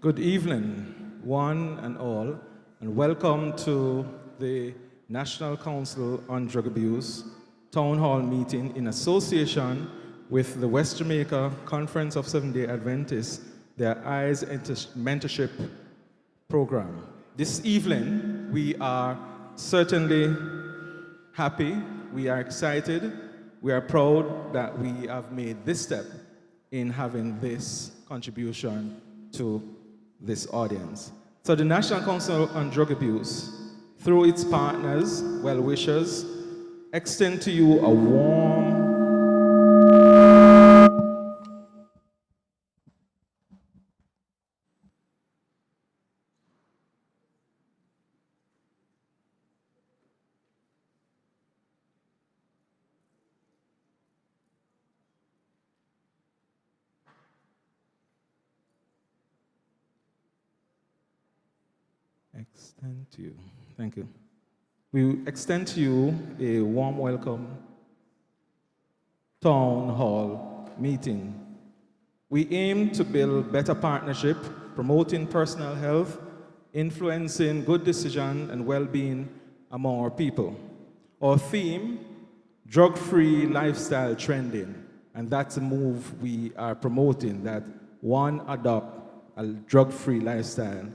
Good evening, one and all, and welcome to the National Council on Drug Abuse Town Hall meeting in association with the West Jamaica Conference of Seventh-day Adventists, their EYES Mentorship Program. This evening, we are certainly happy, we are excited, we are proud that we have made this step in having this contribution to this audience. So the National Council on Drug Abuse, through its partners, well-wishers, extend to you a warm extend to you. Thank you. We extend to you a warm welcome town hall meeting. We aim to build better partnership, promoting personal health, influencing good decision and well-being among our people. Our theme, drug-free lifestyle trending, and that's a move we are promoting, that one adopt a drug-free lifestyle.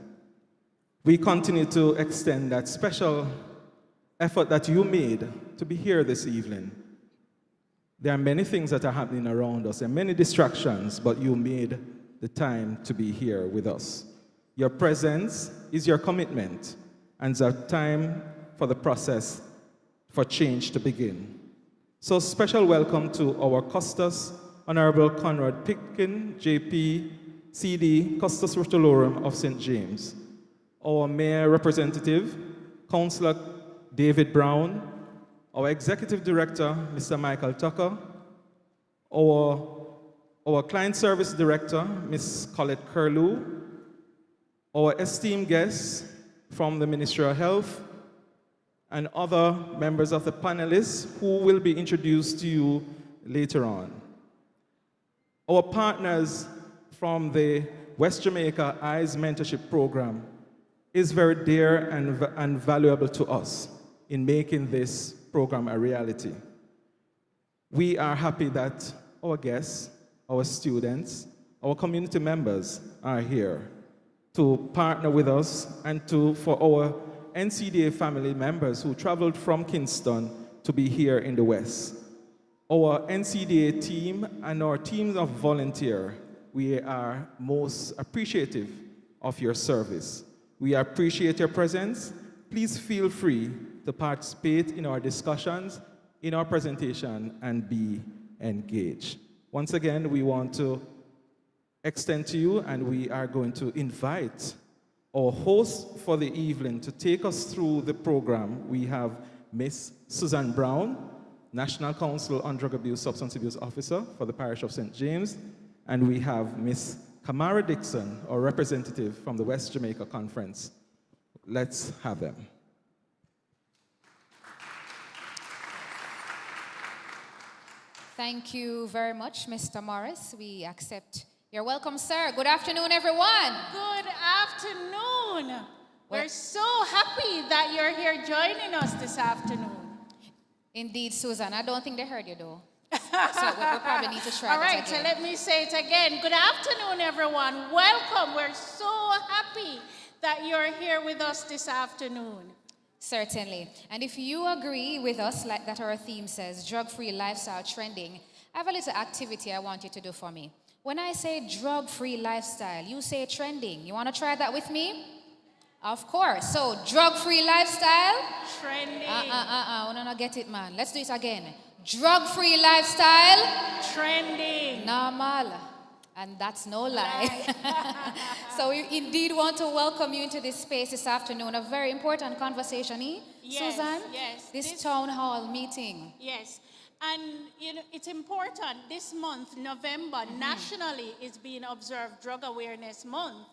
We continue to extend that special effort that you made to be here this evening. There are many things that are happening around us and many distractions, but you made the time to be here with us. Your presence is your commitment, and it's a time for the process for change to begin. So special welcome to our Custos, Honorable Conrad Pitkin, JP, CD, Custos Rotolorum of St. James. Our Mayor Representative, Councillor David Brown, our Executive Director, Mr. Michael Tucker, our Client Service Director, Ms. Colette Curlew, our esteemed guests from the Ministry of Health, and other members of the panelists who will be introduced to you later on. Our partners from the West Jamaica EYES Mentorship Program is very dear and valuable to us in making this program a reality. We are happy that our guests, our students, our community members are here to partner with us and for our NCDA family members who traveled from Kingston to be here in the West. Our NCDA team and our teams of volunteers, we are most appreciative of your service. We appreciate your presence. Please feel free to participate in our discussions, in our presentation, and be engaged. Once again, we want to extend to you, and we are going to invite our host for the evening to take us through the program. We have Miss Susan Brown, National Council on Drug Abuse, Substance Abuse Officer for the Parish of St. James, and we have Miss Kamara Dixon, our representative from the West Jamaica Conference. Let's have them. Thank you very much, Mr. Morris. We accept your welcome, sir. Good afternoon, everyone. Good afternoon. We're so happy that you're here joining us this afternoon. Indeed, Susan. I don't think they heard you, though. So we probably need to try All right, that so again. let me say it again. Good afternoon, everyone. Welcome. We're so happy that you're here with us this afternoon. Certainly. And if you agree with us, like that our theme says, drug-free lifestyle trending, I have a little activity I want you to do for me. When I say drug-free lifestyle, you say trending. You want to try that with me? Of course. So, drug-free lifestyle. Trending. We don't get it, man. Let's do it again. Drug-free lifestyle. Trending. Normal. And that's no lie. So we indeed want to welcome you into this space this afternoon. A very important conversation, Yes, Susan? yes. This town hall meeting. Yes. And it's important. This month, November, nationally is being observed Drug Awareness Month.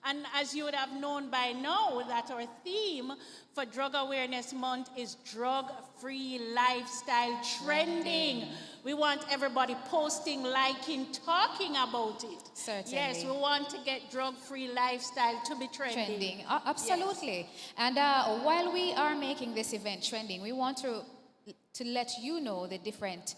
And as you would have known by now, that our theme for Drug Awareness Month is drug-free lifestyle trending. We want everybody posting, liking, talking about it. Certainly. Yes, we want to get drug-free lifestyle to be trending. Absolutely. Yes. And while we are making this event trending, we want to let you know the different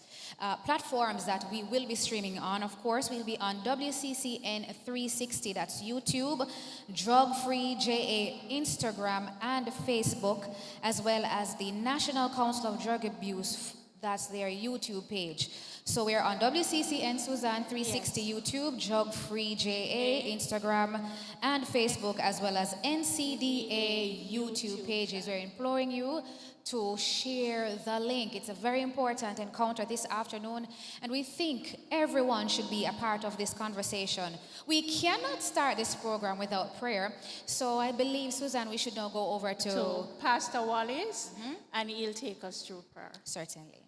platforms that we will be streaming on. Of course, we'll be on WCCN 360, that's YouTube, Drug Free JA, Instagram, and Facebook, as well as the National Council of Drug Abuse, that's their YouTube page. So we're on WCCN Suzanne 360 yes. YouTube, Drug Free JA, Instagram, and Facebook, as well as NCDA YouTube pages. We're imploring you to share the link. It's a very important encounter this afternoon, and we think everyone should be a part of this conversation. We cannot start this program without prayer, so I believe, Suzanne, we should now go over to Pastor Wallace, and he'll take us through prayer. Certainly.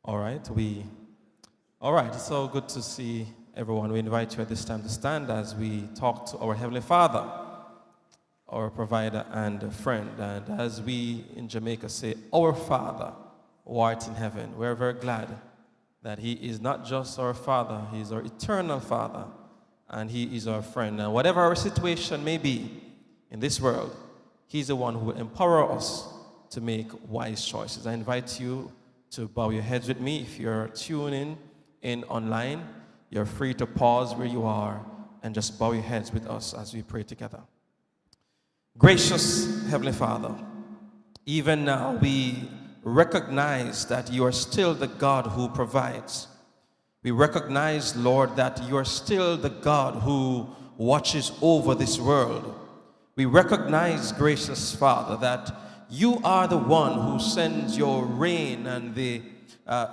All right, so good to see everyone. We invite you at this time to stand as we talk to our Heavenly Father, our provider and friend. And as we in Jamaica say, our Father, who art in heaven, we're very glad that He is not just our Father, He is our eternal Father, and He is our friend. And whatever our situation may be in this world, He's the one who will empower us to make wise choices. I invite you to bow your heads with me. If you're tuning in online, you're free to pause where you are and just bow your heads with us as we pray together. Gracious Heavenly Father, even now we recognize that you are still the God who provides. We recognize, Lord, that you are still the God who watches over this world. We recognize, gracious Father, that you are the one who sends your rain and the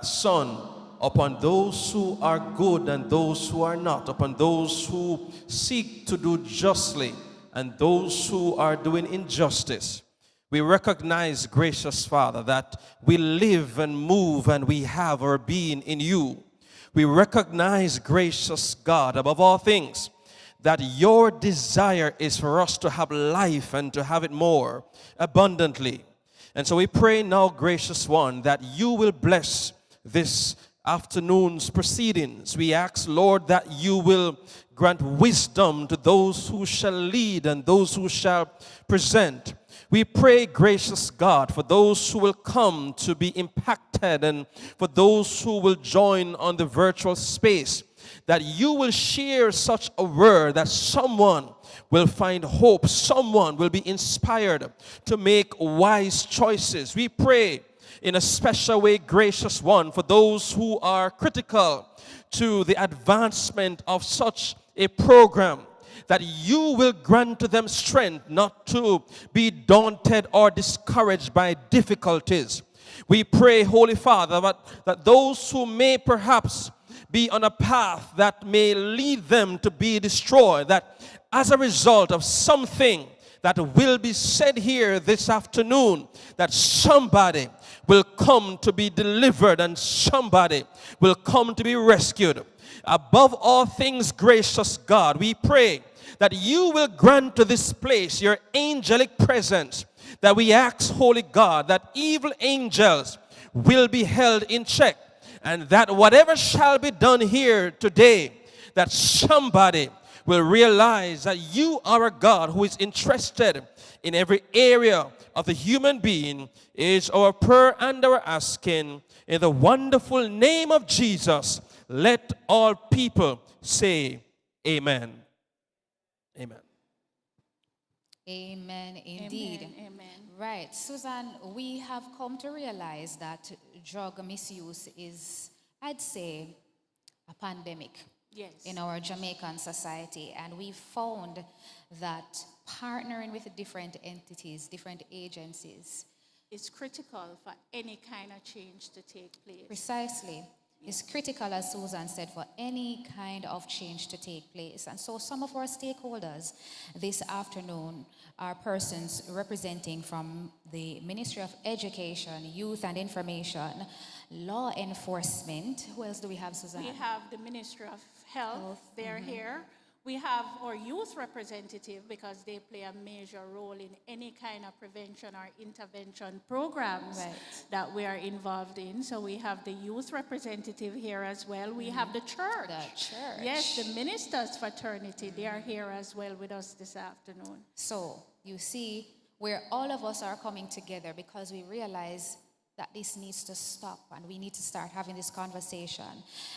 sun upon those who are good and those who are not, upon those who seek to do justly and those who are doing injustice. We recognize, gracious Father, that we live and move and we have our being in you. We recognize, gracious God, above all things, that your desire is for us to have life and to have it more abundantly. And so we pray now, gracious one, that you will bless this afternoon's proceedings. We ask, Lord, that you will grant wisdom to those who shall lead and those who shall present. We pray, gracious God, for those who will come to be impacted and for those who will join on the virtual space, that you will share such a word that someone will find hope, someone will be inspired to make wise choices. We pray in a special way, gracious one, for those who are critical to the advancement of such a program, that you will grant to them strength not to be daunted or discouraged by difficulties. We pray, Holy Father, that those who may perhaps be on a path that may lead them to be destroyed, that as a result of something that will be said here this afternoon, that somebody will come to be delivered and somebody will come to be rescued. Above all things, gracious God, we pray that you will grant to this place your angelic presence, that we ask, Holy God, that evil angels will be held in check, and that whatever shall be done here today, that somebody will realize that you are a God who is interested in every area of the human being, is our prayer and our asking. In the wonderful name of Jesus, let all people say amen. Amen. Amen, indeed. Amen. Right. Susan, we have come to realize that drug misuse is, I'd say, a pandemic. Yes. In our Jamaican society, and we found that partnering with different entities, different agencies, is critical for any kind of change to take place. Precisely. is critical, as Susan said, for any kind of change to take place. And so some of our stakeholders this afternoon are persons representing from the Ministry of Education, Youth and Information, Law Enforcement. Who else do we have, Susan? We have the Ministry of Health. They're here. We have our youth representative because they play a major role in any kind of prevention or intervention programs that we are involved in. So we have the youth representative here as well. We have the church. The church. Yes, the ministers' fraternity. They are here as well with us this afternoon. So you see where all of us are coming together because we realize that this needs to stop and we need to start having this conversation.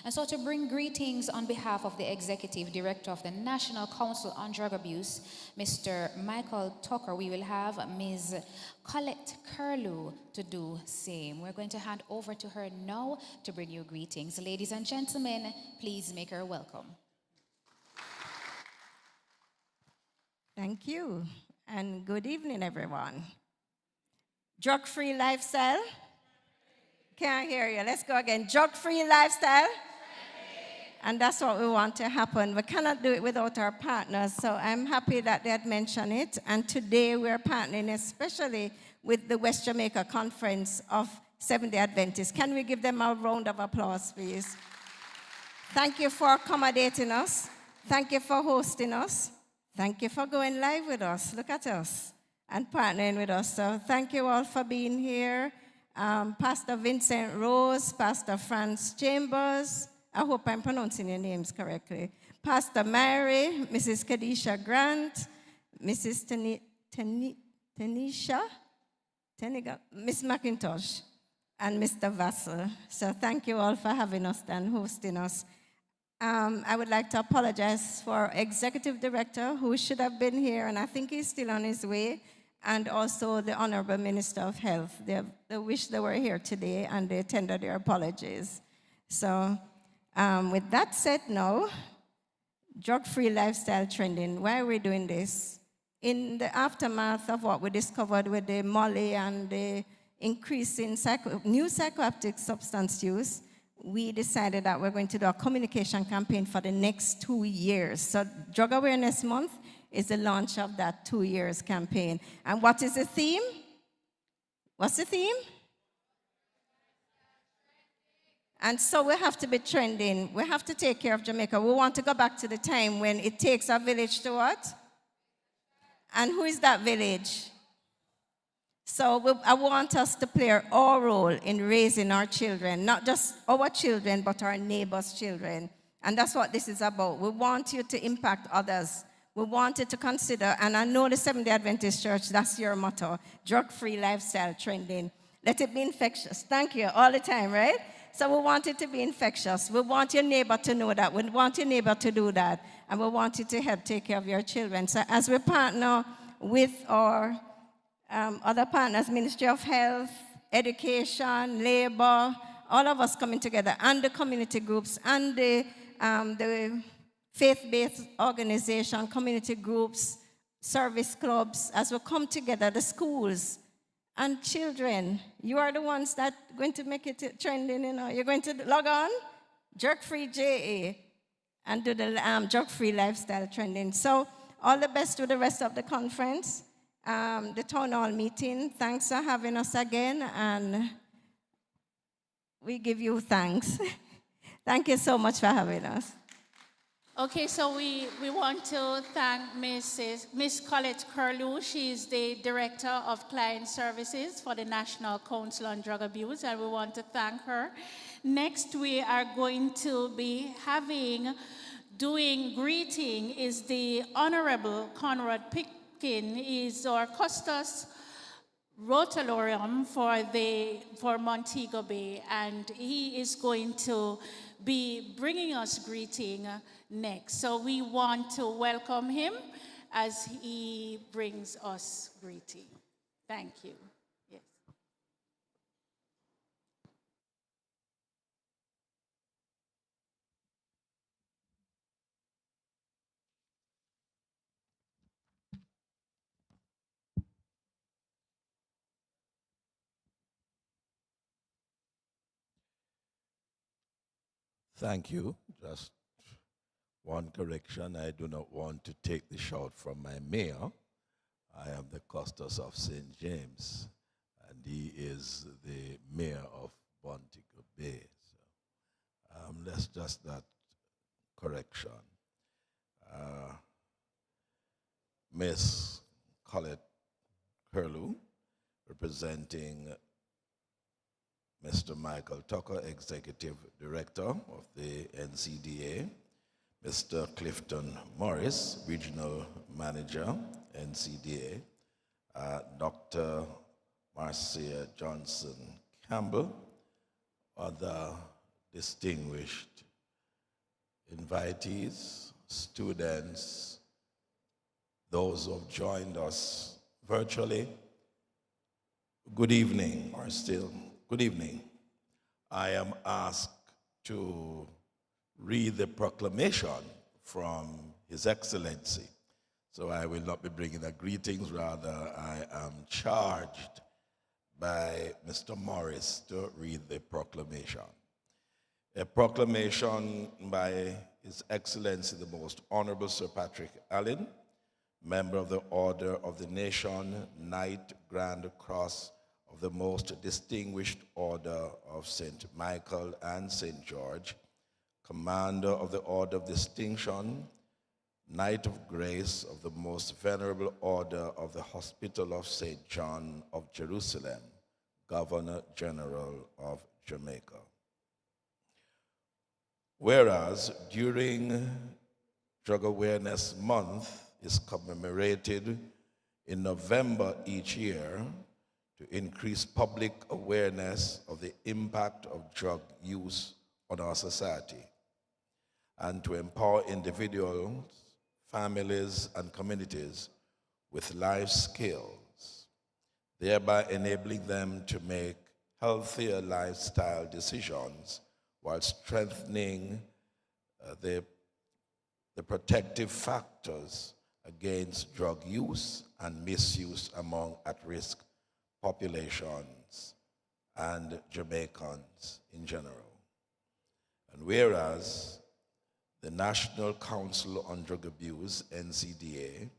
And so to bring greetings on behalf of the Executive Director of the National Council on Drug Abuse, Mr. Michael Tucker, we will have Ms. Colette Curlew to do same. We're going to hand over to her now to bring you greetings. Ladies and gentlemen, please make her welcome. Thank you, and good evening, everyone. Drug-free lifestyle. Can't hear you. Let's go again. Drug-free lifestyle. And that's what we want to happen. We cannot do it without our partners, so I'm happy that they had mentioned it. And today we're partnering especially with the West Jamaica Conference of Seventh-day Adventists. Can we give them a round of applause, please? Thank you for accommodating us. Thank you for hosting us. Thank you for going live with us. Look at us. And partnering with us. So thank you all for being here. Pastor Vincent Rose, Pastor Franz Chambers, I hope I'm pronouncing your names correctly. Pastor Mary, Mrs. Kadisha Grant, Mrs. Tanisha, Miss McIntosh, and Mr. Vassell. So thank you all for having us and hosting us. I would like to apologize for our Executive Director, who should have been here, and I think he's still on his way, and also the Honorable Minister of Health. They wish they were here today, and they tender their apologies. So with that said now, drug-free lifestyle trending. Why are we doing this? In the aftermath of what we discovered with the Molly and the increase in new psychoactive substance use, we decided that we're going to do a communication campaign for the next 2 years. So Drug Awareness Month is the launch of that 2 years campaign. And what is the theme? What's the theme? And so we have to be trending. We have to take care of Jamaica. We want to go back to the time when it takes a village to what? And who is that village? So I want us to play our role in raising our children, not just our children, but our neighbors' children. And that's what this is about. We want you to impact others. We want you to consider, and I know the Seventh-day Adventist Church, that's your motto, drug-free lifestyle trending. Let it be infectious. Thank you, all the time, right? So we want it to be infectious. We want your neighbor to know that. We want your neighbor to do that. And we want you to help take care of your children. So as we partner with our other partners, Ministry of Health, Education, Labor, all of us coming together, and the community groups, and the faith-based organization, community groups, service clubs, as we come together, the schools, and children. You are the ones that are going to make it trending, you know. You're going to log on, Drug-Free JA, and do the drug-free lifestyle trending. So all the best with the rest of the conference. The town hall meeting. Thanks for having us again, and we give you thanks. Thank you so much for having us. Okay, so we want to thank Miss Colette Curlew. She's the Director of Client Services for the National Council on Drug Abuse, and we want to thank her. Next, we are going to be doing greeting is the Honorable Conrad Pickton. Is our Custos Rotarium for Montego Bay, and he is going to be bringing us greeting next. So we want to welcome him as he brings us greeting. Thank you. Yes. Thank you. Just one correction. I do not want to take the shout from my mayor. I am the Custos of St. James, and he is the mayor of Montego Bay. So, that's just that correction. Miss Colette Curlew, representing Mr. Michael Tucker, Executive Director of the NCDA, Mr. Clifton Morris, Regional Manager, NCDA, Dr. Marcia Johnson Campbell, other distinguished invitees, students, those who have joined us virtually. Good evening, or still good evening. I am asked to read the proclamation from His Excellency. So I will not be bringing the greetings, rather I am charged by Mr. Morris to read the proclamation. A proclamation by His Excellency the Most Honorable Sir Patrick Allen, member of the Order of the Nation, Knight Grand Cross of the Most Distinguished Order of St. Michael and St. George, Commander of the Order of Distinction, Knight of Grace of the Most Venerable Order of the Hospital of St. John of Jerusalem, Governor General of Jamaica. Whereas during Drug Awareness Month is commemorated in November each year to increase public awareness of the impact of drug use on our society and to empower individuals, families, and communities with life skills, thereby enabling them to make healthier lifestyle decisions while strengthening the protective factors against drug use and misuse among at-risk populations and Jamaicans in general. And whereas the National Council on Drug Abuse, NCDA,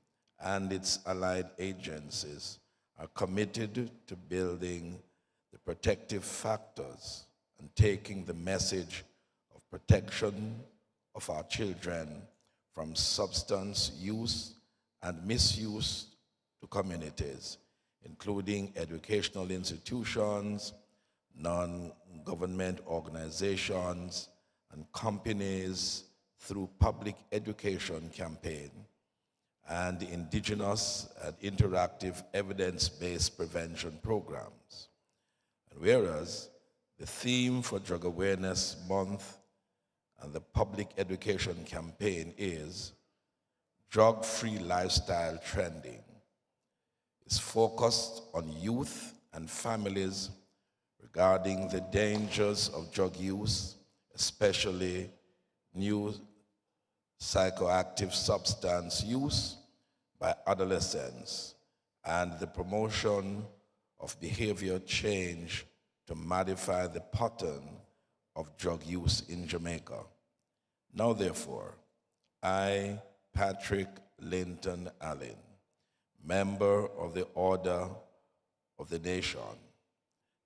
and its allied agencies are committed to building the protective factors and taking the message of protection of our children from substance use and misuse to communities, including educational institutions, non-government organizations, and companies through public education campaign and indigenous and interactive evidence-based prevention programs. And whereas the theme for Drug Awareness Month and the public education campaign is drug-free lifestyle trending, is focused on youth and families regarding the dangers of drug use, especially new psychoactive substance use by adolescents, and the promotion of behavior change to modify the pattern of drug use in Jamaica. Now, therefore, I, Patrick Linton Allen, member of the Order of the Nation,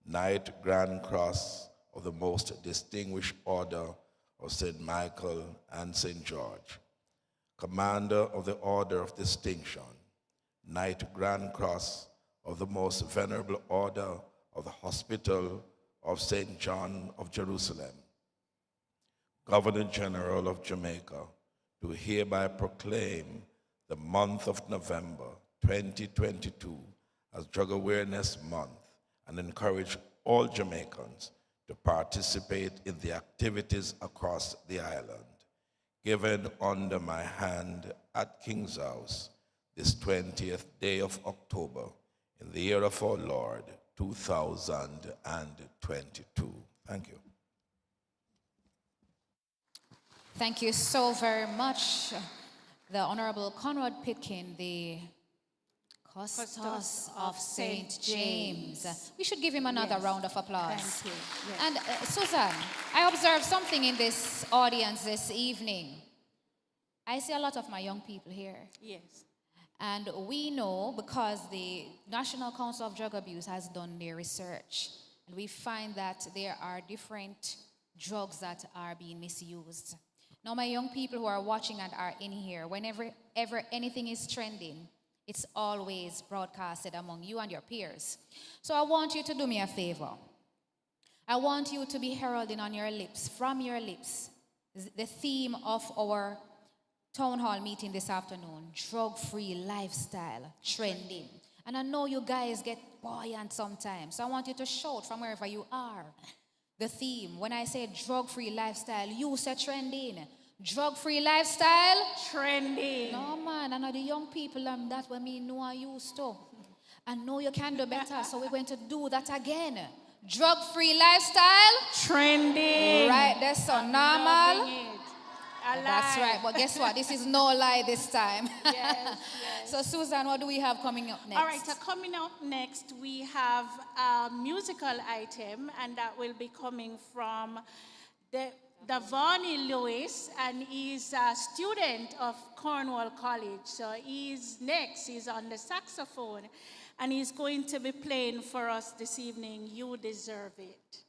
Knight Grand Cross of the Most Distinguished Order of St. Michael and St. George, Commander of the Order of Distinction, Knight Grand Cross of the Most Venerable Order of the Hospital of St. John of Jerusalem, Governor General of Jamaica, do hereby proclaim the month of November 2022 as Drug Awareness Month and encourage all Jamaicans to participate in the activities across the island, given under my hand at King's House this 20th day of October in the year of our Lord, 2022. Thank you. Thank you so very much, the Honorable Conrad Pitkin, the Custos of St. James. We should give him another round of applause. Thank you. Yes. And Susan, I observed something in this audience this evening. I see a lot of my young people here. Yes. And we know, because the National Council of Drug Abuse has done their research, and we find that there are different drugs that are being misused. Now, my young people who are watching and are in here, whenever anything is trending, it's always broadcasted among you and your peers. So I want you to do me a favor. I want you to be heralding on your lips, from your lips, the theme of our town hall meeting this afternoon: drug-free lifestyle trending. And I know you guys get buoyant sometimes, so I want you to shout from wherever you are the theme. When I say drug-free lifestyle, you say trending. Drug-free lifestyle Trending. no, man, I know the young people, that's what me know I used to. I know you can do better, so we're going to do that again. Drug-free lifestyle. Trending. Right, that's so normal. Loving it. I That's like. right, but guess what? This is no lie this time. Yes. So, Susan, what do we have coming up next? All right, so coming up next, we have a musical item, and that will be coming from Davani Lewis, and he's a student of Cornwall College. So he's on the saxophone, and he's going to be playing for us this evening, You Deserve It.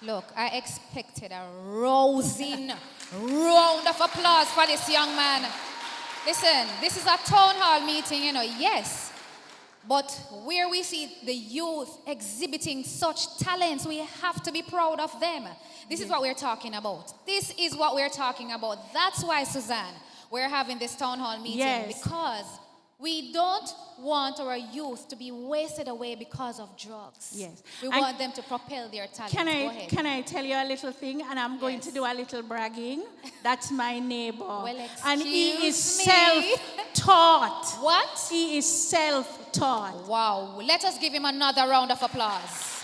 Look, I expected a rousing round of applause for this young man. Listen, this is a town hall meeting, yes. But where we see the youth exhibiting such talents, we have to be proud of them. This is what we're talking about. This is what we're talking about. That's why, Suzanne, we're having this town hall meeting. Because we don't want our youth to be wasted away because of drugs. Yes. We want them to propel their talents. Go ahead. Can I tell you a little thing? And I'm going to do a little bragging. That's my neighbor. Well, and he is excuse me. self-taught. What? He is self-taught. Wow. Let us give him another round of applause.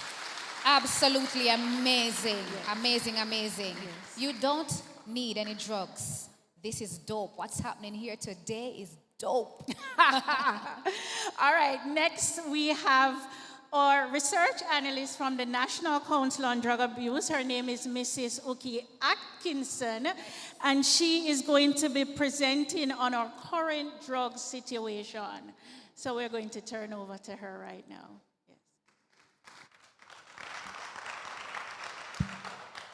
Absolutely amazing. Yes. Amazing, amazing. Yes. You don't need any drugs. This is dope. What's happening here today is dope. All right, next we have our research analyst from the National Council on Drug Abuse. Her name is Mrs. Uki Atkinson, and she is going to be presenting on our current drug situation. So we're going to turn over to her right now. Yes.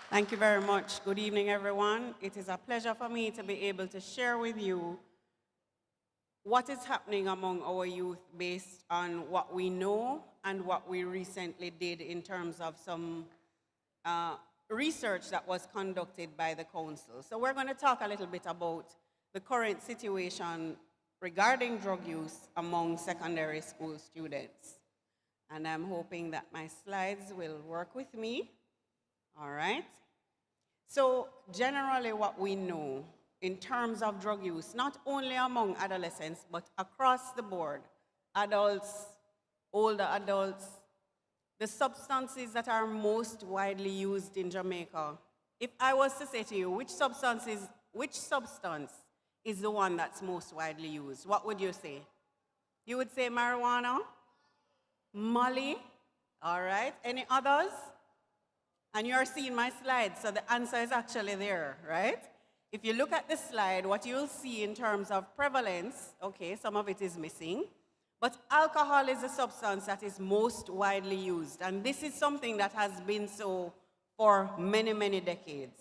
Thank you very much. Good evening, everyone. It is a pleasure for me to be able to share with you what is happening among our youth based on what we know and what we recently did in terms of some research that was conducted by the council. So we're going to talk a little bit about the current situation regarding drug use among secondary school students. And I'm hoping that my slides will work with me. All right. So generally what we know in terms of drug use, not only among adolescents, but across the board, adults, older adults, the substances that are most widely used in Jamaica. If I was to say to you, which substance is the one that's most widely used, what would you say? You would say marijuana, Molly, all right, any others? And you're seeing my slides, so the answer is actually there, right? If you look at the slide, what you'll see in terms of prevalence, okay, some of it is missing, but alcohol is a substance that is most widely used. And this is something that has been so for many, many decades.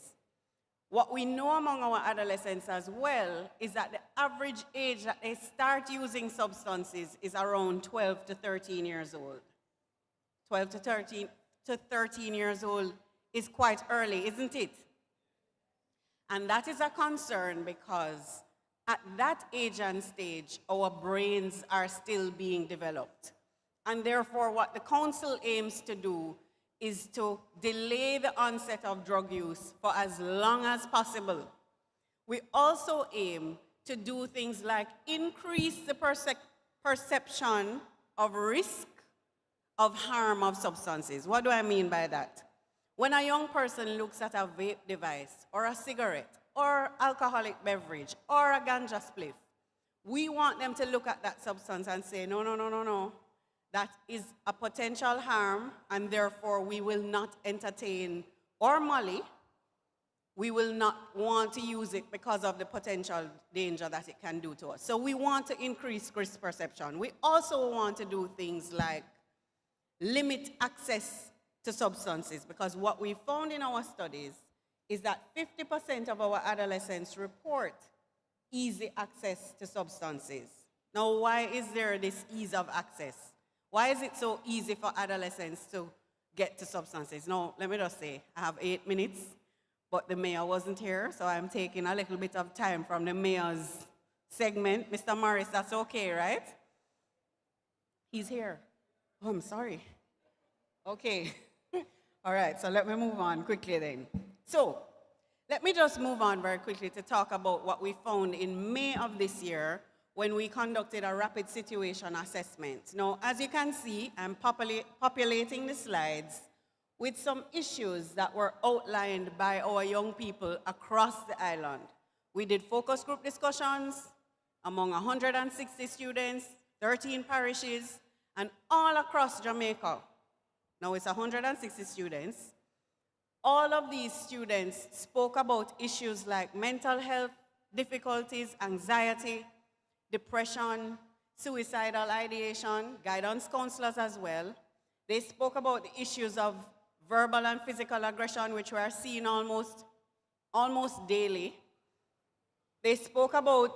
What we know among our adolescents as well is that the average age that they start using substances is around 12 to 13 years old. 12 to 13 years old is quite early, isn't it? And that is a concern because at that age and stage, our brains are still being developed. And therefore, what the council aims to do is to delay the onset of drug use for as long as possible. We also aim to do things like increase the perception of risk of harm of substances. What do I mean by that? When a young person looks at a vape device or a cigarette or alcoholic beverage or a ganja spliff, we want them to look at that substance and say, no, no, no, no, no. That is a potential harm, and therefore we will not entertain or Molly. We will not want to use it because of the potential danger that it can do to us. So we want to increase risk perception. We also want to do things like limit access to substances, because what we found in our studies is that 50% of our adolescents report easy access to substances. Now, why is there this ease of access? Why is it so easy for adolescents to get to substances? Now, let me just say, I have 8 minutes, but the mayor wasn't here, so I'm taking a little bit of time from the mayor's segment. Mr. Morris, that's okay, right? He's here. Oh, I'm sorry. Okay. All right, so let me move on quickly then. So, let me just move on very quickly to talk about what we found in May of this year when we conducted a rapid situation assessment. Now, as you can see, I'm populating the slides with some issues that were outlined by our young people across the island. We did focus group discussions among 160 students, 13 parishes, and all across Jamaica. Now it's 160 students. All of these students spoke about issues like mental health difficulties, anxiety, depression, suicidal ideation, guidance counselors as well. They spoke about the issues of verbal and physical aggression, which we are seeing almost daily. They spoke about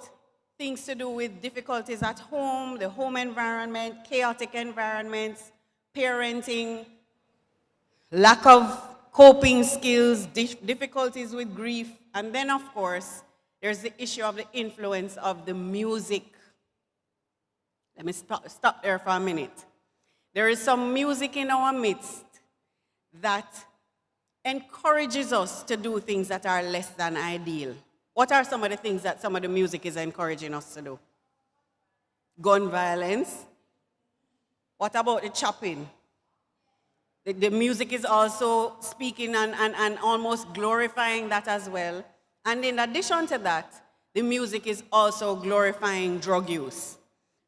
things to do with difficulties at home, the home environment, chaotic environments, parenting, lack of coping skills, difficulties with grief, and then, of course, there's the issue of the influence of the music. Let me stop there for a minute. There is some music in our midst that encourages us to do things that are less than ideal. What are some of the things that some of the music is encouraging us to do? Gun violence. What about the chopping? The music is also speaking and almost glorifying that as well. And in addition to that, the music is also glorifying drug use.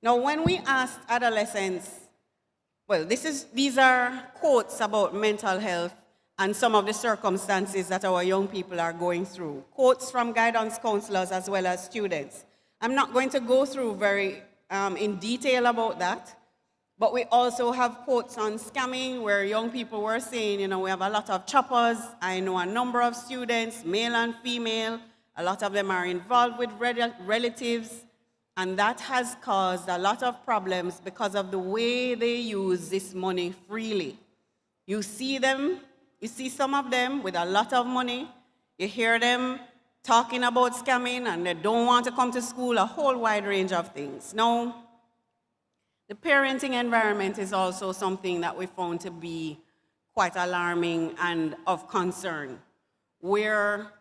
Now, when we asked adolescents, well, these are quotes about mental health and some of the circumstances that our young people are going through. Quotes from guidance counselors as well as students. I'm not going to go through very in detail about that, but we also have quotes on scamming where young people were saying, we have a lot of choppers. I know a number of students, male and female. A lot of them are involved with relatives. And that has caused a lot of problems because of the way they use this money freely. You see some of them with a lot of money. You hear them talking about scamming and they don't want to come to school, a whole wide range of things. Now, the parenting environment is also something that we found to be quite alarming and of concern, where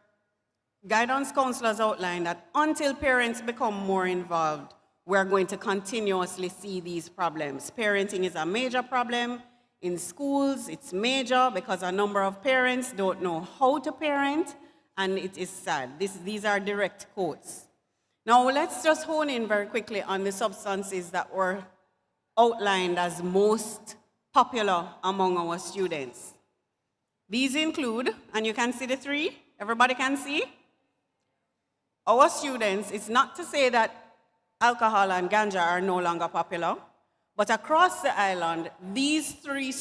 guidance counselors outlined that until parents become more involved, we're going to continuously see these problems. Parenting is a major problem. In schools, it's major because a number of parents don't know how to parent, and it is sad. These are direct quotes. Now, let's just hone in very quickly on the substances that were outlined as most popular among our students. These include, and you can see the three, everybody can see? Our students, it's not to say that alcohol and ganja are no longer popular, but across the island, these three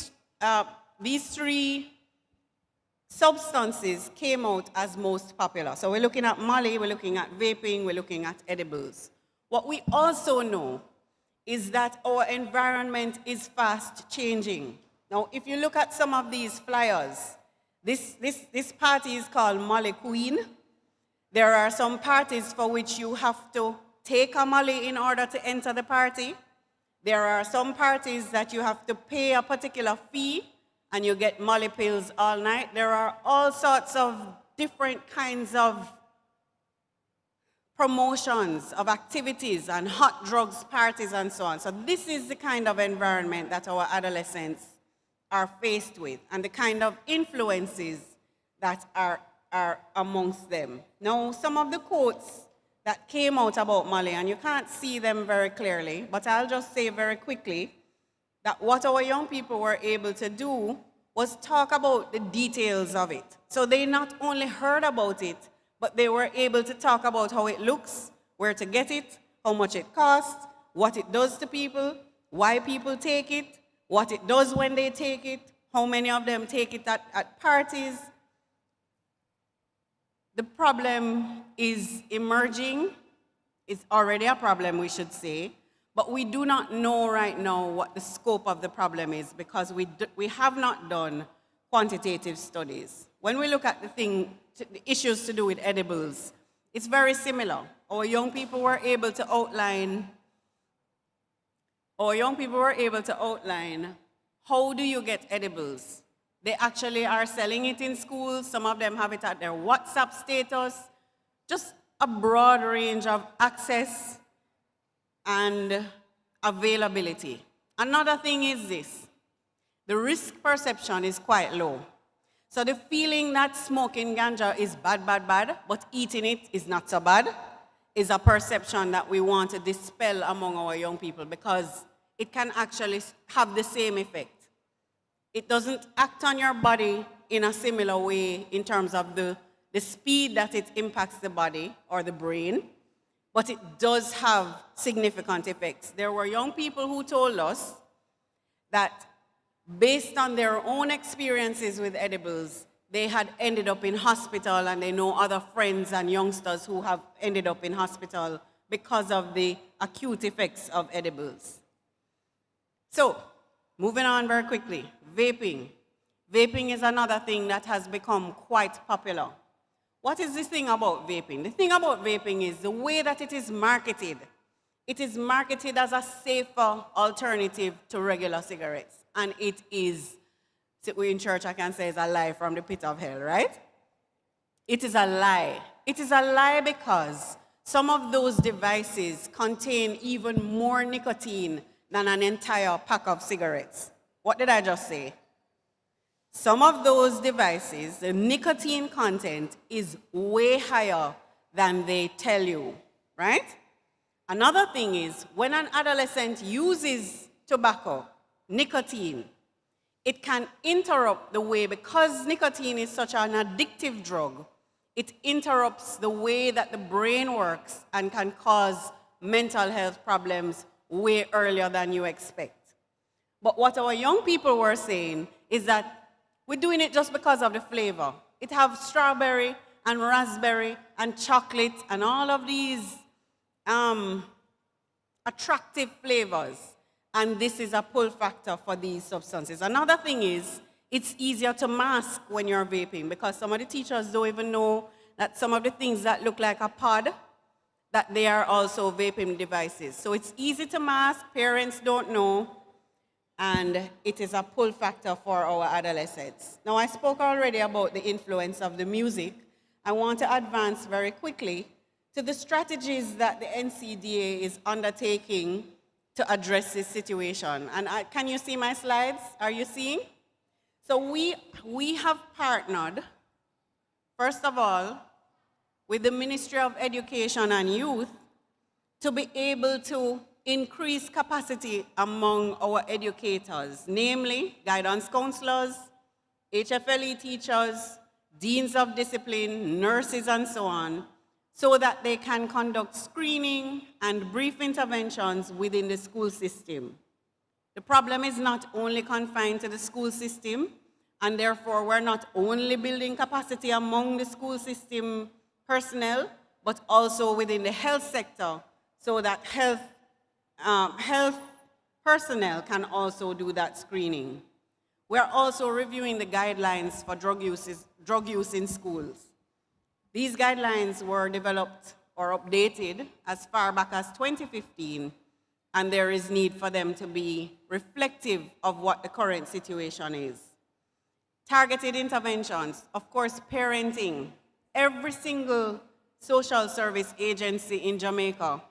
substances came out as most popular. So we're looking at Molly, we're looking at vaping, we're looking at edibles. What we also know is that our environment is fast changing. Now, if you look at some of these flyers, this party is called Molly Queen. There are some parties for which you have to take a Molly in order to enter the party. There are some parties that you have to pay a particular fee and you get Molly pills all night. There are all sorts of different kinds of promotions of activities and hot drugs parties and so on. So this is the kind of environment that our adolescents are faced with and the kind of influences that are amongst them. Now, some of the quotes that came out about Molly, and you can't see them very clearly, but I'll just say very quickly that what our young people were able to do was talk about the details of it. So they not only heard about it, but they were able to talk about how it looks, where to get it, how much it costs, what it does to people, why people take it, what it does when they take it, how many of them take it at parties. The problem is emerging. It's already a problem, we should say, but we do not know right now what the scope of the problem is because we have not done quantitative studies. When we look at the issues to do with edibles, it's very similar. Our young people were able to outline how do you get edibles. They actually are selling it in schools. Some of them have it at their WhatsApp status. Just a broad range of access and availability. Another thing is this. The risk perception is quite low. So the feeling that smoking ganja is bad, but eating it is not so bad, is a perception that we want to dispel among our young people because it can actually have the same effect. It doesn't act on your body in a similar way in terms of the speed that it impacts the body or the brain, but it does have significant effects. There were young people who told us that based on their own experiences with edibles, they had ended up in hospital, and they know other friends and youngsters who have ended up in hospital because of the acute effects of edibles. So, moving on very quickly, vaping. Vaping is another thing that has become quite popular. What is this thing about vaping? The thing about vaping is the way that it is marketed. It is marketed as a safer alternative to regular cigarettes. And it is, we in church I can say, is a lie from the pit of hell, right? It is a lie. It is a lie because some of those devices contain even more nicotine than an entire pack of cigarettes. What did I just say? Some of those devices, the nicotine content is way higher than they tell you, right? Another thing is, when an adolescent uses tobacco, nicotine, it can interrupt the way, because nicotine is such an addictive drug, it interrupts the way that the brain works and can cause mental health problems way earlier than you expect. But what our young people were saying is that we're doing it just because of the flavor. It has strawberry and raspberry and chocolate and all of these attractive flavors. And this is a pull factor for these substances. Another thing is, it's easier to mask when you're vaping, because some of the teachers don't even know that some of the things that look like a pod, that they are also vaping devices. So it's easy to mask, parents don't know, and it is a pull factor for our adolescents. Now, I spoke already about the influence of the music. I want to advance very quickly to the strategies that the NCDA is undertaking to address this situation. And can you see my slides? Are you seeing? So we have partnered, first of all, with the Ministry of Education and Youth to be able to increase capacity among our educators, namely guidance counselors, HFLE teachers, deans of discipline, nurses, and so on, so that they can conduct screening and brief interventions within the school system. The problem is not only confined to the school system, and therefore we're not only building capacity among the school system personnel, but also within the health sector, so that health personnel can also do that screening. We're also reviewing the guidelines for drug use in schools. These guidelines were developed or updated as far back as 2015, and there is need for them to be reflective of what the current situation is. Targeted interventions, of course, parenting. Every single social service agency in Jamaica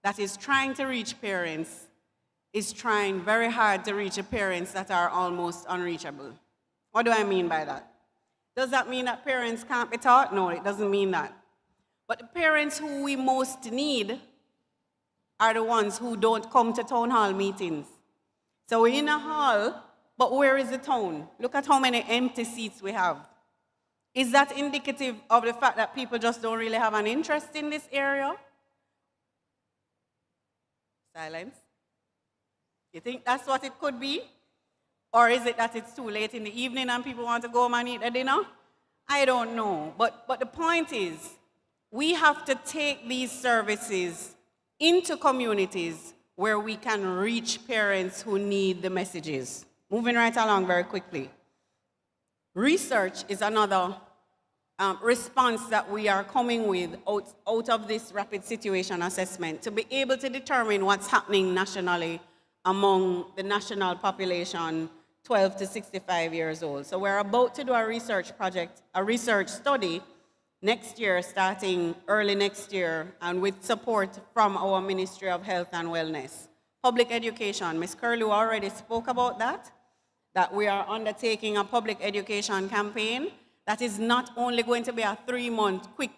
that is trying to reach parents is trying very hard to reach the parents that are almost unreachable. What do I mean by that? Does that mean that parents can't be taught? No, it doesn't mean that. But the parents who we most need are the ones who don't come to town hall meetings. So we're in a hall, but where is the town? Look at how many empty seats we have. Is that indicative of the fact that people just don't really have an interest in this area? Silence. You think that's what it could be? Or is it that it's too late in the evening and people want to go home and eat their dinner? I don't know. But the point is, we have to take these services into communities where we can reach parents who need the messages. Moving right along very quickly. Research is another response that we are coming with out of this rapid situation assessment to be able to determine what's happening nationally among the national population 12 to 65 years old. So we're about to do a research project, a research study next year, starting early next year, and with support from our Ministry of Health and Wellness. Public education, Ms. Curlew already spoke about that we are undertaking a public education campaign that is not only going to be a 3-month quick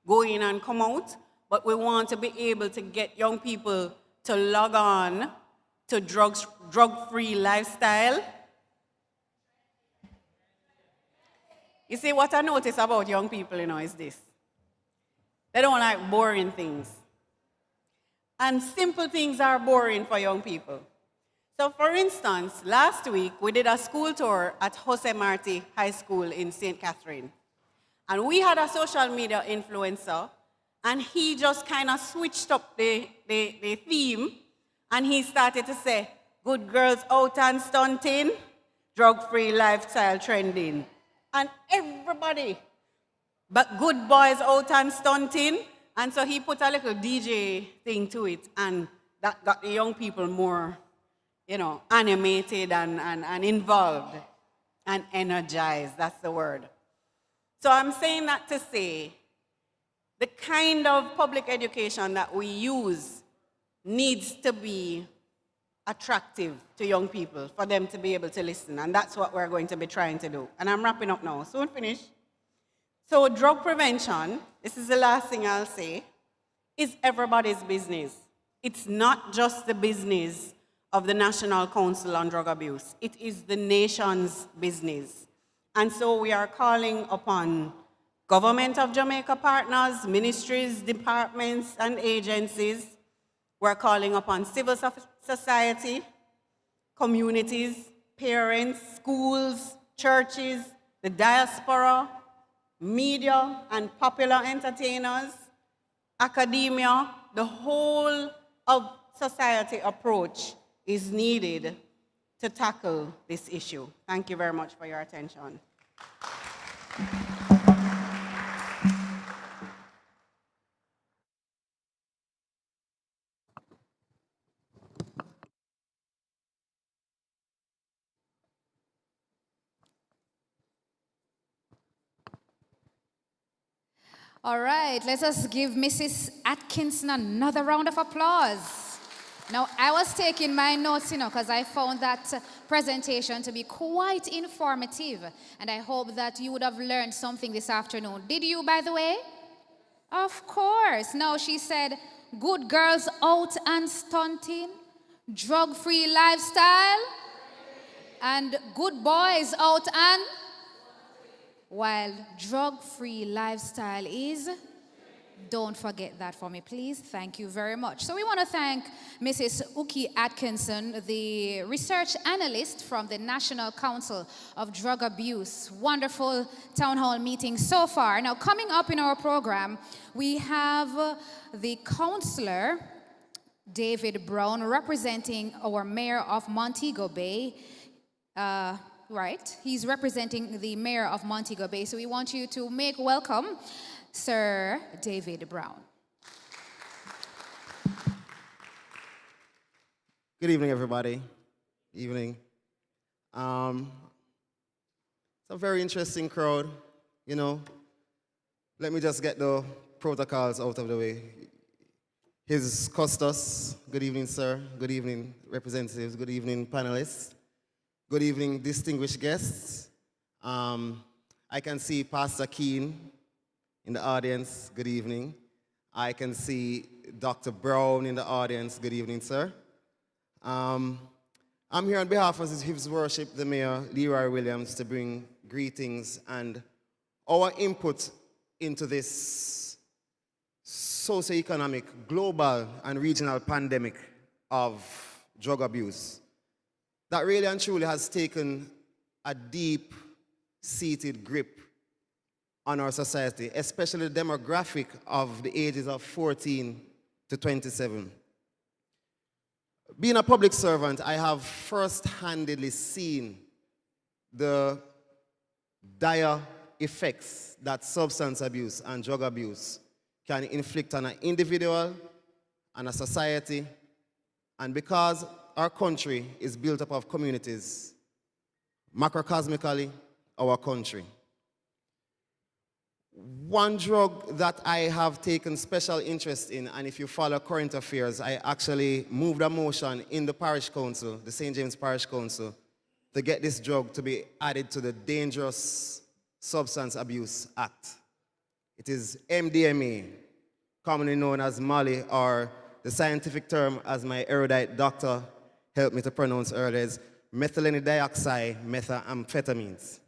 go in and come out, but we want to be able to get young people to log on to drug-free lifestyle. You see, what I notice about young people, is this. They don't like boring things. And simple things are boring for young people. So for instance, last week we did a school tour at Jose Marti High School in St. Catherine. And we had a social media influencer, and he just kind of switched up the theme, and he started to say, good girls out and stunting, drug-free lifestyle trending. And everybody, but good boys out and stunting. And so he put a little DJ thing to it, and that got the young people more, animated and involved and energized. That's the word. So I'm saying that to say the kind of public education that we use needs to be attractive to young people for them to be able to listen. And that's what we're going to be trying to do. And I'm wrapping up now. Soon finish. So drug prevention, this is the last thing I'll say, is everybody's business. It's not just the business of the National Council on Drug Abuse. It is the nation's business. And so we are calling upon Government of Jamaica partners, ministries, departments, and agencies. We're calling upon civil society, communities, parents, schools, churches, the diaspora, media and popular entertainers, academia. The whole of society approach is needed to tackle this issue. Thank you very much for your attention. All right, let us give Mrs. Atkinson another round of applause. Now, I was taking my notes, because I found that presentation to be quite informative, and I hope that you would have learned something this afternoon. Did you, by the way? Of course. Now, she said, good girls out and stunting, drug-free lifestyle, and good boys out and... While drug-free lifestyle is, don't forget that for me, please. Thank you very much. So we want to thank Mrs. Uki Atkinson, the research analyst from the National Council of Drug Abuse. Wonderful town hall meeting so far. Now, coming up in our program, we have the councillor, David Brown, representing our mayor of Montego Bay. Right, he's representing the mayor of Montego Bay, so we want you to make welcome Sir David Brown. Good evening, everybody. Evening. It's a very interesting crowd, Let me just get the protocols out of the way. His Costas, good evening, sir. Good evening, representatives. Good evening, panelists. Good evening, distinguished guests. I can see Pastor Keane in the audience. Good evening. I can see Dr. Brown in the audience. Good evening, sir. I'm here on behalf of His Worship, the Mayor, Leroy Williams, to bring greetings and our input into this socioeconomic, global, and regional pandemic of drug abuse that really and truly has taken a deep-seated grip on our society, especially the demographic of the ages of 14 to 27. Being a public servant, I have first-handedly seen the dire effects that substance abuse and drug abuse can inflict on an individual and a society. And because our country is built up of communities, macrocosmically, our country. One drug that I have taken special interest in, and if you follow current affairs, I actually moved a motion in the parish council, the St. James Parish Council, to get this drug to be added to the Dangerous Substance Abuse Act. It is MDMA, commonly known as Molly, or the scientific term, as my erudite doctor helped me to pronounce earlier, is methylene dioxide methamphetamines.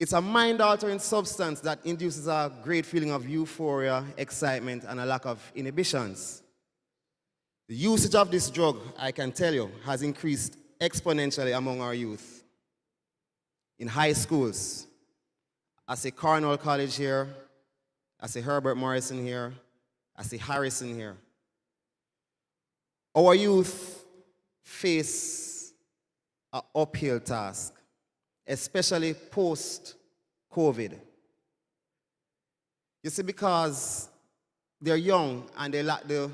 It's a mind-altering substance that induces a great feeling of euphoria, excitement, and a lack of inhibitions. The The usage of this drug, I can tell you, has increased exponentially among our youth. In high schools, I see Cornwall College here, I see Herbert Morrison here, I see Harrison here. Our youth face an uphill task, especially post-COVID. You see, because they're young and they lack the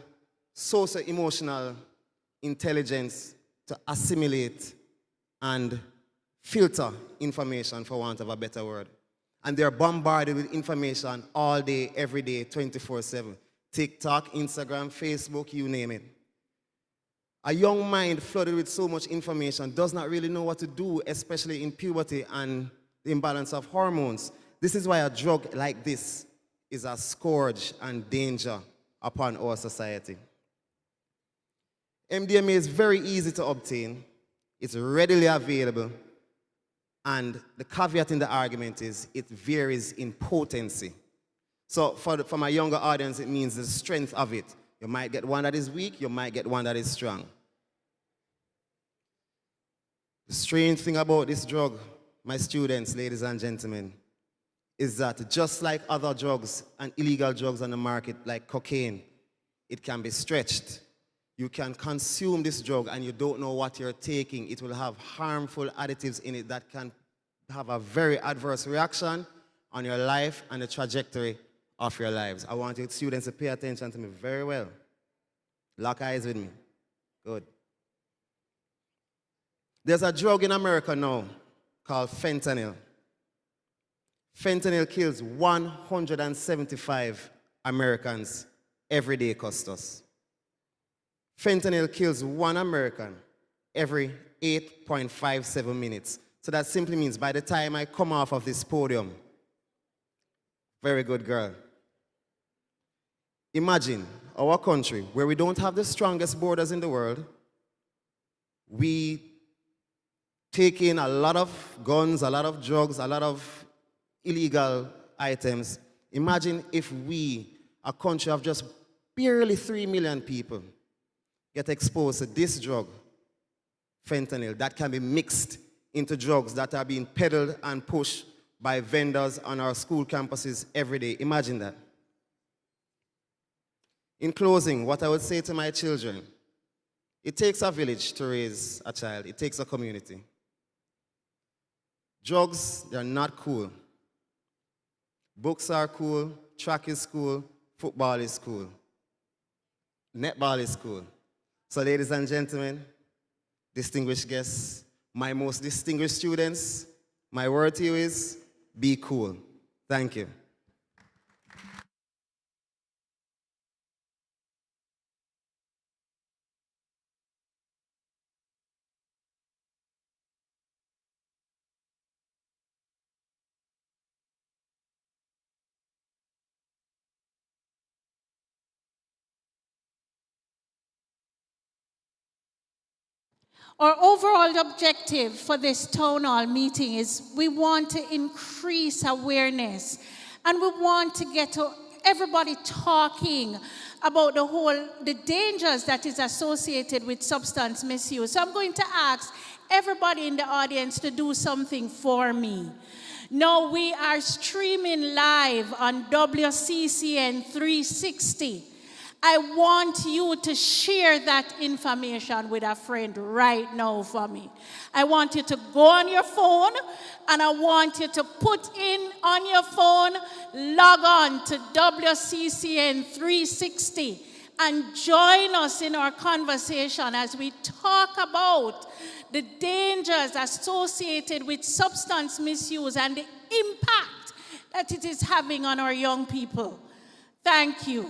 socio-emotional intelligence to assimilate and filter information, for want of a better word. And they're bombarded with information all day, every day, 24/7. TikTok, Instagram, Facebook, you name it. A young mind flooded with so much information does not really know what to do, especially in puberty and the imbalance of hormones. This is why a drug like this is a scourge and danger upon our society. MDMA is very easy to obtain, it's readily available, and the caveat in the argument is it varies in potency. So for my younger audience, it means the strength of it. You might get one that is weak, you might get one that is strong. The strange thing about this drug, my students, ladies and gentlemen, is that just like other drugs and illegal drugs on the market, like cocaine, it can be stretched. You can consume this drug and you don't know what you're taking. It will have harmful additives in it that can have a very adverse reaction on your life and the trajectory of your lives. I want you students to pay attention to me very well. Lock eyes with me. Good. There's a drug in America now called fentanyl. Fentanyl kills 175 Americans every day, Custos. Fentanyl kills one American every 8.57 minutes. So that simply means by the time I come off of this podium, very good girl. Imagine our country where we don't have the strongest borders in the world. We take in a lot of guns, a lot of drugs, a lot of illegal items. Imagine if we, a country of just barely 3 million people, get exposed to this drug, fentanyl, that can be mixed into drugs that are being peddled and pushed by vendors on our school campuses every day. Imagine that. In closing, what I would say to my children, it takes a village to raise a child. It takes a community. Drugs, they're not cool. Books are cool, track is cool, football is cool, netball is cool. So ladies and gentlemen, distinguished guests, my most distinguished students, my word to you is, be cool. Thank you. Our overall objective for this town hall meeting is we want to increase awareness and we want to get to everybody talking about the dangers that is associated with substance misuse. So I'm going to ask everybody in the audience to do something for me. Now we are streaming live on WCCN 360. I want you to share that information with a friend right now for me. I want you to go on your phone and I want you to put in on your phone, log on to WCCN 360 and join us in our conversation as we talk about the dangers associated with substance misuse and the impact that it is having on our young people. Thank you.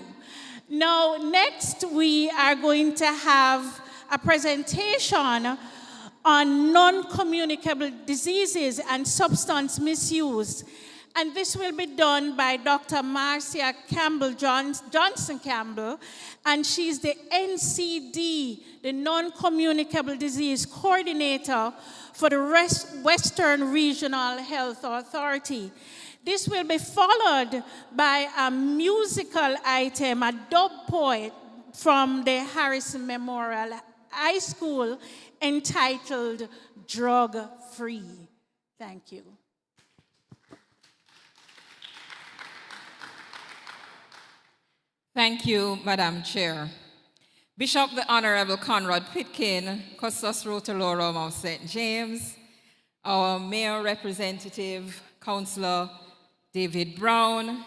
Now, next we are going to have a presentation on non-communicable diseases and substance misuse. And this will be done by Dr. Marcia Campbell Johnson Campbell, and she's the NCD, the Non-Communicable Disease Coordinator for the Western Regional Health Authority. This will be followed by a musical item, a dub from the Harrison Memorial High School entitled Drug Free. Thank you. Thank you, Madam Chair. Bishop the Honorable Conrad Pitkin, Custos Rotalorum of St. James, our Mayor Representative, Councillor David Brown,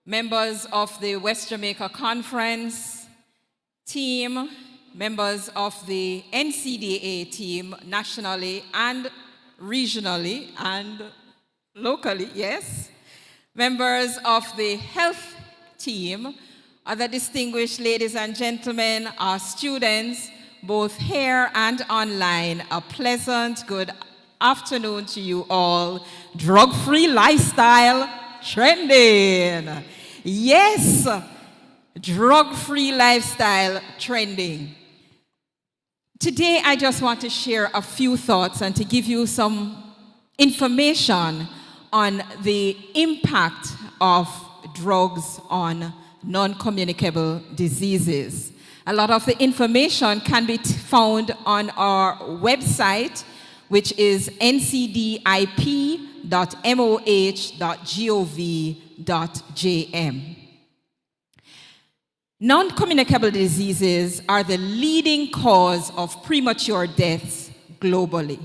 members of the West Jamaica Conference team, members of the NCDA team nationally and regionally and locally, yes, members of the health team, other distinguished ladies and gentlemen, our students, both here and online, a pleasant good afternoon to you all. Drug-free lifestyle trending. Yes, drug-free lifestyle trending. Today, I just want to share a few thoughts and to give you some information on the impact of drugs on non-communicable diseases. A lot of the information can be found on our website, which is ncdip.moh.gov.jm. Non-communicable diseases are the leading cause of premature deaths globally.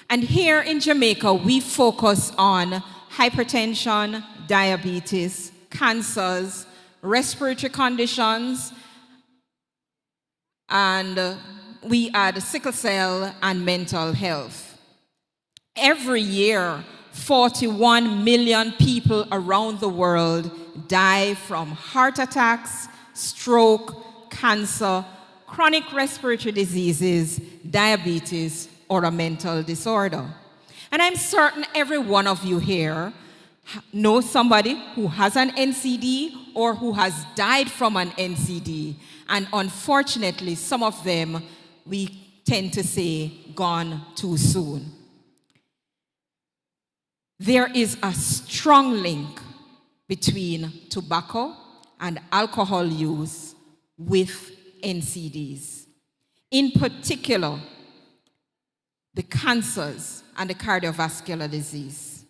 And here in Jamaica, we focus on hypertension, diabetes, cancers, respiratory conditions, and we add sickle cell and mental health. Every year, 41 million people around the world die from heart attacks, stroke, cancer, chronic respiratory diseases, diabetes, or a mental disorder. And I'm certain every one of you here knows somebody who has an NCD or who has died from an NCD. And unfortunately, some of them, we tend to say, gone too soon. There is a strong link between tobacco and alcohol use with NCDs. In particular, the cancers and the cardiovascular disease.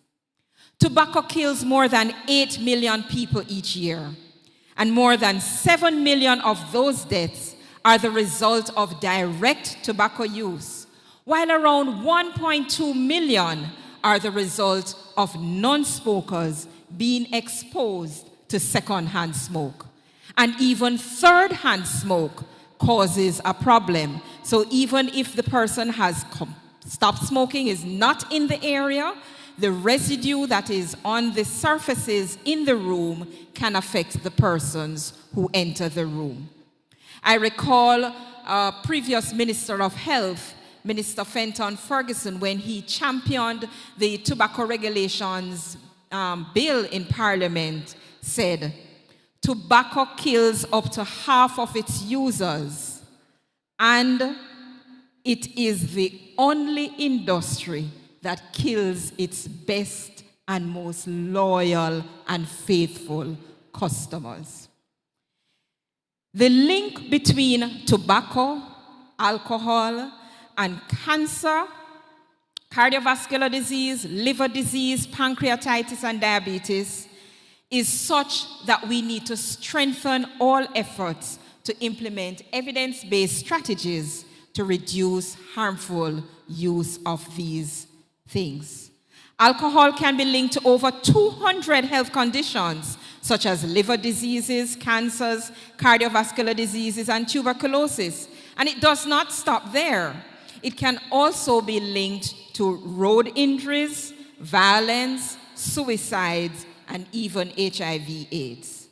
Tobacco kills more than 8 million people each year, and more than 7 million of those deaths are the result of direct tobacco use, while around 1.2 million are the result of non-smokers being exposed to second-hand smoke. And even third-hand smoke causes a problem. So even if the person has stopped smoking, is not in the area, the residue that is on the surfaces in the room can affect the persons who enter the room. I recall a previous Minister of Health, Minister Fenton Ferguson, when he championed the tobacco regulations bill in Parliament, said, tobacco kills up to half of its users, and it is the only industry that kills its best and most loyal and faithful customers. The link between tobacco, alcohol, and cancer, cardiovascular disease, liver disease, pancreatitis, and diabetes is such that we need to strengthen all efforts to implement evidence-based strategies to reduce harmful use of these things. Alcohol can be linked to over 200 health conditions, such as liver diseases, cancers, cardiovascular diseases, and tuberculosis. And it does not stop there. It can also be linked to road injuries, violence, suicides, and even HIV/AIDS.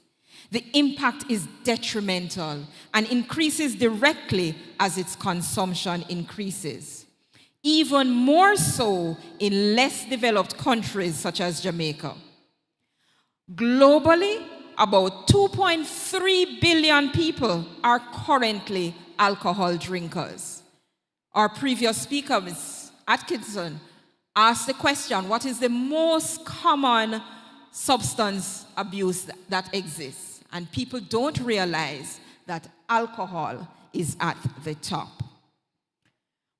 The impact is detrimental and increases directly as its consumption increases. Even more so in less developed countries such as Jamaica. Globally, about 2.3 billion people are currently alcohol drinkers. Our previous speaker, Ms. Atkinson, asked the question, what is the most common substance abuse that exists? And people don't realize that alcohol is at the top.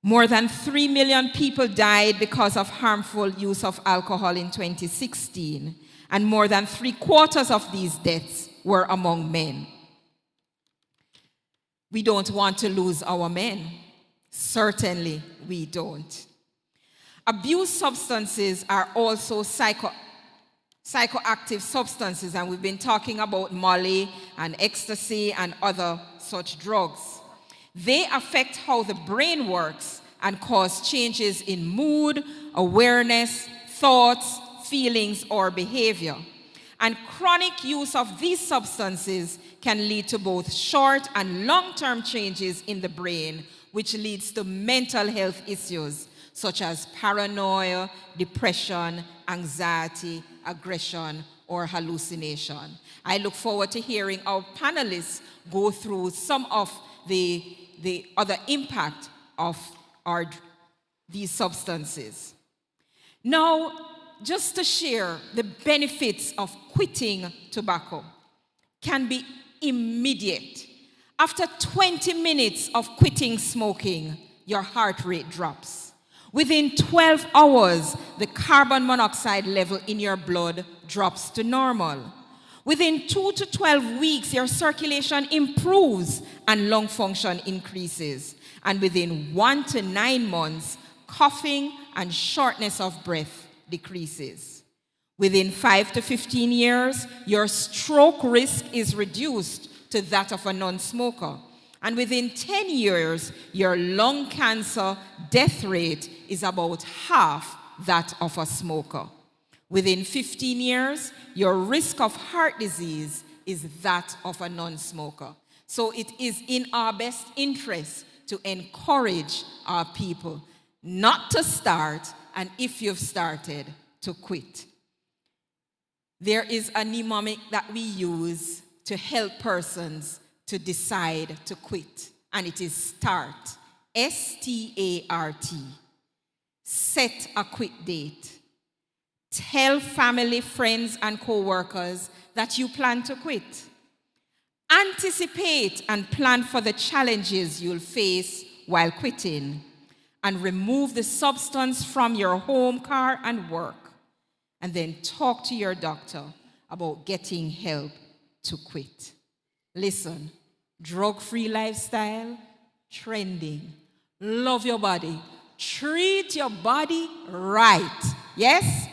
More than 3 million people died because of harmful use of alcohol in 2016, and more than 3/4 of these deaths were among men. We don't want to lose our men. Certainly, we don't. Abused substances are also psychoactive substances, and we've been talking about Molly and ecstasy and other such drugs. They affect how the brain works and cause changes in mood, awareness, thoughts, feelings, or behavior. And chronic use of these substances can lead to both short and long-term changes in the brain, which leads to mental health issues such as paranoia, depression, anxiety, aggression, or hallucination. I look forward to hearing our panelists go through some of the other impact of these substances. Now, just to share, the benefits of quitting tobacco can be immediate. After 20 minutes of quitting smoking, your heart rate drops. Within 12 hours, the carbon monoxide level in your blood drops to normal. Within 2 to 12 weeks, your circulation improves and lung function increases. And within 1 to 9 months, coughing and shortness of breath decreases. Within 5 to 15 years, your stroke risk is reduced to that of a non-smoker. And within 10 years, your lung cancer death rate is about half that of a smoker. Within 15 years, your risk of heart disease is that of a non-smoker. So it is in our best interest to encourage our people not to start, and if you've started, to quit. There is a mnemonic that we use to help persons to decide to quit, and it is START, S-T-A-R-T. Set a quit date. Tell family, friends, and co-workers that you plan to quit. Anticipate and plan for the challenges you'll face while quitting, and remove the substance from your home, car, and work. And then talk to your doctor about getting help to quit. Listen, drug-free lifestyle, trending. Love your body. Treat your body right. Yes?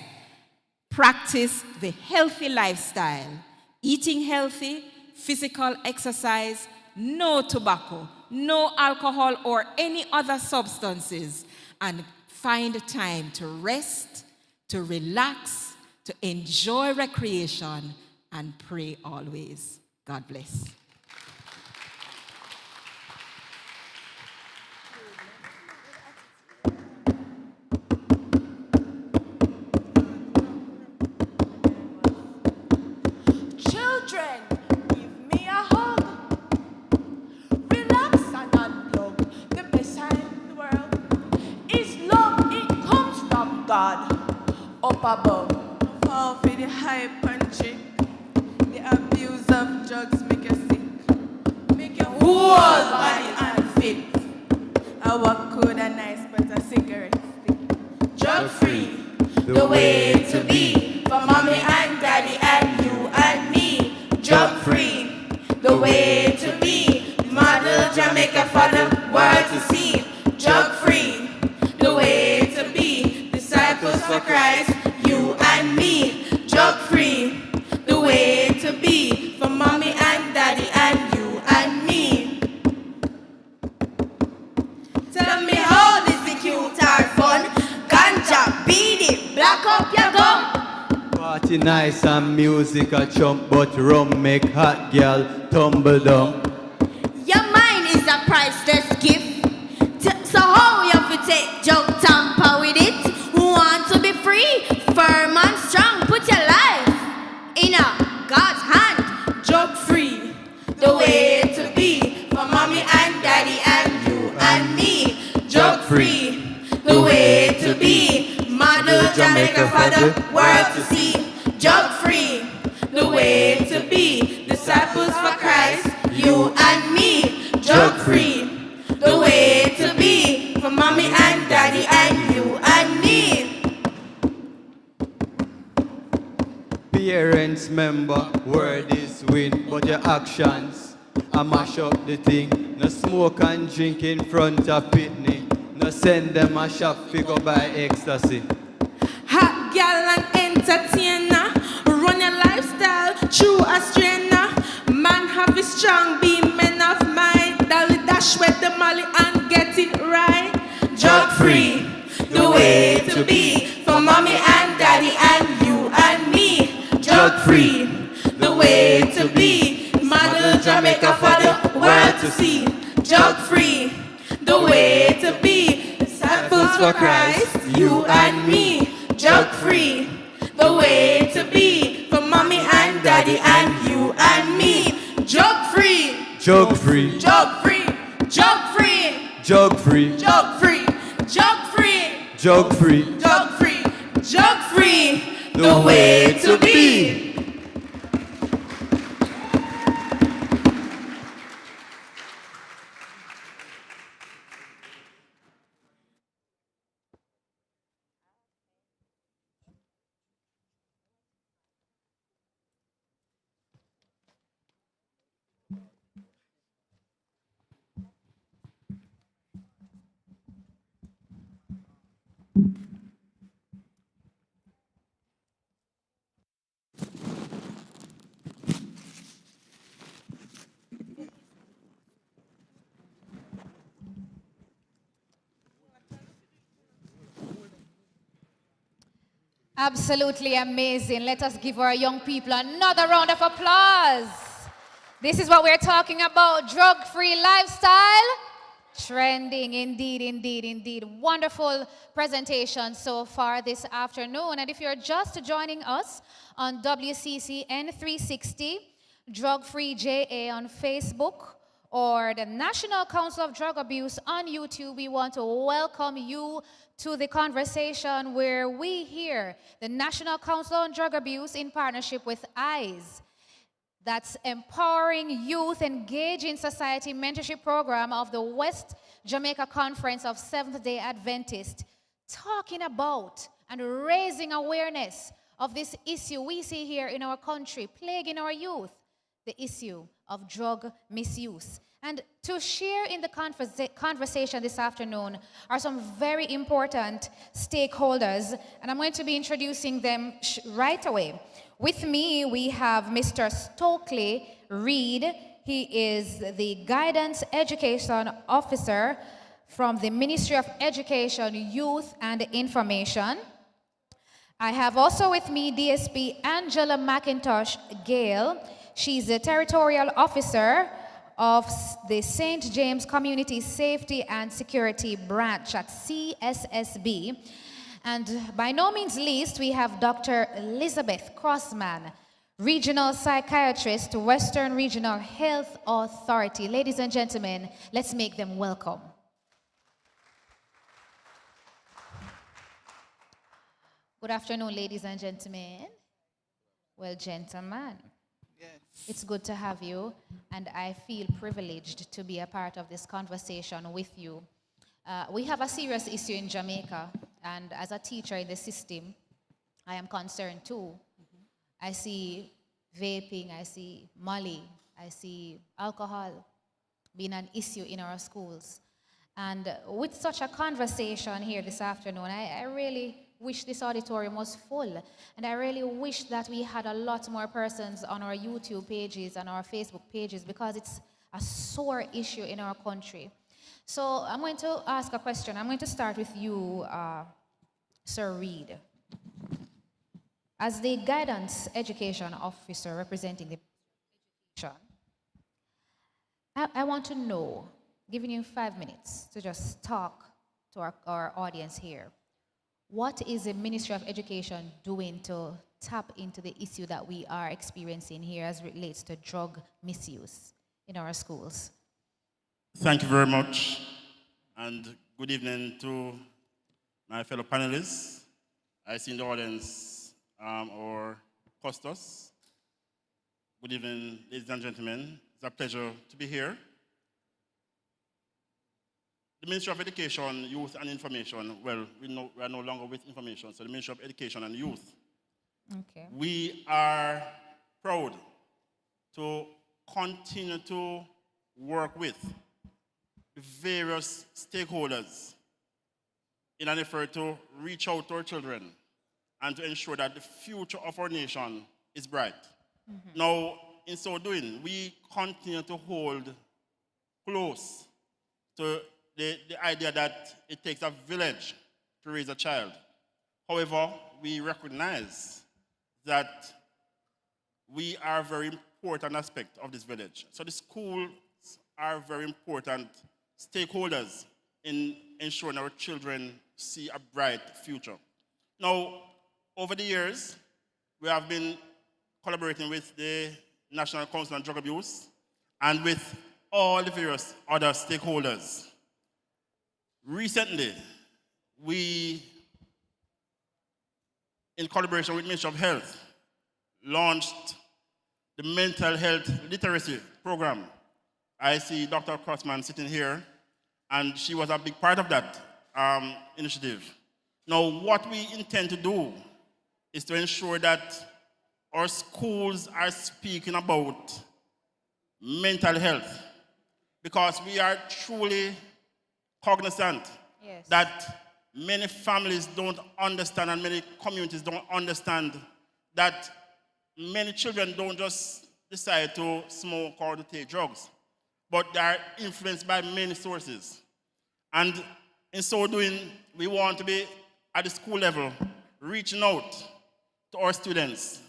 Practice the healthy lifestyle. Eating healthy, physical exercise, no tobacco, no alcohol or any other substances, and find time to rest, to relax, to enjoy recreation, and pray always. God bless. Children, give me a hug. Relax and unplug. The best time in the world is love. It comes from God up above. Fall for the hype and trick. The abuse of drugs make you sick. Make you whole body unfit. A walk could a nice but a cigarette stick. Drug free, the way to be. For mommy and daddy and you and me. Drug free, the way to be. Model Jamaica for the world to see. Drug free, the way to be. Disciples for Christ, you and me. Drug free, the way to be. For mommy and daddy and you and me. Tell me how this is cute or fun. Ganja, beat it, black up your gum. Party nice and music a chump, but rum make hot girl tumble down. Your mind is a priceless gift. So how you have to take jug tamper with it? Who want to be free, firm and strong? Put your life in a God's hand. Drug free, the way to be. For mommy and daddy and you and me. Drug free, the way to be. Model Jamaica for the world to see. Drug free, the way to be. Disciples for Christ, you and Parents member, word is win, but your actions, I mash up the thing. No smoke and drink in front of pitney. No send them a shop, figure by ecstasy. Hot gal and entertainer, run your lifestyle through a strainer. Man have a strong be men of mind. Dolly dash with the molly and get it right. Drug free, the way to be for mommy and daddy and you and me. Drug free, the way to be. Model Jamaica for the world to see. Drug free, the way to be. Disciples for Christ, you and me. Drug free, the way to be for mommy and daddy and you and me. Drug free, Jug free, drug free, drug free, jug free, drug free, drug free, jug free, drug free, drug free, the way to be. Absolutely amazing. Let us give our young people another round of applause. This is what we're talking about, drug-free lifestyle. Trending, indeed, indeed, indeed. Wonderful presentation so far this afternoon. And if you're just joining us on WCCN 360, Drug-Free JA on Facebook, or the National Council of Drug Abuse on YouTube, we want to welcome you to the conversation where we hear the National Council on Drug Abuse in partnership with EYES. That's Empowering Youth Engage in Society mentorship program of the West Jamaica Conference of Seventh-day Adventists, talking about and raising awareness of this issue we see here in our country, plaguing our youth, the issue of drug misuse. And to share in the conversation this afternoon are some very important stakeholders, and I'm going to be introducing them right away. With me, we have Mr. Stokely Reed. He is the Guidance Education Officer from the Ministry of Education, Youth and Information. I have also with me DSP Angela McIntosh Gale. She's the Territorial Officer of the St. James Community Safety and Security Branch at CSSB. And by no means least, we have Dr. Elizabeth Crossman, Regional Psychiatrist, Western Regional Health Authority. Ladies and gentlemen, let's make them welcome. Good afternoon, ladies and gentlemen. Well, gentlemen. Yes. It's good to have you, and I feel privileged to be a part of this conversation with you. We have a serious issue in Jamaica, and as a teacher in the system, I am concerned too. I see vaping, I see molly, I see alcohol being an issue in our schools. And with such a conversation here this afternoon, I really wish this auditorium was full. And I really wish that we had a lot more persons on our YouTube pages and our Facebook pages, because it's a sore issue in our country. So I'm going to ask a question. I'm going to start with you, Sir Reed. As the Guidance Education Officer representing the education, I want to know, giving you 5 minutes to just talk to our audience here, what is the Ministry of Education doing to tap into the issue that we are experiencing here as it relates to drug misuse in our schools? Thank you very much, and good evening to my fellow panelists. I see in the audience our custos. Good evening, ladies and gentlemen. It's a pleasure to be here. The Ministry of Education, Youth and Information, well, we are no longer with information, so the Ministry of Education and Youth Okay. We are proud to continue to work with the various stakeholders in an effort to reach out to our children and to ensure that the future of our nation is bright. Now, in so doing, we continue to hold close to the idea that it takes a village to raise a child. However, we recognize that we are a very important aspect of this village. So the schools are very important stakeholders in ensuring our children see a bright future. Now, over the years, we have been collaborating with the National Council on Drug Abuse and with all the various other stakeholders. Recently, we, in collaboration with Ministry of Health, launched the Mental Health Literacy Program. I see Dr. Crossman sitting here, and she was a big part of that initiative. Now, what we intend to do is to ensure that our schools are speaking about mental health, because we are truly cognizant that many families don't understand and many communities don't understand that many children don't just decide to smoke or to take drugs, but they are influenced by many sources. And in so doing, we want to be at the school level reaching out to our students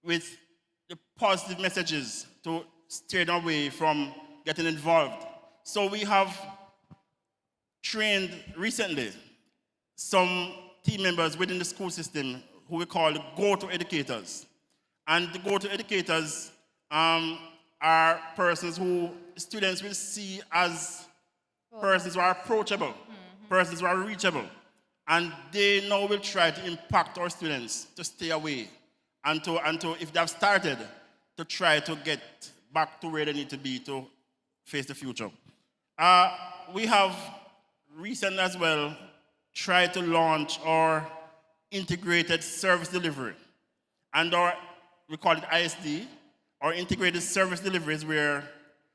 with the positive messages to steer them away from getting involved. So we have trained recently some team members within the school system who we call go-to educators. And the go-to educators are persons who students will see as persons who are approachable, persons who are reachable. And they now will try to impact our students to stay away and to if they have started, to try to get back to where they need to be to face the future. We have recently as well tried to launch our integrated service delivery. And we call it ISD, or integrated service deliveries, where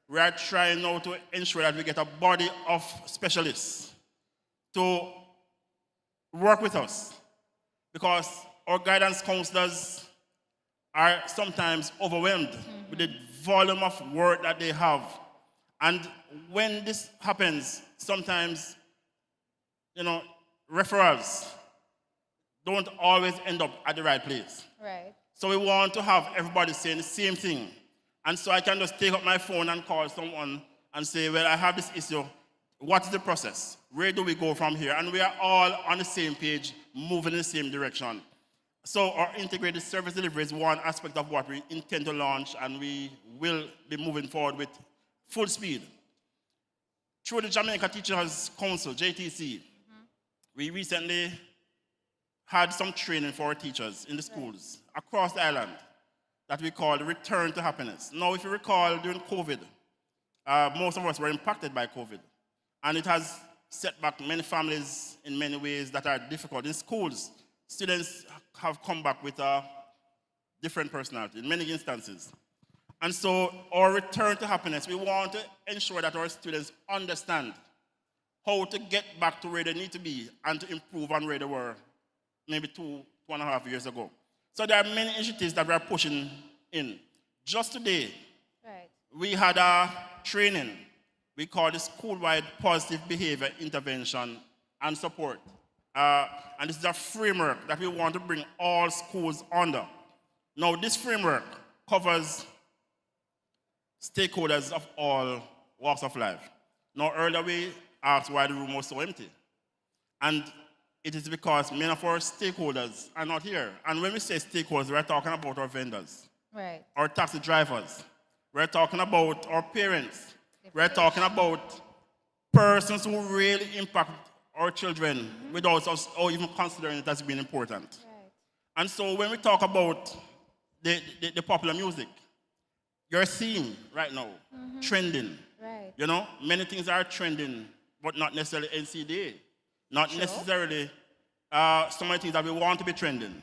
we are trying now to ensure that we get a body of specialists to work with us, because our guidance counselors are sometimes overwhelmed with the volume of work that they have. And when this happens, sometimes, referrals don't always end up at the right place. Right. So we want to have everybody saying the same thing. And so I can just take up my phone and call someone and say, well, I have this issue. What is the process? Where do we go from here? And we are all on the same page, moving in the same direction. So our integrated service delivery is one aspect of what we intend to launch, and we will be moving forward with full speed. Through the Jamaica Teachers Council, JTC, we recently had some training for our teachers in the schools across the island that we call Return to Happiness. Now, if you recall, during COVID, most of us were impacted by COVID. And it has set back many families in many ways that are difficult. In schools, students have come back with a different personality in many instances. And so our Return to Happiness, we want to ensure that our students understand how to get back to where they need to be and to improve on where they were maybe 2.5 years ago. So there are many initiatives that we are pushing in. Just today, we had a training we call the School-Wide Positive Behavior Intervention and Support. And this is a framework that we want to bring all schools under. Now, this framework covers stakeholders of all walks of life. Now, earlier we asked why the room was so empty. And it is because many of our stakeholders are not here. And when we say stakeholders, we're talking about our vendors, our taxi drivers. We're talking about our parents. We're talking about persons who really impact our children without us or even considering it as being important. And so when we talk about the popular music, your theme right now, trending. Many things are trending, but not necessarily NCDA. Not necessarily some of the things that we want to be trending.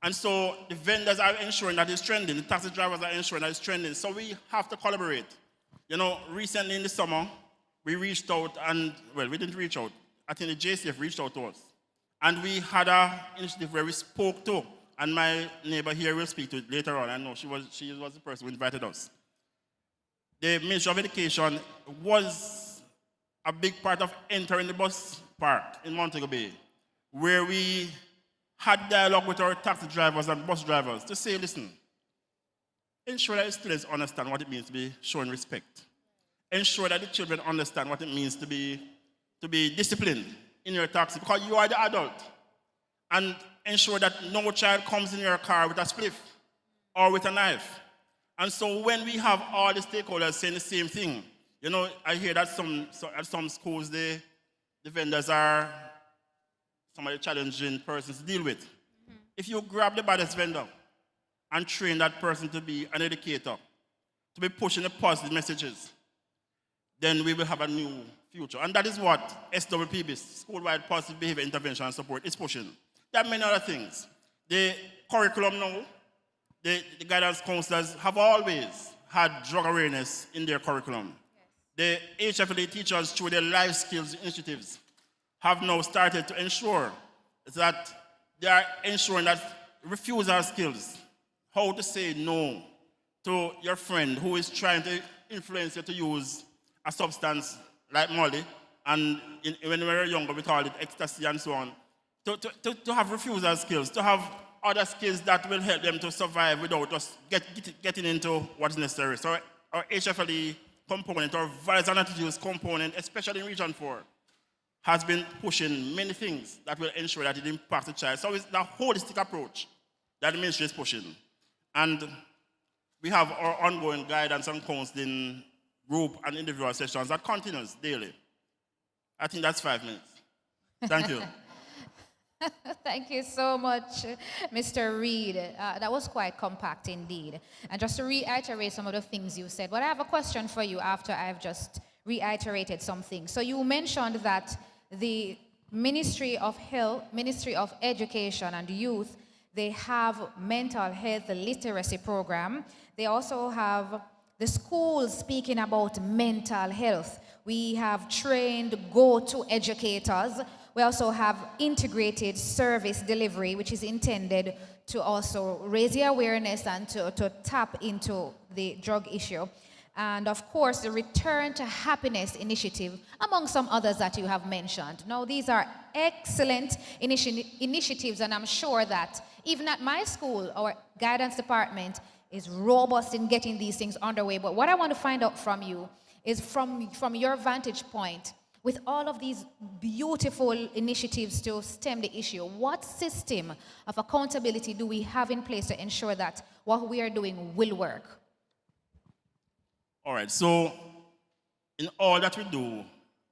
And so the vendors are ensuring that it's trending. The taxi drivers are ensuring that it's trending. So we have to collaborate. You know, recently in the summer, we reached out and, well, we didn't reach out. I think the JCF reached out to us. And we had an initiative where we spoke to, and my neighbor here will speak to it later on. I know she was the person who invited us. The Ministry of Education was a big part of entering the bus park in Montego Bay, where we had dialogue with our taxi drivers and bus drivers to say, listen, ensure that the students understand what it means to be showing respect. Ensure that the children understand what it means to be disciplined in your taxi, because you are the adult. And ensure that no child comes in your car with a spliff or with a knife. And so when we have all the stakeholders saying the same thing, you know, I hear that at some schools, the vendors are some of the challenging persons to deal with. If you grab the baddest vendor and train that person to be an educator, to be pushing the positive messages, then we will have a new future. And that is what SWPB, School-Wide Positive Behavior Intervention and Support, is pushing. There are many other things. The curriculum now, the guidance counselors have always had drug awareness in their curriculum. Yes. The HFLA teachers, through their life skills initiatives, have now started to ensure that they are ensuring that refusal skills, how to say no to your friend who is trying to influence you to use a substance like Molly, and when we were younger we called it ecstasy and so on, to have refusal skills, to have other skills that will help them to survive without us getting into what's necessary. So our HFLE component, our values and attitudes component, especially in Region 4, has been pushing many things that will ensure that it impacts the child. So it's the holistic approach that the ministry is pushing. And we have our ongoing guidance and counseling group and individual sessions that continues daily. I think that's 5 minutes. Thank you. Thank you so much, Mr. Reed. That was quite compact indeed. And just to reiterate some of the things you said, but I have a question for you after I've just reiterated some things. So you mentioned that the Ministry of Health, Ministry of Education and Youth, they have mental health literacy program. They also have the schools speaking about mental health. We have trained go-to educators. We also have integrated service delivery, which is intended to also raise the awareness and to tap into the drug issue. And of course, the Return to Happiness initiative, among some others that you have mentioned. Now, these are excellent initiatives, and I'm sure that even at my school, our guidance department is robust in getting these things underway. But what I want to find out from you is from your vantage point, with all of these beautiful initiatives to stem the issue, what system of accountability do we have in place to ensure that what we are doing will work? All right, so in all that we do,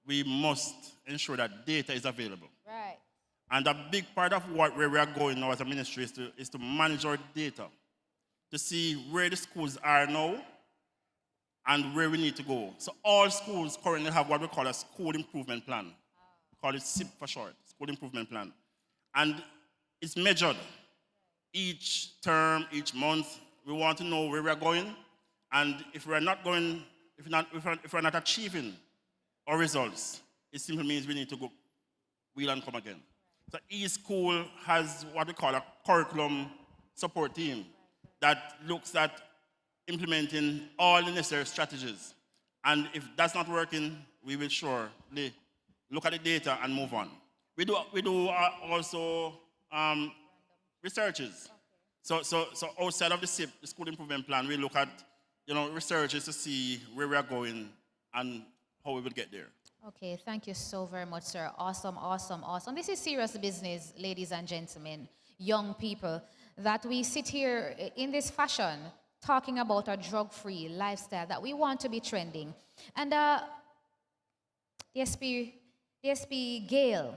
we must ensure that data is available. Right. And a big part of where we are going now as a ministry is to manage our data, to see where the schools are now and where we need to go. So all schools currently have what we call a school improvement plan. We call it SIP for short, school improvement plan. And it's measured each term, each month. We want to know where we're going. And if we're not going, if we're not achieving our results, it simply means we need to go wheel and come again. So each school has what we call a curriculum support team that looks at implementing all the necessary strategies. And if that's not working, we will surely look at the data and move on. We do also researches. So outside of the SIP, the school improvement plan, we look at researches to see where we are going and how we will get there. Okay, thank you so very much, sir. Awesome, awesome, awesome. This is serious business, ladies and gentlemen, young people, that we sit here in this fashion talking about a drug-free lifestyle that we want to be trending. And DSP Gale,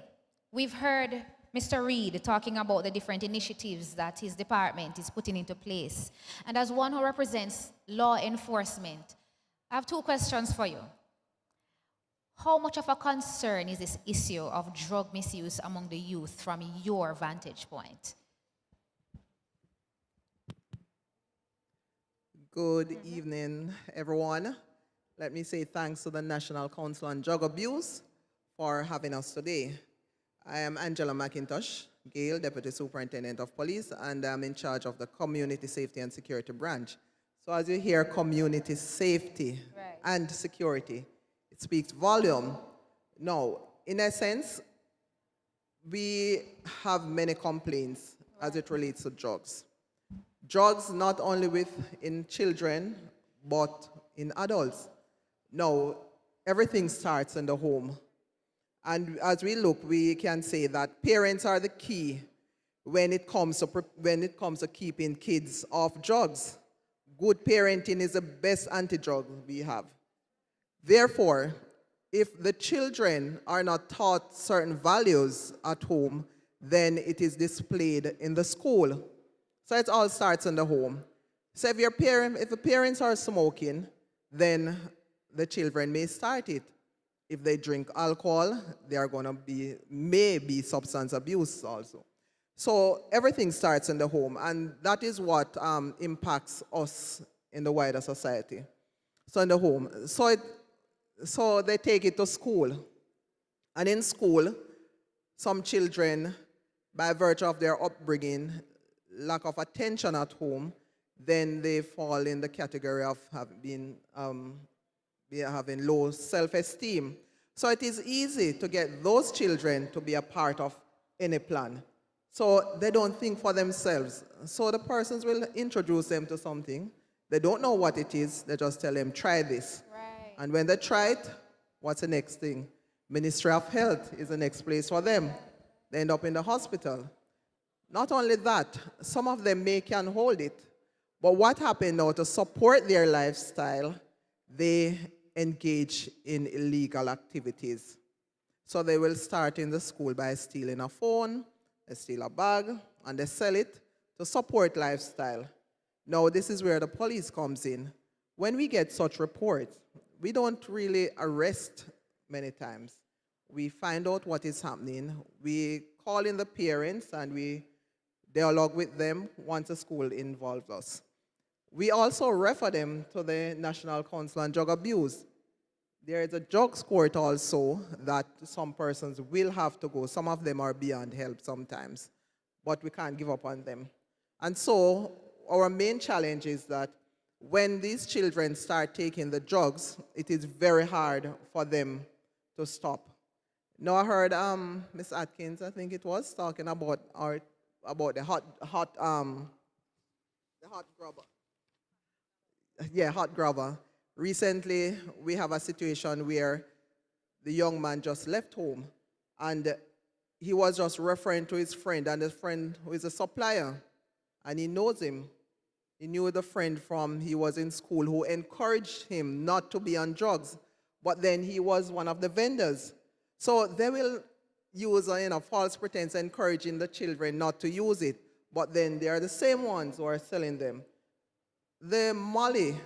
we've heard Mr. Reed talking about the different initiatives that his department is putting into place. And as one who represents law enforcement, I have 2 questions for you. How much of a concern is this issue of drug misuse among the youth from your vantage point? Good evening, everyone. Let me say thanks to the National Council on Drug Abuse for having us today. I am Angela McIntosh, Gale, Deputy Superintendent of Police, and I'm in charge of the Community Safety and Security Branch. So as you hear community safety and security, it speaks volume. Now, in essence, we have many complaints as it relates to drugs. Drugs not only in children, but in adults. Now, everything starts in the home. And as we look, we can say that parents are the key when it comes to keeping kids off drugs. Good parenting is the best anti-drug we have. Therefore, if the children are not taught certain values at home, then it is displayed in the school. So it all starts in the home. So if the parents are smoking, then the children may start it. If they drink alcohol, they are going to maybe substance abuse also. So everything starts in the home, and that is what impacts us in the wider society. So in the home. So they take it to school. And in school, some children, by virtue of their upbringing, lack of attention at home, then they fall in the category of having low self-esteem. So it is easy to get those children to be a part of any plan. So they don't think for themselves. So the persons will introduce them to something. They don't know what it is. They just tell them, try this. Right. And when they try it, what's the next thing? Ministry of Health is the next place for them. They end up in the hospital. Not only that, some of them can hold it. But what happened now, to support their lifestyle, they engage in illegal activities. So they will start in the school by stealing a phone, they steal a bag, and they sell it to support lifestyle. Now, this is where the police comes in. When we get such reports, we don't really arrest many times. We find out what is happening. We call in the parents and we dialogue with them once the school involves us. We also refer them to the National Council on Drug Abuse. There is a drugs court also that some persons will have to go. Some of them are beyond help sometimes, but we can't give up on them. And so our main challenge is that when these children start taking the drugs, it is very hard for them to stop. Now I heard Ms. Atkins, I think it was, talking about the hot grubber. Yeah, hot grubber. Recently, we have a situation where the young man just left home and he was just referring to his friend, and his friend who is a supplier, and he knows him. He knew the friend from he was in school who encouraged him not to be on drugs, but then he was one of the vendors. So they will use a false pretense encouraging the children not to use it, but then they are the same ones who are selling them. The Molly,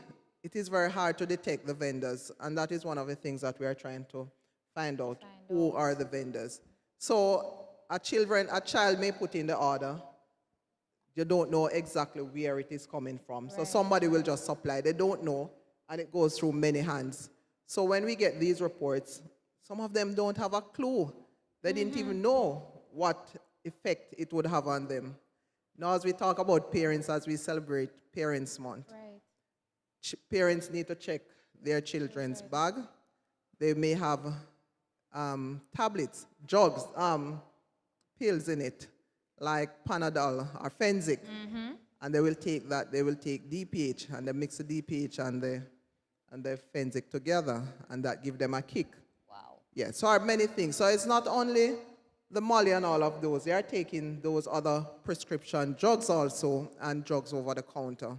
it is very hard to detect the vendors, and that is one of the things that we are trying to find out, who are the vendors. So a child may put in the order, you don't know exactly where it is coming from. Right. So somebody will just supply, they don't know, and it goes through many hands. So when we get these reports, some of them don't have a clue. They didn't even know what effect it would have on them. Now, as we talk about parents, as we celebrate Parents Month, parents need to check their children's bag. They may have tablets, drugs, pills in it, like Panadol or Fenzik. And they will take that, they will take DPH, and they mix the DPH and the Fenzik together, and that give them a kick. Wow. Yeah, so are many things. So it's not only the Molly and all of those, they are taking those other prescription drugs also, and drugs over the counter.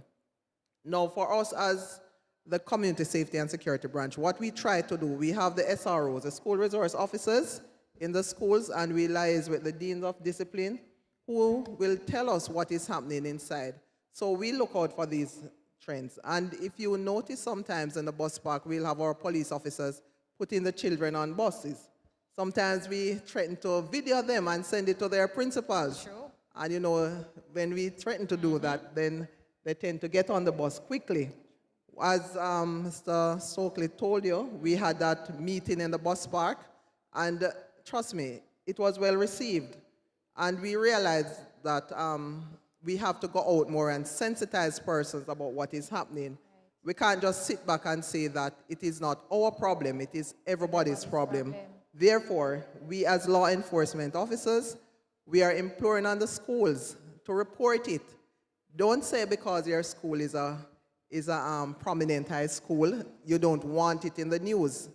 Now, for us as the Community Safety and Security Branch, what we try to do, we have the SROs, the school resource officers in the schools, and we liaise with the deans of discipline who will tell us what is happening inside. So we look out for these trends. And if you notice sometimes in the bus park, we'll have our police officers putting the children on buses. Sometimes we threaten to video them and send it to their principals. Sure. And when we threaten to do that, then they tend to get on the bus quickly. As Mr. Stokely told you, we had that meeting in the bus park, and trust me, it was well received. And we realized that we have to go out more and sensitize persons about what is happening. We can't just sit back and say that it is not our problem, it is everybody's problem. Therefore, we as law enforcement officers, we are imploring on the schools to report it. Don't say because your school is a prominent high school, you don't want it in the news.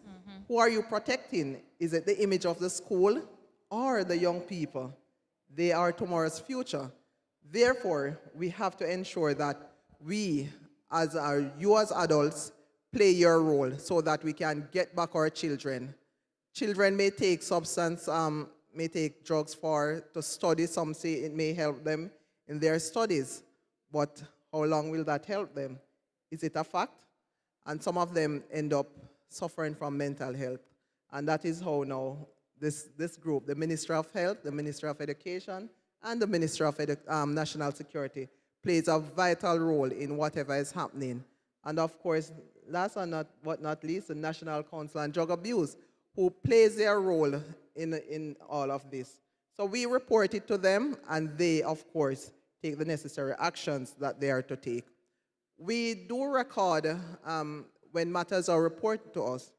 Who are you protecting? Is it the image of the school or the young people? They are tomorrow's future. Therefore, we have to ensure that you as adults, play your role so that we can get back our children. Children may take may take drugs to study. Some say it may help them in their studies, but how long will that help them? Is it a fact? And some of them end up suffering from mental health. And that is how now this group, the Ministry of Health, the Ministry of Education, and the Ministry of National Security, plays a vital role in whatever is happening. And of course, last but not least, the National Council on Drug Abuse, who plays their role in all of this. So we report it to them, and they, of course, take the necessary actions that they are to take. We do record, when matters are reported to us,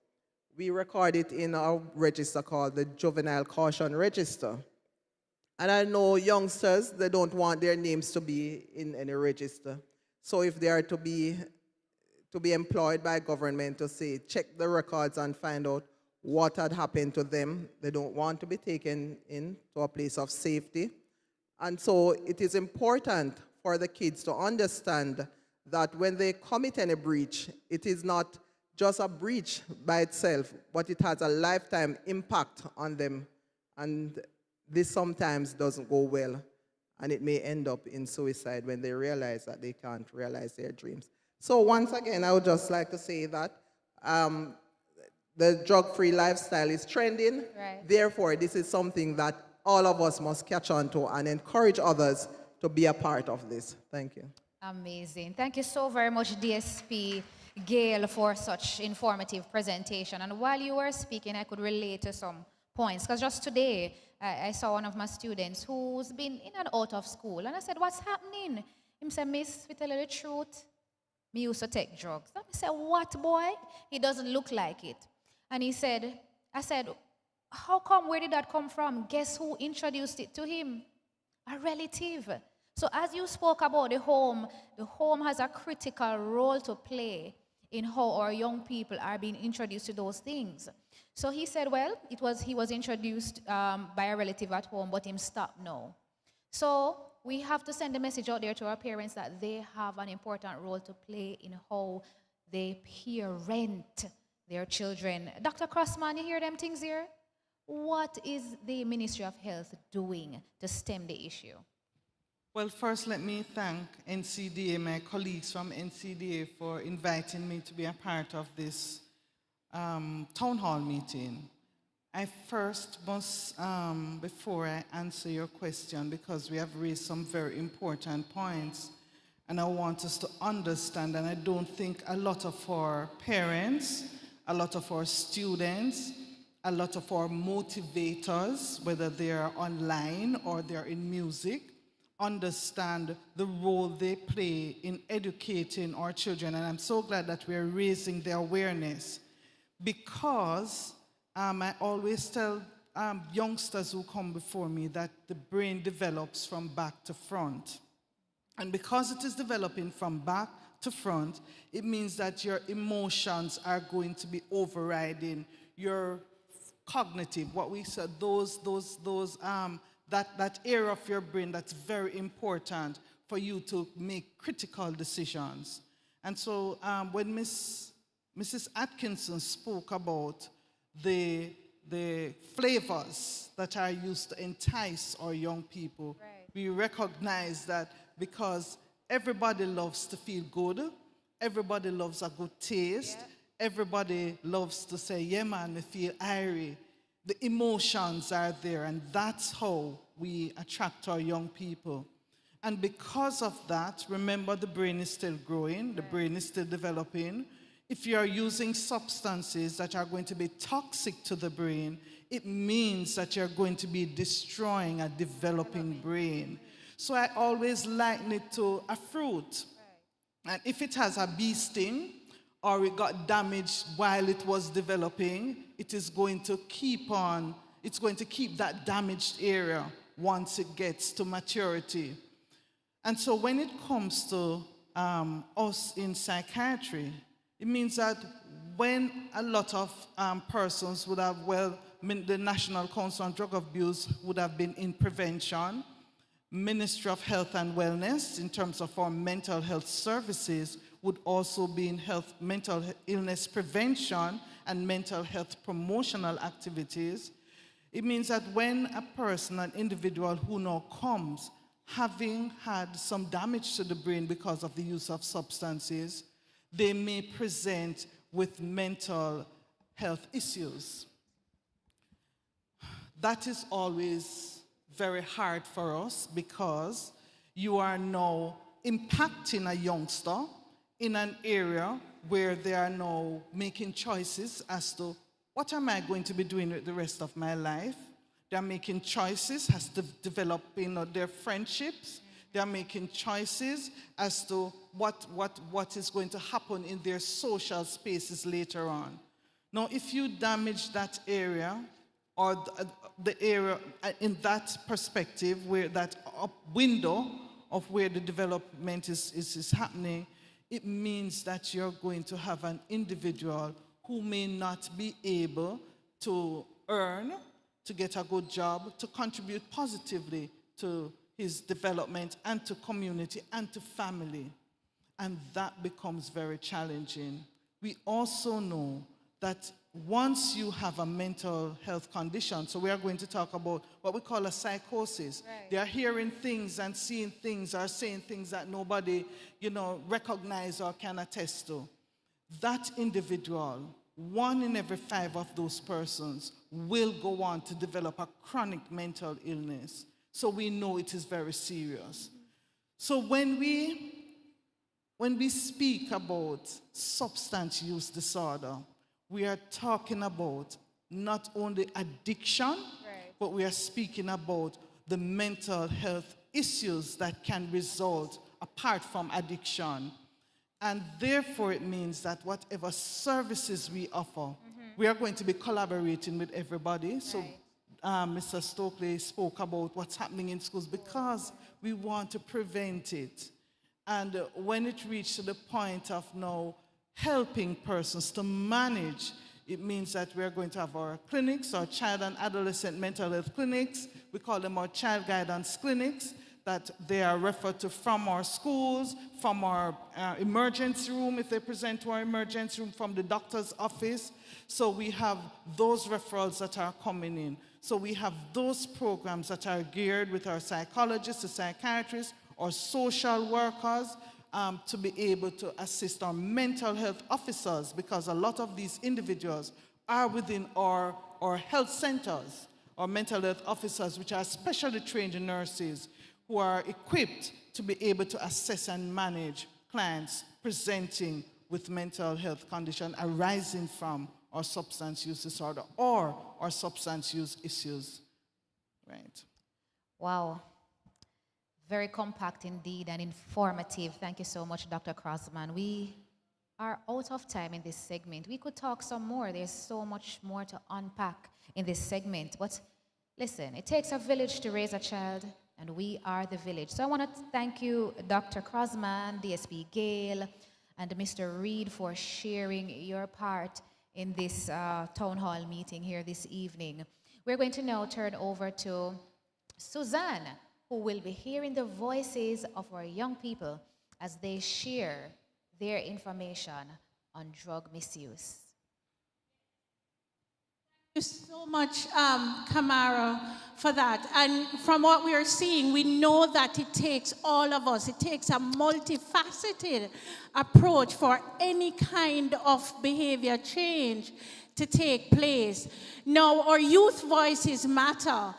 we record it in our register called the Juvenile Caution Register. And I know youngsters, they don't want their names to be in any register. So if they are to be employed by government to say, check the records and find out what had happened to them, they don't want to be taken into a place of safety. And so it is important for the kids to understand that when they commit any breach, it is not just a breach by itself, but it has a lifetime impact on them. And this sometimes doesn't go well, and it may end up in suicide when they realize that they can't realize their dreams. So once again, I would just like to say that the drug-free lifestyle is trending. Right. Therefore, this is something that all of us must catch on to and encourage others to be a part of this. Thank you. Amazing. Thank you so very much, DSP Gail, for such informative presentation. And while you were speaking, I could relate to some points, because just today, I saw one of my students who's been in and out of school, and I said, what's happening? He said, Miss, to tell you the truth, me used to take drugs. I said, what, boy? He doesn't look like it. And he said, I said, how come, where did that come from? Guess who introduced it to him? A relative. So as you spoke about the home has a critical role to play in how our young people are being introduced to those things. So he said, well, he was introduced by a relative at home, but him stopped now. So we have to send a message out there to our parents that they have an important role to play in how they parent their children. Dr. Crossman, you hear them things here? What is the Ministry of Health doing to stem the issue? Well, first let me thank NCDA, my colleagues from NCDA, for inviting me to be a part of this town hall meeting. I first must, before I answer your question, because we have raised some very important points, and I want us to understand, and I don't think a lot of our parents, a lot of our students, a lot of our motivators, whether they're online or they're in music, understand the role they play in educating our children. And I'm so glad that we're raising the awareness, because I always tell youngsters who come before me that the brain develops from back to front. And because it is developing from back to front, it means that your emotions are going to be overriding your cognitive, what we said, that area of your brain that's very important for you to make critical decisions. And so when Mrs. Atkinson spoke about the flavors that are used to entice our young people, right, we recognize that because everybody loves to feel good, everybody loves a good taste, yeah, everybody loves to say, yeah man, I feel irie. The emotions are there, and that's how we attract our young people. And because of that, remember the brain is still growing, the brain is still developing. If you are using substances that are going to be toxic to the brain, it means that you're going to be destroying a developing brain. So I always liken it to a fruit. And if it has a bee sting, or it got damaged while it was developing, it is going to keep that damaged area once it gets to maturity. And so when it comes to us in psychiatry, it means that when a lot of persons would have, the National Council on Drug Abuse would have been in prevention, Ministry of Health and Wellness, in terms of our mental health services, would also be in mental illness prevention and mental health promotional activities. It means that when a person, an individual who now comes, having had some damage to the brain because of the use of substances, they may present with mental health issues. That is always very hard for us because you are now impacting a youngster in an area where they are now making choices as to what am I going to be doing with the rest of my life. They're making choices as to develop their friendships. They're making choices as to what is going to happen in their social spaces later on. Now, if you damage that area, or the area in that perspective, where that window of where the development is happening, it means that you're going to have an individual who may not be able to earn, to get a good job, to contribute positively to his development and to community and to family. And that becomes very challenging. We also know that once you have a mental health condition, so we are going to talk about what we call a psychosis. Right. They are hearing things and seeing things or saying things that nobody, recognize or can attest to. That individual, 1 in every 5 of those persons, will go on to develop a chronic mental illness. So we know it is very serious. So when we speak about substance use disorder, we are talking about not only addiction, but we are speaking about the mental health issues that can result apart from addiction. And therefore it means that whatever services we offer, we are going to be collaborating with everybody. So Mr. Stokely spoke about what's happening in schools because we want to prevent it. And when it reached to the point of now helping persons to manage, it means that we're going to have our clinics, our child and adolescent mental health clinics. We call them our child guidance clinics, that they are referred to from our schools, from our emergency room, if they present to our emergency room, from the doctor's office. So we have those referrals that are coming in. So we have those programs that are geared with our psychologists, the psychiatrists, or social workers, to be able to assist our mental health officers, because a lot of these individuals are within our health centers, our mental health officers, which are specially trained nurses who are equipped to be able to assess and manage clients presenting with mental health condition arising from our substance use disorder or our substance use issues. Right. Wow. Very compact indeed and informative. Thank you so much, Dr. Crossman. We are out of time in this segment. We could talk some more. There's so much more to unpack in this segment. But listen, it takes a village to raise a child, and we are the village. So I want to thank you, Dr. Crossman, DSP Gale, and Mr. Reed for sharing your part in this town hall meeting here this evening. We're going to now turn over to Suzanne, who will be hearing the voices of our young people as they share their information on drug misuse. Thank you so much, Kamara, for that. And from what we are seeing, we know that it takes all of us. It takes a multifaceted approach for any kind of behavior change to take place. Now, our youth voices matter.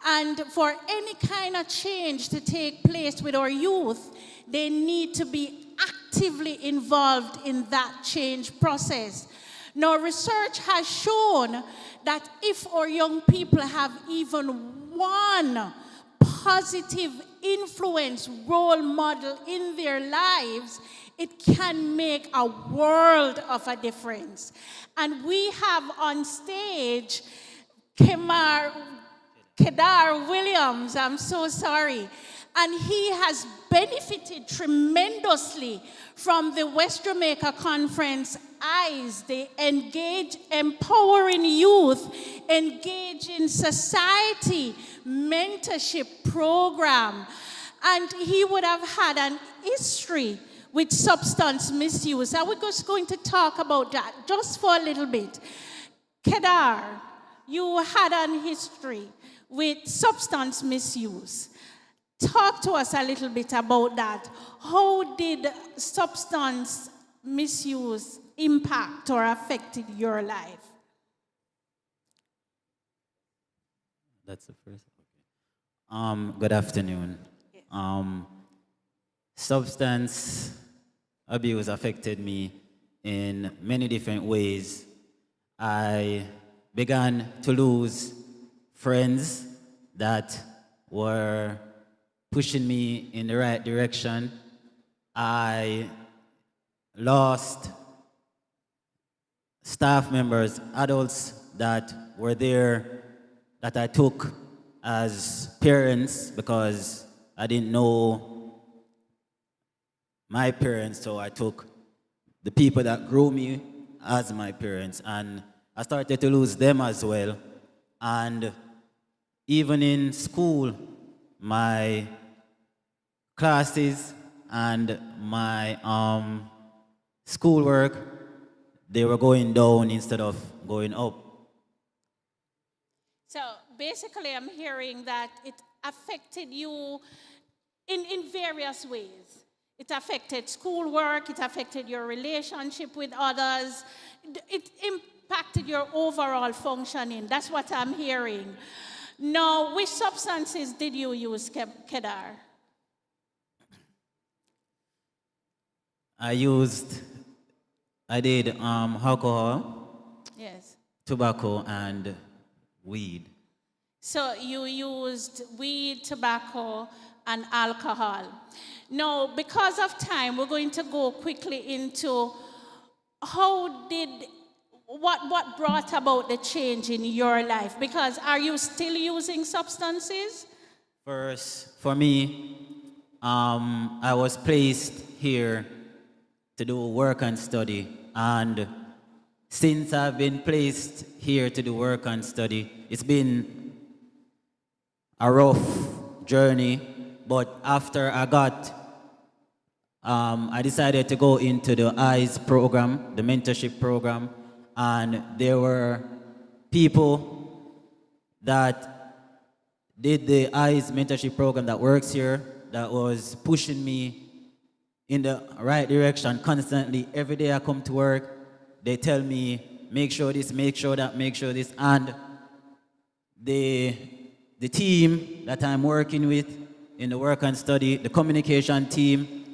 And for any kind of change to take place with our youth, they need to be actively involved in that change process. Now, research has shown that if our young people have even one positive influence role model in their lives, it can make a world of a difference. And we have on stage Kedar Williams, I'm so sorry. And he has benefited tremendously from the West Jamaica Conference EYES, the Engage Empowering Youth, Engage in Society mentorship program. And he would have had an history with substance misuse. And we're just going to talk about that just for a little bit. Kedar, you had an history with substance misuse. Talk to us a little bit about that. How did substance misuse impact or affected your life? That's the first. Good afternoon. Substance abuse affected me in many different ways. I began to lose friends that were pushing me in the right direction. I lost staff members, adults that were there that I took as parents because I didn't know my parents, so I took the people that grew me as my parents, and I started to lose them as well. And even in school, my classes and my schoolwork, they were going down instead of going up. So basically, I'm hearing that it affected you in various ways. It affected schoolwork, it affected your relationship with others, it impacted your overall functioning. That's what I'm hearing. Now, which substances did you use, Kedar? I did alcohol, yes, tobacco, and weed. So you used weed, tobacco, and alcohol. Now, because of time, we're going to go quickly into what brought about the change in your life? Because are you still using substances? First, for me, I was placed here to do work and study. And since I've been placed here to do work and study, it's been a rough journey. But after I decided to go into the EYES program, the mentorship program, and there were people that did the EYES mentorship program that works here that was pushing me in the right direction constantly. Every day I come to work, they tell me, make sure this, make sure that, make sure this. And the team that I'm working with in the work and study, the communication team,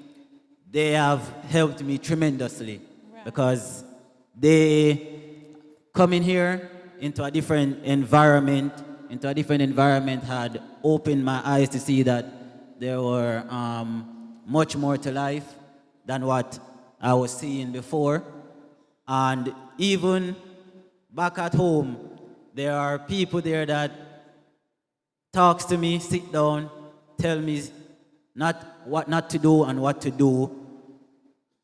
they have helped me tremendously, right, because they come in here into a different environment, had opened my eyes to see that there were much more to life than what I was seeing before. And even back at home, there are people there that talks to me, sit down, tell me what not to do and what to do,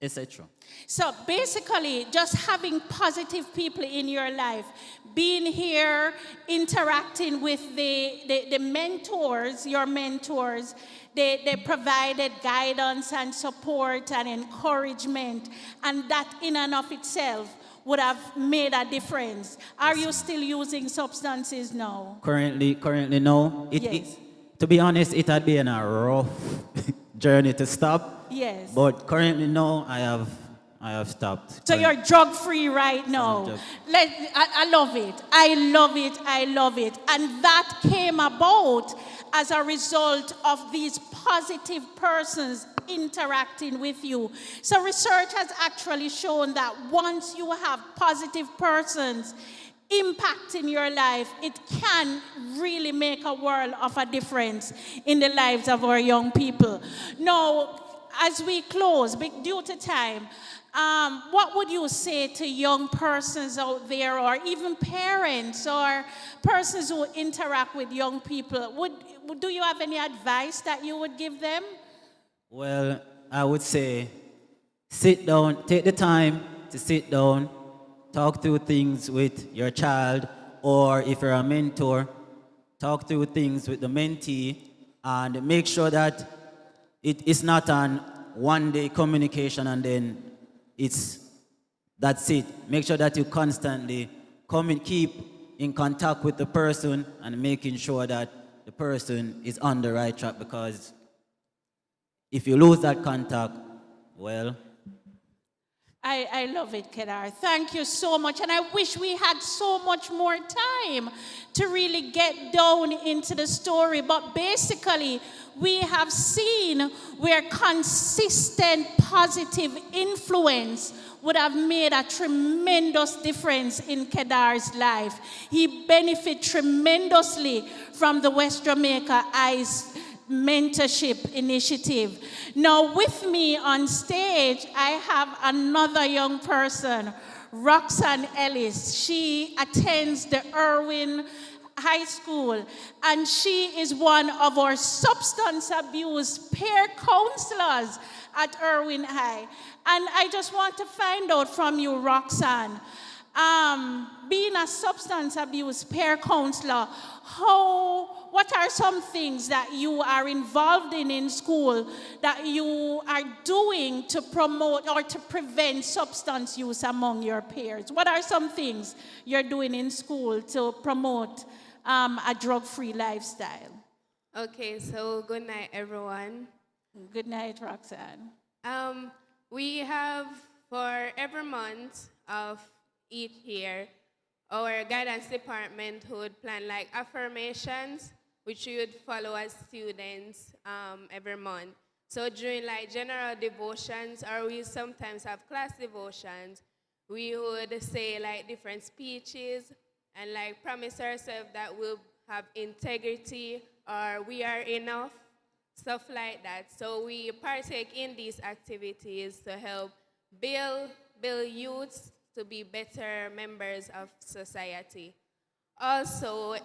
etc. So basically, just having positive people in your life, being here, interacting with the mentors, your mentors, they provided guidance and support and encouragement, and that in and of itself would have made a difference. Are you still using substances now? Currently no. Yes. To be honest, it had been a rough journey to stop. Yes. But currently no, I have stopped. So you're drug-free right now. I love it. I love it. I love it. And that came about as a result of these positive persons interacting with you. So research has actually shown that once you have positive persons impacting your life, it can really make a world of a difference in the lives of our young people. Now, as we close, due to time, what would you say to young persons out there, or even parents or persons who interact with young people? Do you have any advice that you would give them? Well, I would say sit down, take the time to sit down, talk through things with your child, or if you're a mentor, talk through things with the mentee, and make sure that it's not an one-day communication and then that's it. Make sure that you constantly keep in contact with the person and making sure that the person is on the right track, because if you lose that contact, well... I love it, Kedar. Thank you so much. And I wish we had so much more time to really get down into the story. But basically, we have seen where consistent positive influence would have made a tremendous difference in Kedar's life. He benefited tremendously from the West Jamaica Eyes mentorship initiative. Now with me on stage, I have another young person, Roxanne Ellis. She attends the Irwin High School, and she is one of our substance abuse peer counselors at Irwin High. And I just want to find out from you, Roxanne, being a substance abuse peer counselor, what are some things that you are involved in school that you are doing to promote or to prevent substance use among your peers? What are some things you're doing in school to promote a drug-free lifestyle? Okay, so good night, everyone. Good night, Roxanne. We have, for every month of each year, our guidance department would plan like affirmations, which we would follow as students every month. So during like general devotions, or we sometimes have class devotions, we would say like different speeches and like promise ourselves that we'll have integrity or we are enough, stuff like that. So we partake in these activities to help build youths to be better members of society. Also,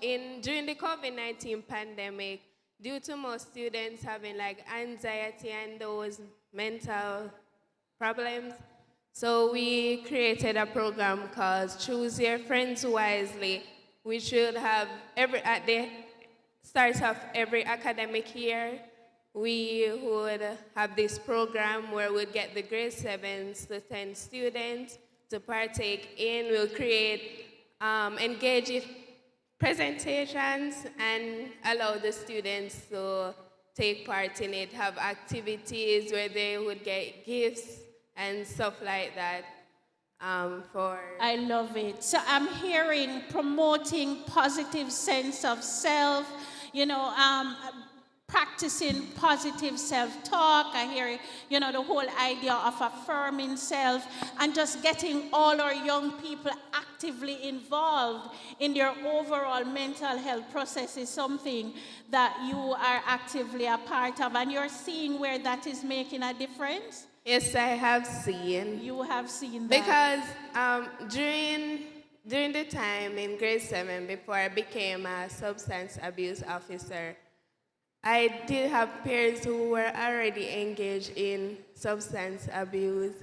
during the COVID-19 pandemic, due to most students having like anxiety and those mental problems, so we created a program called Choose Your Friends Wisely, which should have at the start of every academic year, we would have this program where we'd get the grade 7s to 10 students to partake in. We'll create engaging presentations and allow the students to take part in it, have activities where they would get gifts and stuff like that. I love it. So I'm hearing promoting positive sense of self, practicing positive self-talk. I hear, the whole idea of affirming self and just getting all our young people actively involved in their overall mental health process is something that you are actively a part of, and you're seeing where that is making a difference? Yes, I have seen. You have seen that? Because during the time in grade 7, before I became a substance abuse officer, I did have peers who were already engaged in substance abuse.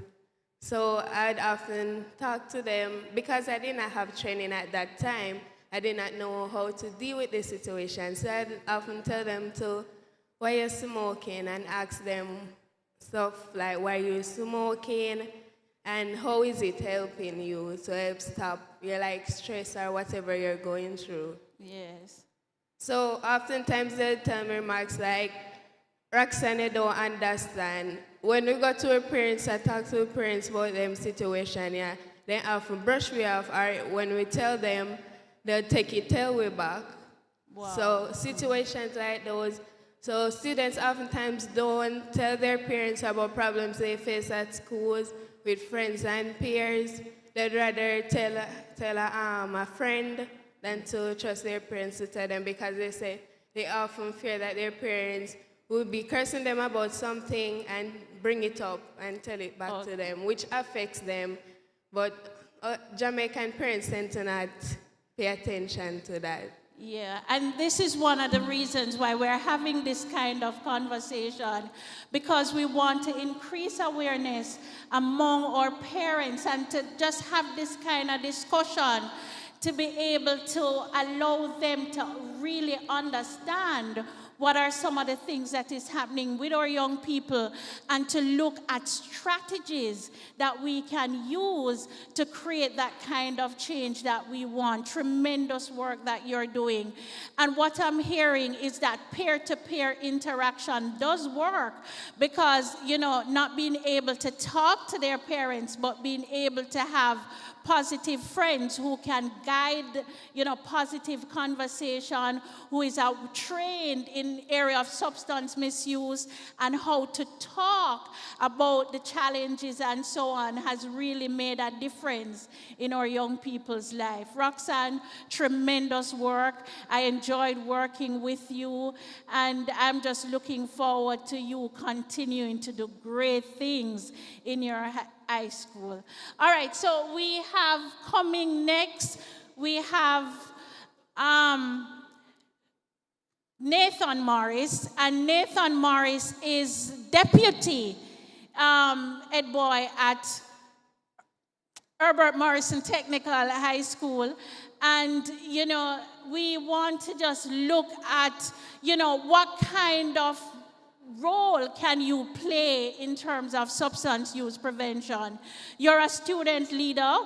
So I'd often talk to them, because I did not have training at that time, I did not know how to deal with the situation. So I'd often tell them why you're smoking, and ask them stuff like why you're smoking and how is it helping you to help stop your stress or whatever you're going through. Yes. So oftentimes they'll tell me remarks like, Roxanne, you don't understand. when we go to our parents and talk to our parents about them situation, yeah, they often brush we off, or when we tell them, they'll take it tail way back. Wow. So situations like those, so students oftentimes don't tell their parents about problems they face at schools with friends and peers. They'd rather tell a friend than to trust their parents to tell them, because they say they often fear that their parents will be cursing them about something and bring it up and tell it back to them, which affects them. But Jamaican parents tend to not pay attention to that. Yeah, and this is one of the reasons why we're having this kind of conversation, because we want to increase awareness among our parents and to just have this kind of discussion to be able to allow them to really understand what are some of the things that is happening with our young people, and to look at strategies that we can use to create that kind of change that we want. Tremendous work that you're doing. And what I'm hearing is that peer-to-peer interaction does work, because, you know, not being able to talk to their parents, but being able to have positive friends who can guide, you know, positive conversation, who is trained in area of substance misuse and how to talk about the challenges and so on, has really made a difference in our young people's life. Roxanne, tremendous work. I enjoyed working with you, and I'm just looking forward to you continuing to do great things in your high school. All right, so we have coming next, we have Nathan Morris, and Nathan Morris is deputy head boy at Herbert Morrison Technical High School. And, you know, we want to just look at, you know, what kind of role can you play in terms of substance use prevention? You're a student leader,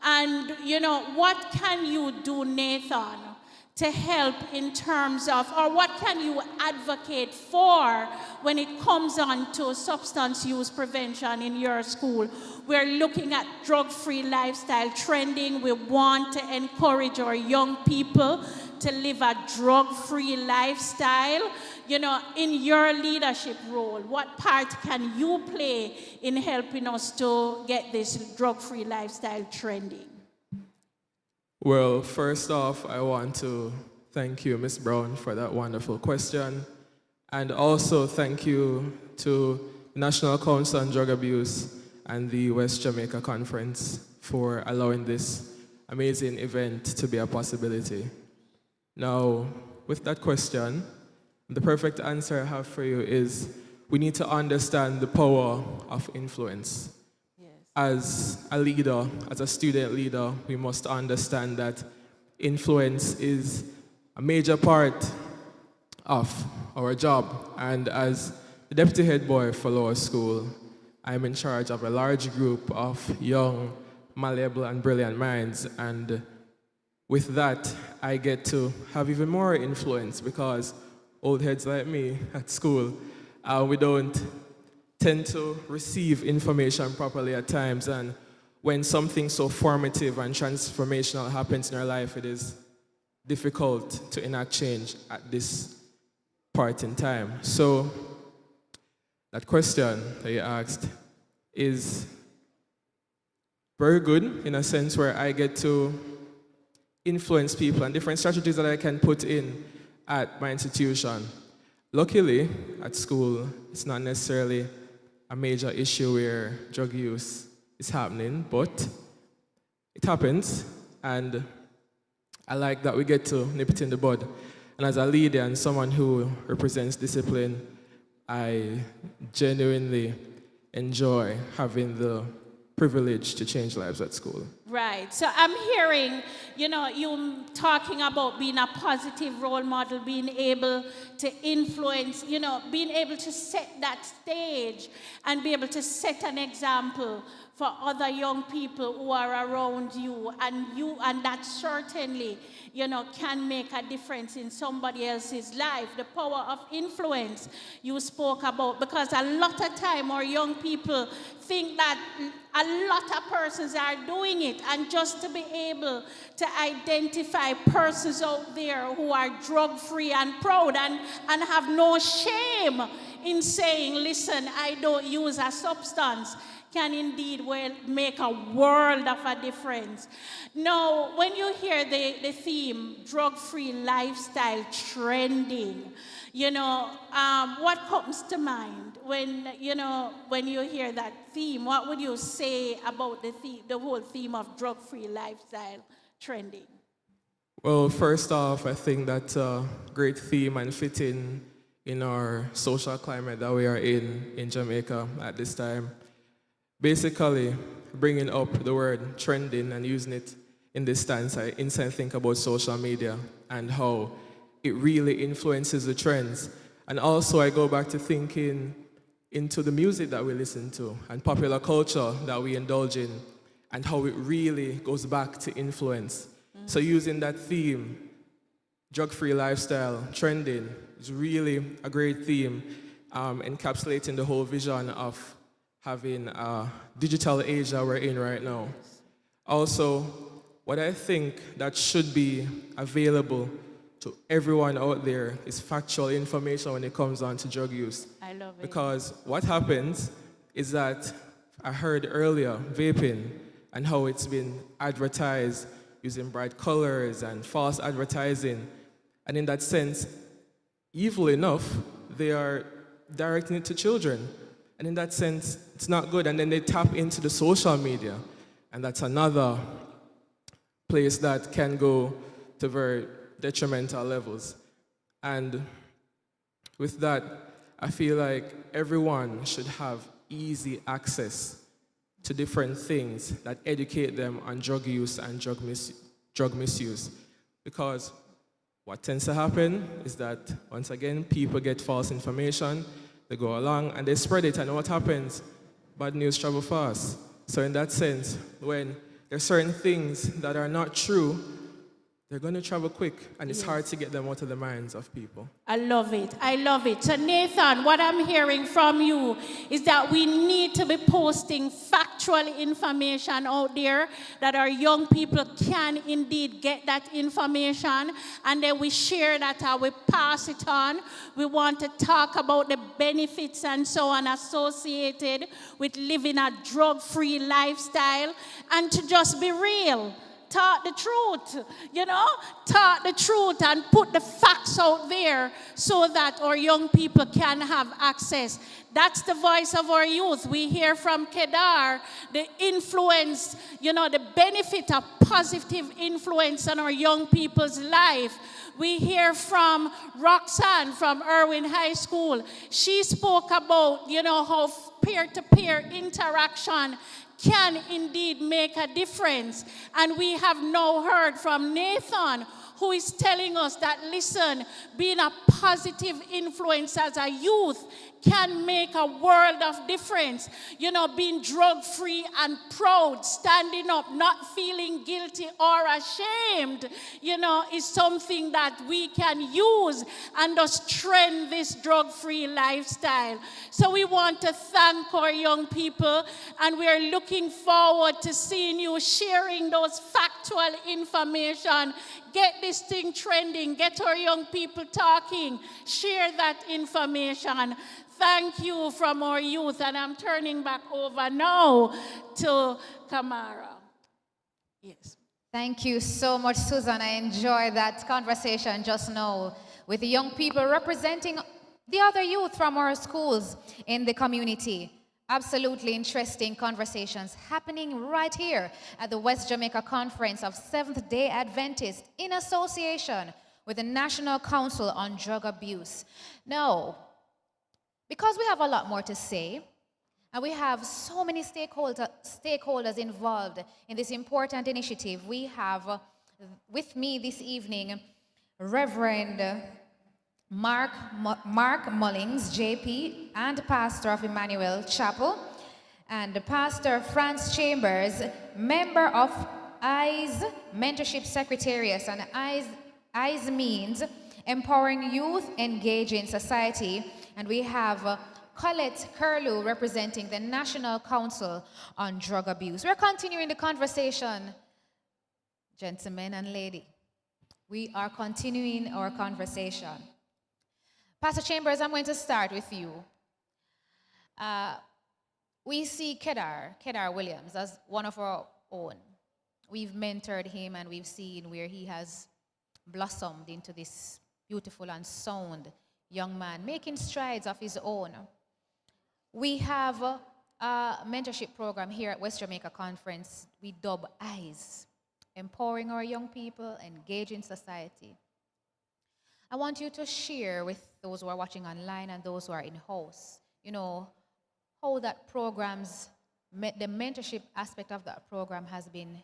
and, you know, what can you do, Nathan, to help in terms of, or what can you advocate for when it comes on to substance use prevention in your school? We're looking at drug-free lifestyle trending. We want to encourage our young people to live a drug-free lifestyle. You know, in your leadership role, what part can you play in helping us to get this drug-free lifestyle trending? Well, first off, I want to thank you, Ms. Brown, for that wonderful question. And also thank you to National Council on Drug Abuse and the West Jamaica Conference for allowing this amazing event to be a possibility. Now, with that question, the perfect answer I have for you is we need to understand the power of influence. Yes. As a leader, as a student leader, we must understand that influence is a major part of our job. And as the deputy head boy for Lower School, I'm in charge of a large group of young, malleable, and brilliant minds. And with that, I get to have even more influence, because old heads like me at school, we don't tend to receive information properly at times. And when something so formative and transformational happens in our life, it is difficult to enact change at this part in time. So that question that you asked is very good in a sense where I get to influence people and different strategies that I can put in at my institution. Luckily, at school, it's not necessarily a major issue where drug use is happening, but it happens, and I like that we get to nip it in the bud. And as a leader and someone who represents discipline, I genuinely enjoy having the privilege to change lives at school. Right. So I'm hearing, you talking about being a positive role model, being able to influence, being able to set that stage and be able to set an example for other young people who are around you, and that certainly, can make a difference in somebody else's life. The power of influence you spoke about, because a lot of time our young people think that a lot of persons are doing it, and just to be able to identify persons out there who are drug-free and proud and have no shame in saying, listen, I don't use a substance, can indeed make a world of a difference. Now, when you hear the theme, drug-free lifestyle trending, what comes to mind when you hear that theme? What would you say about the whole theme of drug-free lifestyle trending? Well, first off, I think that's a great theme and fitting in our social climate that we are in Jamaica at this time. Basically, bringing up the word trending and using it in this stance, I instantly think about social media and how it really influences the trends. And also I go back to thinking into the music that we listen to and popular culture that we indulge in and how it really goes back to influence. So using that theme, drug-free lifestyle, trending, is really a great theme, encapsulating the whole vision of having a digital age that we're in right now. Also, what I think that should be available to everyone out there is factual information when it comes down to drug use. I love it. Because what happens is that I heard earlier vaping and how it's been advertised using bright colors and false advertising. And in that sense, evil enough, they are directing it to children. And in that sense, it's not good. And then they tap into the social media. And that's another place that can go to very detrimental levels. And with that, I feel like everyone should have easy access to different things that educate them on drug use and drug misuse. Because what tends to happen is that, once again, people get false information, they go along and they spread it, and what happens? Bad news travel fast. So in that sense, when there's certain things that are not true, they're going to travel quick, and it's hard to get them out of the minds of people. I love it. I love it. So Nathan, what I'm hearing from you is that we need to be posting factual information out there that our young people can indeed get that information, and then we share that and we pass it on. We want to talk about the benefits and so on associated with living a drug-free lifestyle, and to just be real. Talk the truth, talk the truth and put the facts out there so that our young people can have access. That's the voice of our youth. We hear from Kedar the influence, the benefit of positive influence on our young people's life. We hear from Roxanne from Irwin High School. She spoke about, how peer-to-peer interaction can indeed make a difference. And we have now heard from Nathan, who is telling us that, listen, being a positive influence as a youth can make a world of difference. Being drug-free and proud, standing up, not feeling guilty or ashamed, is something that we can use and just trend this drug-free lifestyle. So we want to thank our young people, and we are looking forward to seeing you sharing those factual information. Get this thing trending, get our young people talking, share that information. Thank you from our youth, and I'm turning back over now to Kamara. Yes. Thank you so much, Susan. I enjoyed that conversation just now with the young people representing the other youth from our schools in the community. Absolutely interesting conversations happening right here at the West Jamaica Conference of Seventh-day Adventists in association with the National Council on Drug Abuse. Now, because we have a lot more to say, And we have so many stakeholders involved in this important initiative. We have with me this evening Reverend Mark Mullings, JP, and pastor of Emmanuel Chapel, and Pastor Franz Chambers, member of EYES Mentorship Secretariat. And EYES means Empowering Youth Engaging Society. And we have Colette Curlew representing the National Council on Drug Abuse. We're continuing the conversation, gentlemen and lady. We are continuing our conversation. Pastor Chambers, I'm going to start with you. We see Kedar Williams as one of our own. We've mentored him and we've seen where he has blossomed into this beautiful and sound young man, making strides of his own. We have a mentorship program here at West Jamaica Conference we dub EYES, empowering our young people, engaging society. I want you to share with those who are watching online and those who are in-house, how that the mentorship aspect of that program has been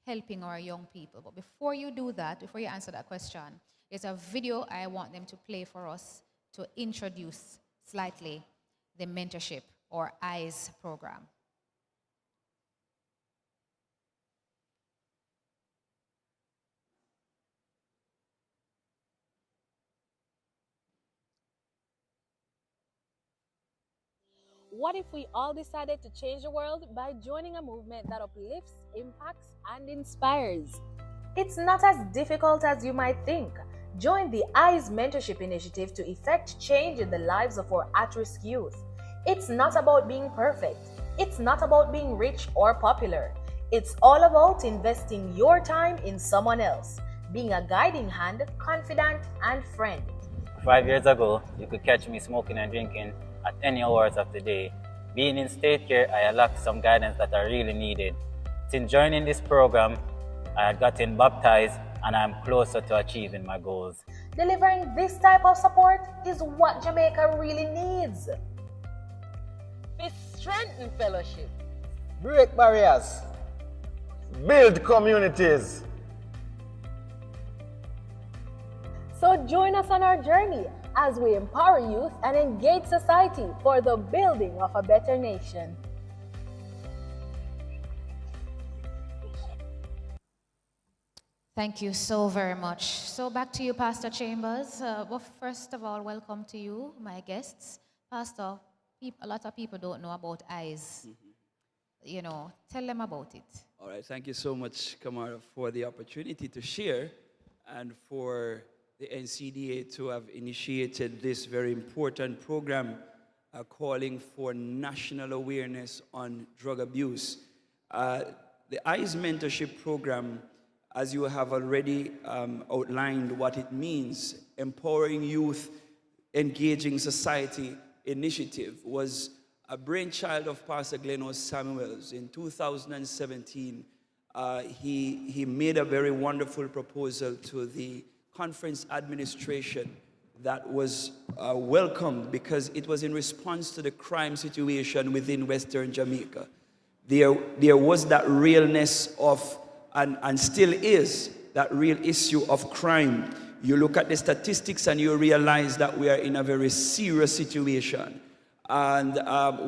helping our young people. But before you do that, before you answer that question, there's a video I want them to play for us to introduce slightly the mentorship or EYES program. What if we all decided to change the world by joining a movement that uplifts, impacts, and inspires? It's not as difficult as you might think. Join the EYES Mentorship Initiative to effect change in the lives of our at-risk youth. It's not about being perfect. It's not about being rich or popular. It's all about investing your time in someone else, being a guiding hand, confidant, and friend. 5 years ago, you could catch me smoking and drinking at any hours of the day. Being in state care, I lacked some guidance that I really needed. Since joining this program, I had gotten baptized and I'm closer to achieving my goals. Delivering this type of support is what Jamaica really needs. We strengthen fellowship, break barriers, build communities. So join us on our journey as we empower youth and engage society for the building of a better nation. Thank you so very much. So back to you, Pastor Chambers. Well, first of all, welcome to you, my guests. Pastor, a lot of people don't know about EYES. Tell them about it. All right, thank you so much, Kamara, for the opportunity to share and for the NCDA to have initiated this very important program calling for national awareness on drug abuse. The EYES Mentorship Program, as you have already outlined what it means, empowering youth, engaging society initiative, was a brainchild of Pastor Glenn O. Samuels. In 2017, he made a very wonderful proposal to the conference administration that was welcomed because it was in response to the crime situation within Western Jamaica. There was that realness of, and still is, that real issue of crime. You look at the statistics and you realize that we are in a very serious situation. And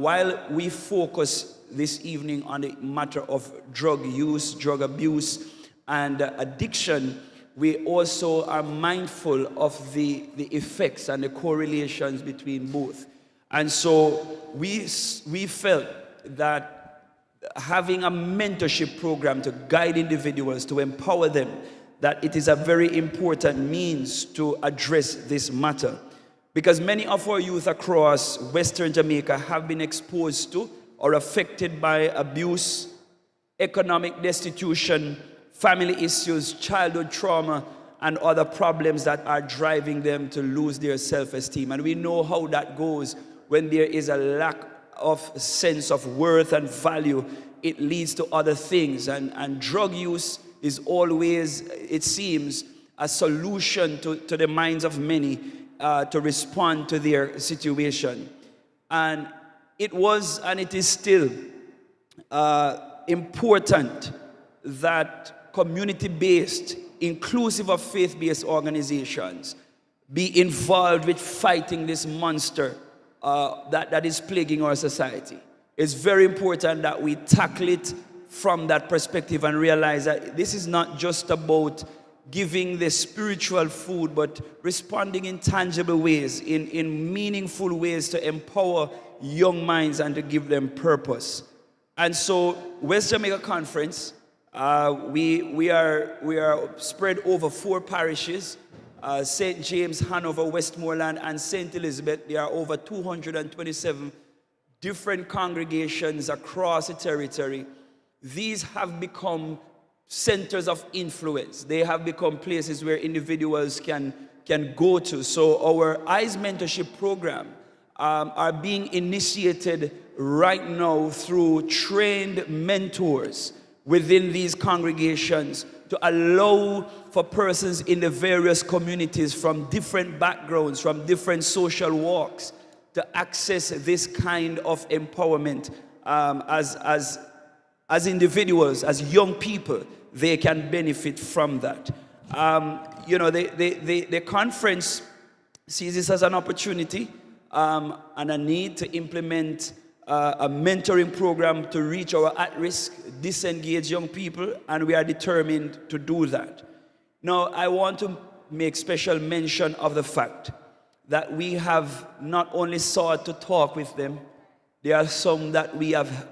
while we focus this evening on the matter of drug use, drug abuse, and addiction, we also are mindful of the effects and the correlations between both. And so we felt that having a mentorship program to guide individuals, to empower them, that it is a very important means to address this matter. Because many of our youth across Western Jamaica have been exposed to or affected by abuse, economic destitution, family issues, childhood trauma, and other problems that are driving them to lose their self-esteem. And we know how that goes when there is a lack of sense of worth and value. It leads to other things. And drug use is always, it seems, a solution to the minds of many to respond to their situation. And it was and it is still important that community-based, inclusive of faith-based organizations be involved with fighting this monster that is plaguing our society. It's very important that we tackle it from that perspective and realize that this is not just about giving the spiritual food, but responding in tangible ways, in meaningful ways to empower young minds and to give them purpose. And so, West Jamaica Conference, we are spread over 4 parishes, St. James, Hanover, Westmoreland, and St. Elizabeth. There are over 227 different congregations across the territory. These have become centers of influence. They have become places where individuals can go to. So our EYES mentorship program are being initiated right now through trained mentors within these congregations to allow for persons in the various communities from different backgrounds, from different social walks, to access this kind of empowerment as individuals, as young people. They can benefit from that. You know, the conference sees this as an opportunity and a need to implement a mentoring program to reach our at-risk, disengaged young people, and we are determined to do that. Now, I want to make special mention of the fact that we have not only sought to talk with them, there are some that we have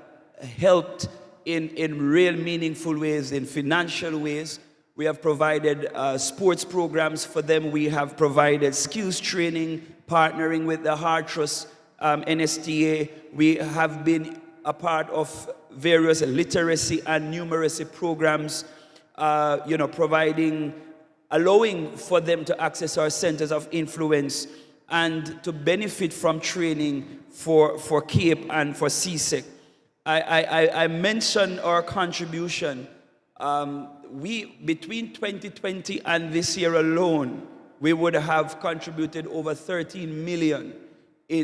helped in real meaningful ways, in financial ways. We have provided sports programs for them. We have provided skills training, partnering with the Heart Trust, NSTA. We have been a part of various literacy and numeracy programs, you know, allowing for them to access our centers of influence and to benefit from training for CAPE and for CSEC. I mentioned our contribution. Between 2020 and this year alone, we would have contributed over 13 million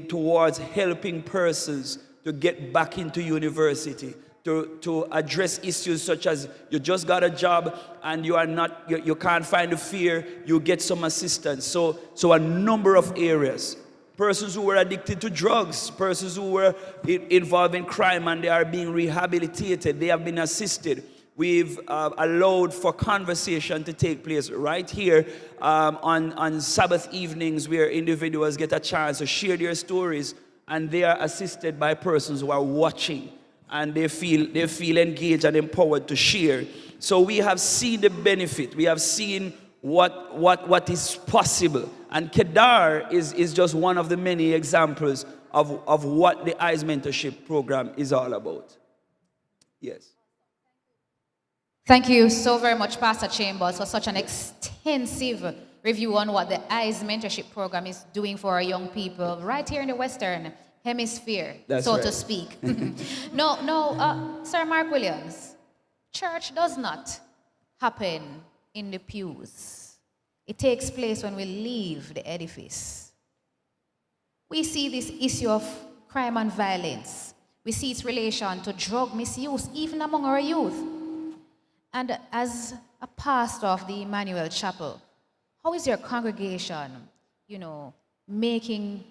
towards helping persons to get back into university, to address issues such as you just got a job and you can't find a fare, you get some assistance. So a number of areas. Persons who were addicted to drugs, persons who were involved in crime and they are being rehabilitated, they have been assisted. We've allowed for conversation to take place right here on Sabbath evenings where individuals get a chance to share their stories and they are assisted by persons who are watching and they feel engaged and empowered to share. So we have seen the benefit. We have seen what is possible. And Kedar is just one of the many examples of what the EYES mentorship program is all about. Yes. Thank you so very much, Pastor Chambers, for such an extensive review on what the EYES mentorship program is doing for our young people right here in the Western Hemisphere, to speak. No, Sir Mark Williams, church does not happen in the pews. It takes place when we leave the edifice. We see this issue of crime and violence. We see its relation to drug misuse, even among our youth. And as a pastor of the Emmanuel Chapel, how is your congregation, making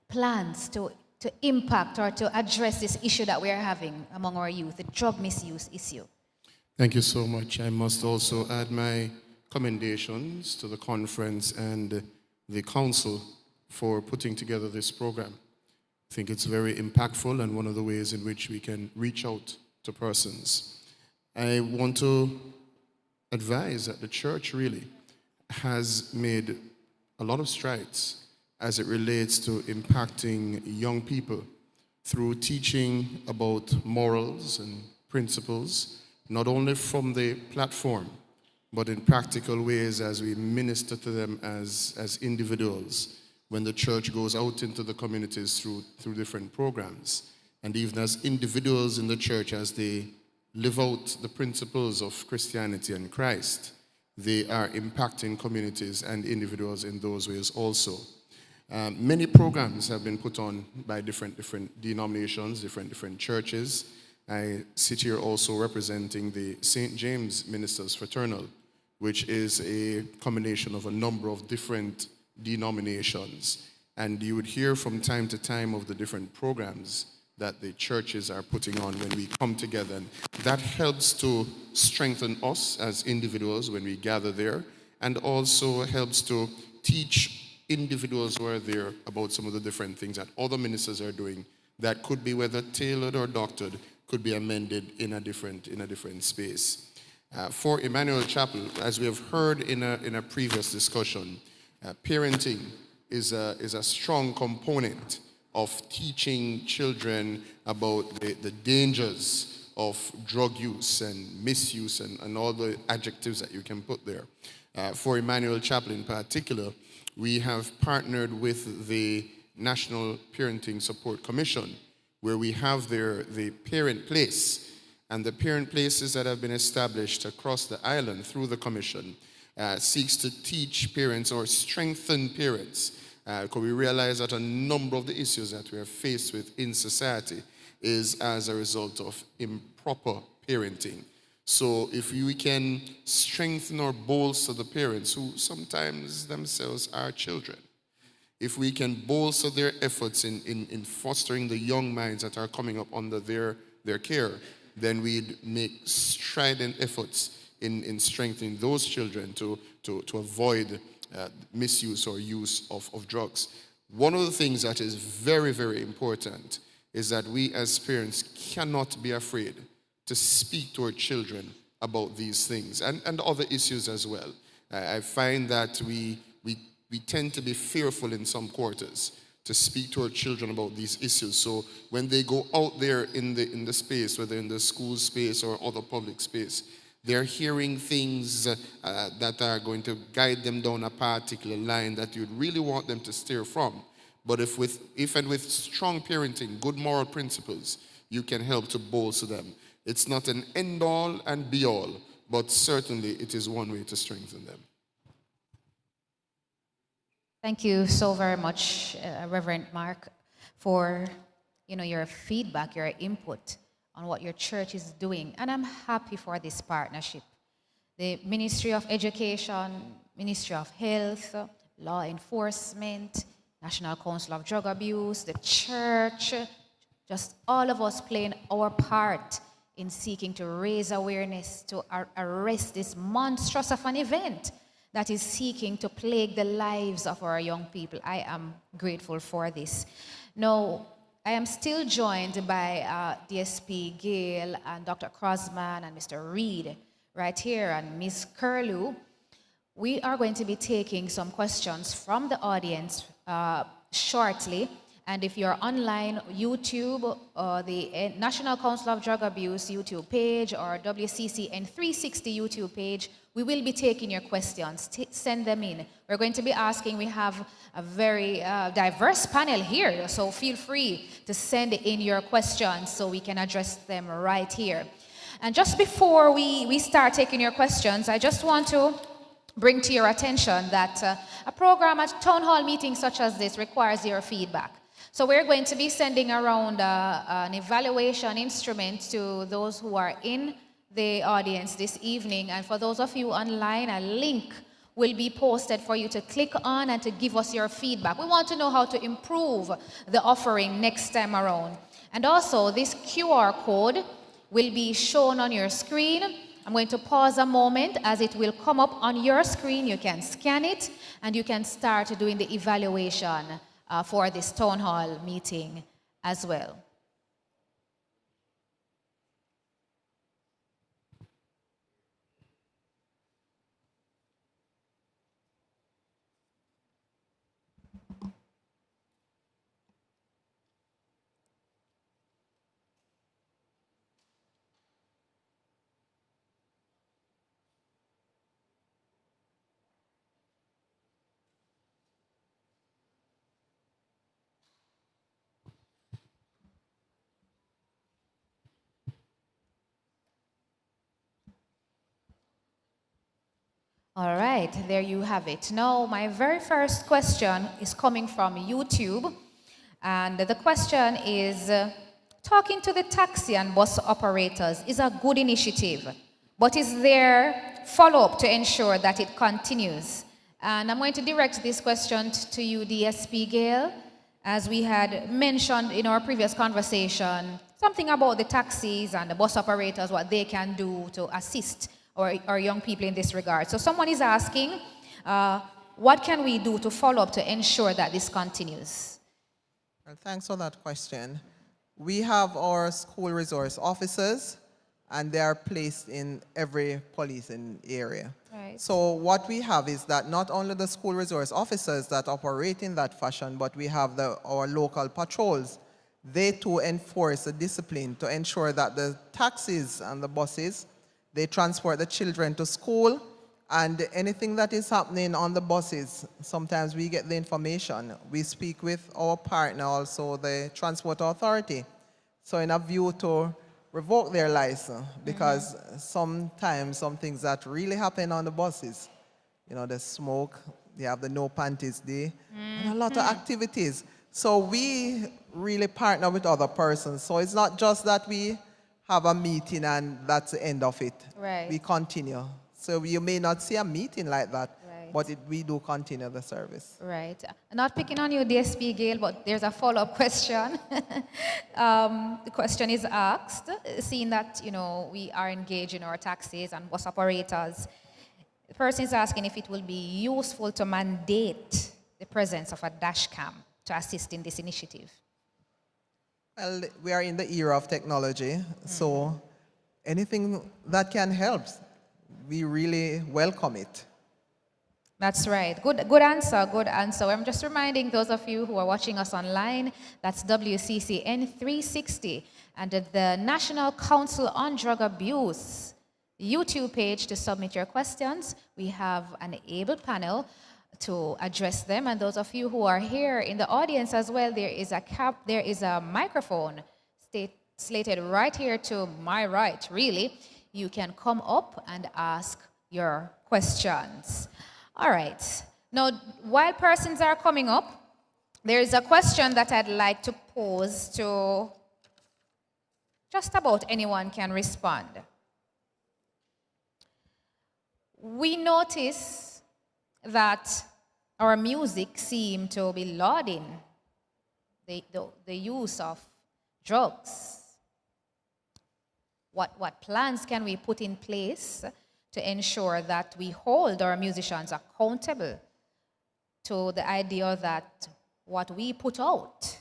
plans to impact or to address this issue that we are having among our youth, the drug misuse issue? Thank you so much. I must also add my commendations to the conference and the council for putting together this program. I think it's very impactful and one of the ways in which we can reach out to persons. I want to advise that the church really has made a lot of strides as it relates to impacting young people through teaching about morals and principles, not only from the platform, but in practical ways as we minister to them as individuals when the church goes out into the communities through different programs, and even as individuals in the church as they live out the principles of Christianity and Christ, they are impacting communities and individuals in those ways also. Many programs have been put on by different denominations, different churches. I sit here also representing the St. James Ministers Fraternal, which is a combination of a number of different denominations. And you would hear from time to time of the different programs that the churches are putting on when we come together. And that helps to strengthen us as individuals when we gather there, and also helps to teach individuals who are there about some of the different things that other ministers are doing that could be, whether tailored or doctored, could be amended in a different space. For Emmanuel Chapel, as we have heard in a previous discussion, parenting is a strong component of teaching children about the dangers of drug use and misuse and all the adjectives that you can put there. For Emmanuel Chapel in particular, we have partnered with the National Parenting Support Commission, where we have the parent place, and the parent places that have been established across the island through the commission seeks to teach parents or strengthen parents, because we realize that a number of the issues that we are faced with in society is as a result of improper parenting. So if we can strengthen or bolster the parents who sometimes themselves are children, if we can bolster their efforts in fostering the young minds that are coming up under their care, then we'd make strident efforts in strengthening those children to avoid misuse or use of drugs. One of the things that is very, very important is that we as parents cannot be afraid to speak to our children about these things and other issues as well. I find that we tend to be fearful in some quarters to speak to our children about these issues. So when they go out there in the space, whether in the school space or other public space, they're hearing things that are going to guide them down a particular line that you'd really want them to steer from. But if with strong parenting, good moral principles, you can help to bolster them. It's not an end-all and be-all, but certainly it is one way to strengthen them. Thank you so very much, Reverend Mark, for your feedback, your input on what your church is doing. And I'm happy for this partnership. The Ministry of Education, Ministry of Health, Law Enforcement, National Council of Drug Abuse, the church, just all of us playing our part in seeking to raise awareness, to arrest this monstrous of an event that is seeking to plague the lives of our young people. I am grateful for this. Now, I am still joined by DSP Gale and Dr. Crosman and Mr. Reed right here and Ms. Curlew. We are going to be taking some questions from the audience shortly. And if you're online, YouTube, the National Council of Drug Abuse YouTube page or WCCN 360 YouTube page, we will be taking your questions. Send them in. We're going to be asking. We have a very diverse panel here, so feel free to send in your questions so we can address them right here. And just before we start taking your questions, I just want to bring to your attention that a program at town hall meetings such as this requires your feedback. So we're going to be sending around an evaluation instrument to those who are in the audience this evening. And for those of you online, a link will be posted for you to click on and to give us your feedback. We want to know how to improve the offering next time around. And also, this QR code will be shown on your screen. I'm going to pause a moment as it will come up on your screen. You can scan it and you can start doing the evaluation for this town hall meeting as well. All right, there you have it. Now, my very first question is coming from YouTube. And the question is, talking to the taxi and bus operators is a good initiative, but is there follow-up to ensure that it continues? And I'm going to direct this question to you, DSP Gail. As we had mentioned in our previous conversation, something about the taxis and the bus operators, what they can do to assist our young people in this regard. So someone is asking, what can we do to follow up to ensure that this continues? Well, thanks for that question. We have our school resource officers, and they are placed in every policing area. Right. So what we have is that not only the school resource officers that operate in that fashion, but we have our local patrols. They too enforce the discipline to ensure that the taxis and the buses, they transport the children to school, and anything that is happening on the buses, sometimes we get the information. We speak with our partner, also the Transport Authority. So in a view to revoke their license, because sometimes some things that really happen on the buses, you know, the smoke, they have the no panties day, and a lot of activities. So we really partner with other persons. So it's not just that we have a meeting and that's the end of it. Right. We continue. So you may not see a meeting like that, but we do continue the service. Right. Not picking on you, DSP Gail, but there's a follow-up question. The question is asked, seeing that, you know, we are engaged in our taxis and bus operators. The person is asking if it will be useful to mandate the presence of a dash cam to assist in this initiative. Well, we are in the era of technology, so anything that can help, we really welcome it. That's right. Good answer, good answer. I'm just reminding those of you who are watching us online, that's WCCN 360 and the National Council on Drug Abuse YouTube page to submit your questions. We have an able panel to address them, and those of you who are here in the audience as well, there is a microphone slated right here to my right, really. You can come up and ask your questions. All right. Now, while persons are coming up, there is a question that I'd like to pose to just about anyone can respond. We notice that our music seems to be lauding the use of drugs. What plans can we put in place to ensure that we hold our musicians accountable to the idea that what we put out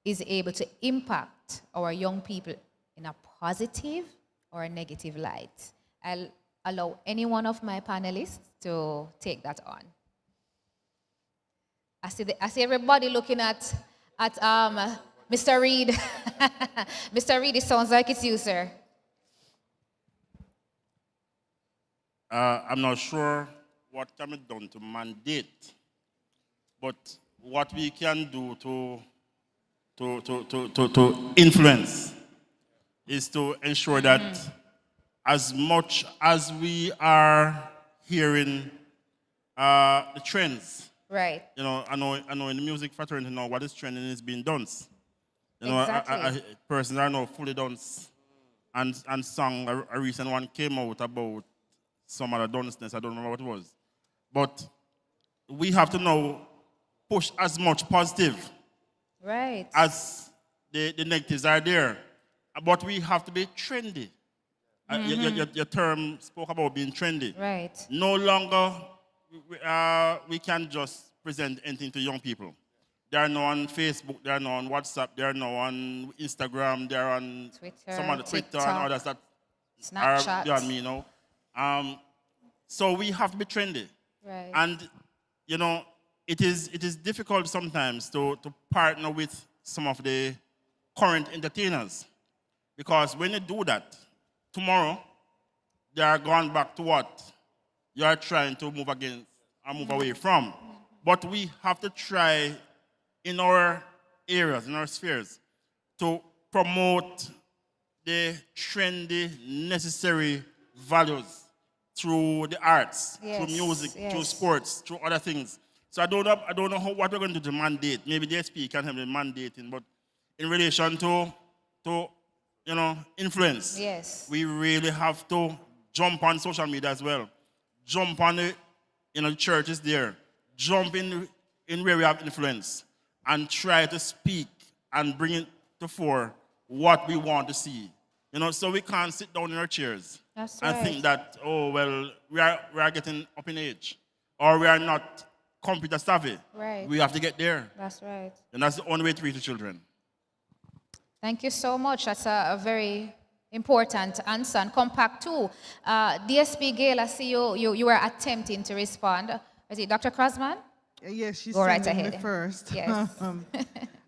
is able to impact our young people in a positive or a negative light? I'll allow any one of my panelists to take that on. I see everybody looking at Mr. Reed. Mr. Reed, it sounds like it's you, sir. I'm not sure what can be done to mandate, but what we can do to influence is to ensure that as much as we are hearing the trends, right? You know, I know in the music fraternity now what is trending is being done. You know, Exactly. persons are now fully dance and song. A recent one came out about some other dunceness. I don't remember what it was, but we have to now push as much positive, right, as the negatives are there. But we have to be trendy. Your term spoke about being trendy. Right. No longer we can just present anything to young people. They are now on Facebook, they are now on WhatsApp, they are now on Instagram, they are on some other Twitter and others that Snapchat. are beyond me now. So we have to be trendy. Right. And, you know, it is difficult sometimes to partner with some of the current entertainers. Because when you do that, tomorrow, they are going back to what you are trying to move against or move away from. But we have to try in our areas, in our spheres, to promote the trendy, necessary values through the arts, Yes, through music, through yes. sports, through other things. So I don't know what we're going to do to mandate. Maybe the SP can help with mandating, but in relation to influence, Yes. we really have to jump on social media as well. Jump on the churches there. Jump in where we have influence and try to speak and bring it to fore what we want to see. So we can't sit down in our chairs That's and right. think that, oh, well, we are getting up in age or we are not computer savvy. Right. We have to get there. That's right. And that's the only way to reach the children. Thank you so much. That's a very important answer and compact too. DSP Gail, I see you were attempting to respond. Is it Dr. Krasman? Yes, she's Go right sending ahead. me first. Yes.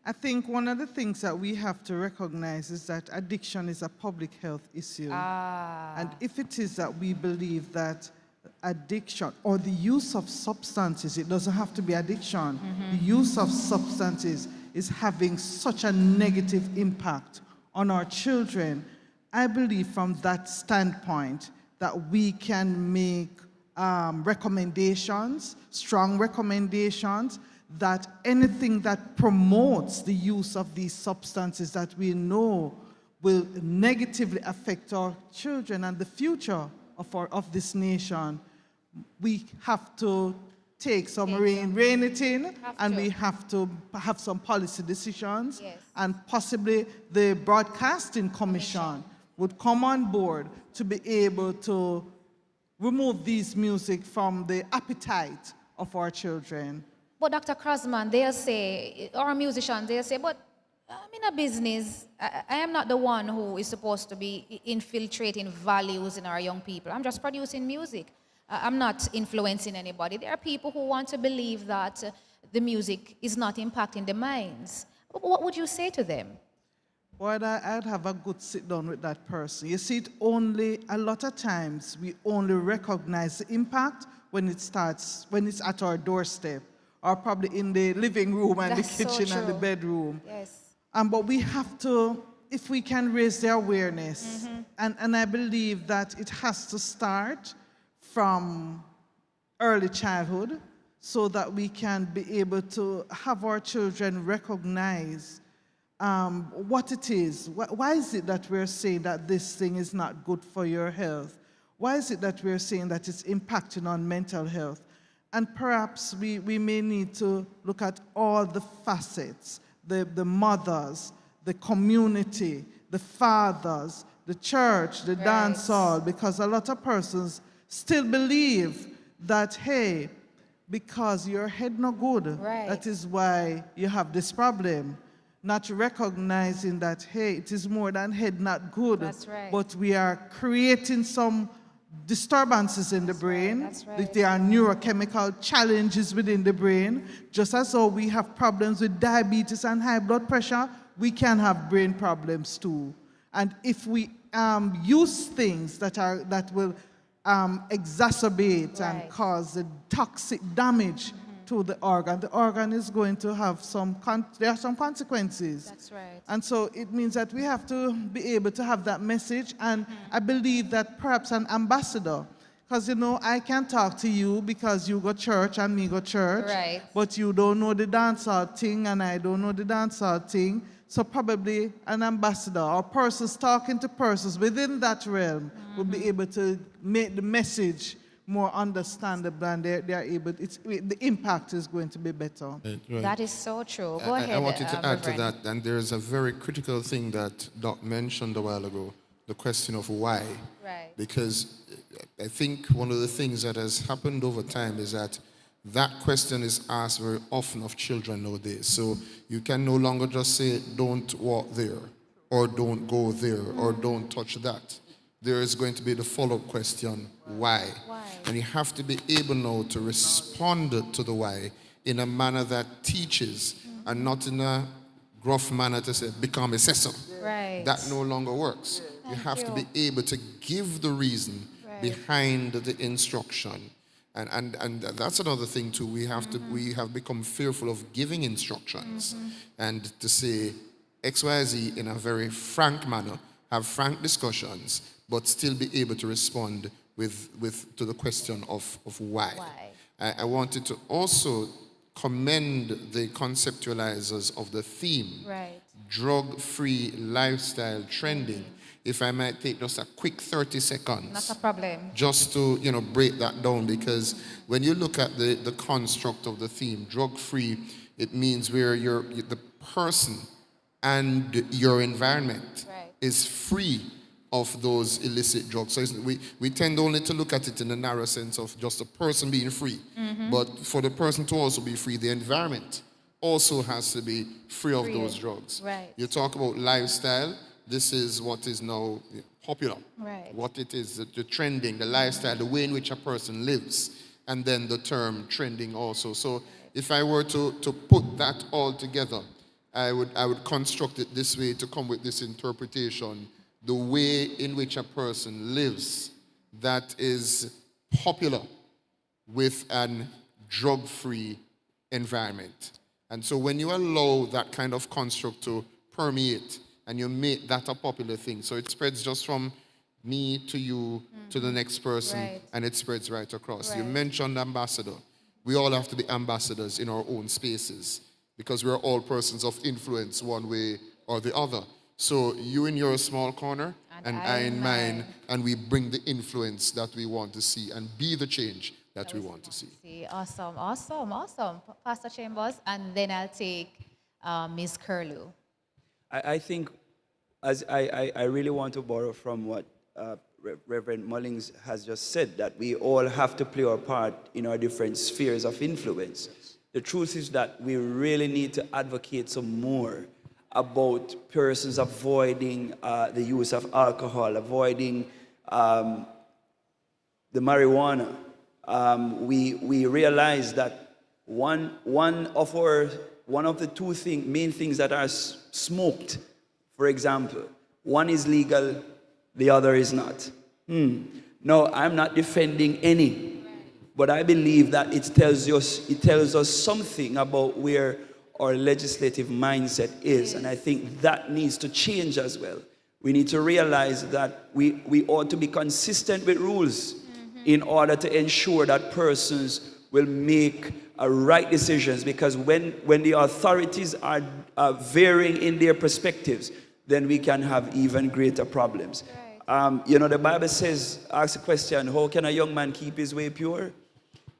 I think one of the things that we have to recognize is that addiction is a public health issue. And if it is that we believe that addiction or the use of substances, it doesn't have to be addiction, the use of substances is having such a negative impact on our children, I believe from that standpoint that we can make recommendations, strong recommendations, that anything that promotes the use of these substances that we know will negatively affect our children and the future of this nation, we have to take some rein it in, and we have to have some policy decisions, and possibly the Broadcasting Commission would come on board to be able to remove these music from the appetite of our children. But Dr. Krasman, they'll say, or musicians, they'll say, but I'm in a business. I am not the one who is supposed to be infiltrating values in our young people. I'm just producing music. I'm not influencing anybody. There are people who want to believe that the music is not impacting their minds. What would you say to them? Well, I'd have a good sit down with that person. You see, a lot of times, we only recognize the impact when it's at our doorstep, or probably in the living room and That's the kitchen so and the true. bedroom. Yes. But we have to, if we can raise their awareness, and I believe that it has to start from early childhood so that we can be able to have our children recognize what it is. Why is it that we're saying that this thing is not good for your health? Why is it that we're saying that it's impacting on mental health? And perhaps we may need to look at all the facets, the mothers, the community, the fathers, the church, the dance hall, because a lot of persons still believe that, hey, because your head not good, that is why you have this problem. Not recognizing that, hey, it is more than head not good, That's right. but we are creating some disturbances in the brain. That's right. There are neurochemical challenges within the brain. Just as though we have problems with diabetes and high blood pressure, we can have brain problems too. And if we use things that will exacerbate and cause the toxic damage to the organ is going to have there are some consequences. That's right. And so it means that we have to be able to have that message, and I believe that perhaps an ambassador, because I can talk to you because you go church and me go church, Right. but you don't know the dancehall thing and I don't know the dancehall thing. So probably an ambassador or persons talking to persons within that realm will be able to make the message more understandable, and they're able. The impact is going to be better. Right. That is so true. Go ahead. I wanted to add to Reverend. that, and there's a very critical thing that Doc mentioned a while ago, the question of why. Right. Because I think one of the things that has happened over time is that question is asked very often of children nowadays. So you can no longer just say, don't walk there, or don't go there, or don't touch that. There is going to be the follow-up question, why? And you have to be able now to respond to the why in a manner that teaches, and not in a gruff manner to say, become a session. Right. That no longer works. You have to be able to give the reason behind the instruction. And that's another thing too. We have become fearful of giving instructions and to say XYZ in a very frank manner, have frank discussions, but still be able to respond to the question of why. I wanted to also commend the conceptualizers of the theme, Right. drug-free lifestyle trending. If I might take just a quick 30 seconds. Not a problem. Just to, break that down, because when you look at the construct of the theme, drug-free, it means where the person and your environment is free of those illicit drugs. So we tend only to look at it in the narrow sense of just the person being free. But for the person to also be free, the environment also has to be free of those drugs. Right. You talk about lifestyle. This is what is now popular. Right. What it is, the trending, the lifestyle, the way in which a person lives, and then the term trending also. So if I were to put that all together, I would construct it this way to come with this interpretation: the way in which a person lives that is popular with an drug-free environment. And so when you allow that kind of construct to permeate and you make that a popular thing, so it spreads just from me to you to the next person, and it spreads right across. You mentioned ambassador. We all have to be ambassadors in our own spaces because we're all persons of influence one way or the other. So you in your small corner and I in mine, and we bring the influence that we want to see and be the change that we want to see. Awesome, awesome, awesome. Pastor Chambers, and then I'll take Ms. Curlew. I think, as I really want to borrow from what Reverend Mullings has just said, that we all have to play our part in our different spheres of influence. The truth is that we really need to advocate some more about persons avoiding the use of alcohol, avoiding the marijuana. We realize that one of the main things that are smoked, for example, one is legal, the other is not. No, I'm not defending any, but I believe that it tells us something about where our legislative mindset is, and I think that needs to change as well. We need to realize that we ought to be consistent with rules in order to ensure that persons will make right decisions, because when the authorities are varying in their perspectives, then we can have even greater problems. The Bible says, ask the question, how can a young man keep his way pure?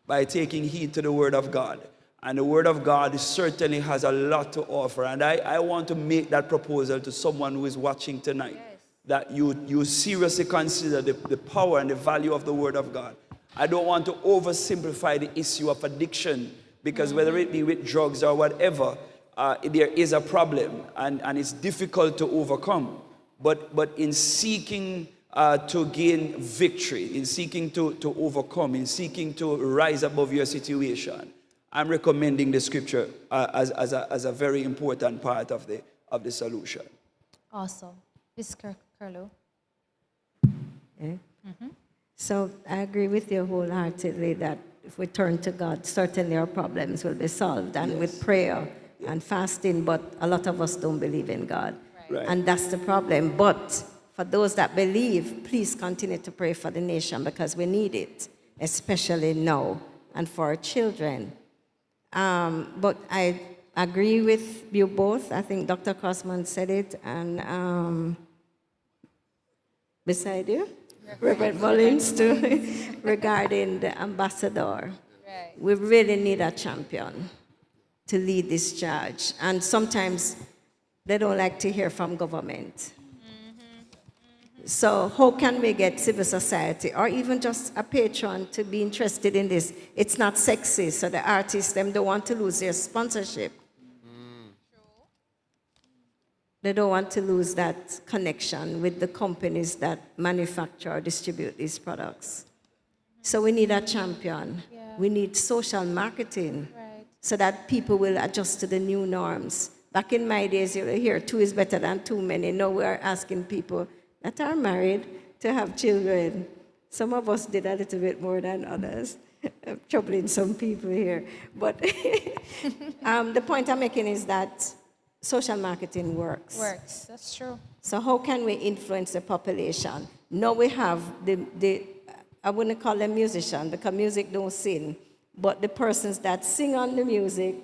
By taking heed to the word of God. And the word of God certainly has a lot to offer. And I want to make that proposal to someone who is watching tonight, that you seriously consider the power and the value of the word of God. I don't want to oversimplify the issue of addiction, because whether it be with drugs or whatever, there is a problem, and it's difficult to overcome. But in seeking to gain victory, in seeking to overcome, in seeking to rise above your situation, I'm recommending the scripture as a very important part of the solution. Awesome. Ms. Curlew. So I agree with you wholeheartedly that if we turn to God, certainly our problems will be solved, and with prayer and fasting, but a lot of us don't believe in God. Right. And that's the problem. But for those that believe, please continue to pray for the nation, because we need it, especially now, and for our children. But I agree with you both. I think Dr. Crossman said it, and beside you, Reverend Mullins too, regarding the ambassador. We really need a champion to lead this charge. And sometimes they don't like to hear from government. So how can we get civil society or even just a patron to be interested in this? It's not sexy, so the artists, them don't want to lose their sponsorship. They don't want to lose that connection with the companies that manufacture or distribute these products. So we need a champion. We need social marketing so that people will adjust to the new norms. Back in my days, you hear 2 is better than too many. Now we are asking people that are married to have children. Some of us did a little bit more than others. I'm troubling some people here. But the point I'm making is that social marketing works. That's true. So how can we influence the population? Now we have I wouldn't call them musicians because music don't sing, but the persons that sing on the music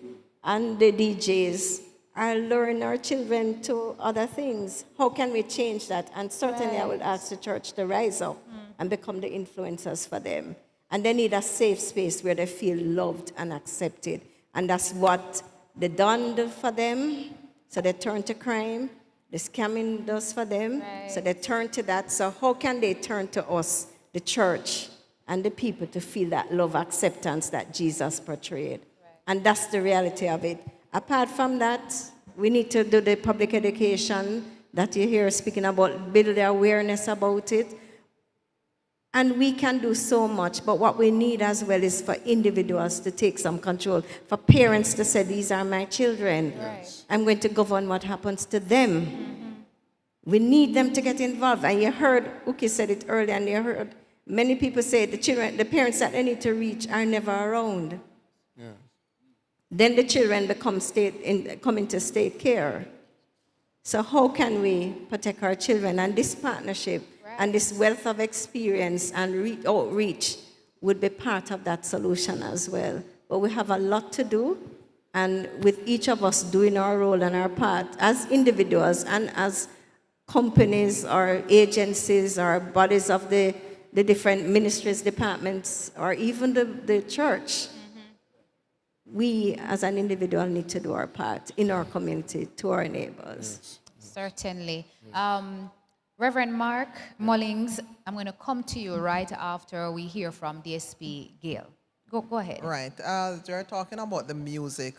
and the DJs are luring our children to other things. How can we change that? And certainly I would ask the church to rise up and become the influencers for them. And they need a safe space where they feel loved and accepted. And that's what the Don did for them. So they turn to crime. The scamming does for them. So they turn to that. So how can they turn to us, the church, and the people to feel that love acceptance that Jesus portrayed? And that's the reality of it. Apart from that, we need to do the public education that you hear speaking about, build the awareness about it. And we can do so much, but what we need as well is for individuals to take some control, for parents to say, these are my children. Yes. I'm going to govern what happens to them. Mm-hmm. We need them to get involved. And you heard, Uki said it earlier, and you heard many people say the parents that they need to reach are never around. Yeah. Then the children come into state care. So how can we protect our children? And this partnership and this wealth of experience and outreach would be part of that solution as well. But we have a lot to do, and with each of us doing our role and our part as individuals and as companies or agencies or bodies of the different ministries, departments, or even the church, we as an individual need to do our part in our community to our neighbors. Yes. Certainly. Reverend Mark Mullings, I'm going to come to you right after we hear from DSP Gail. Go ahead. Right. You're talking about the music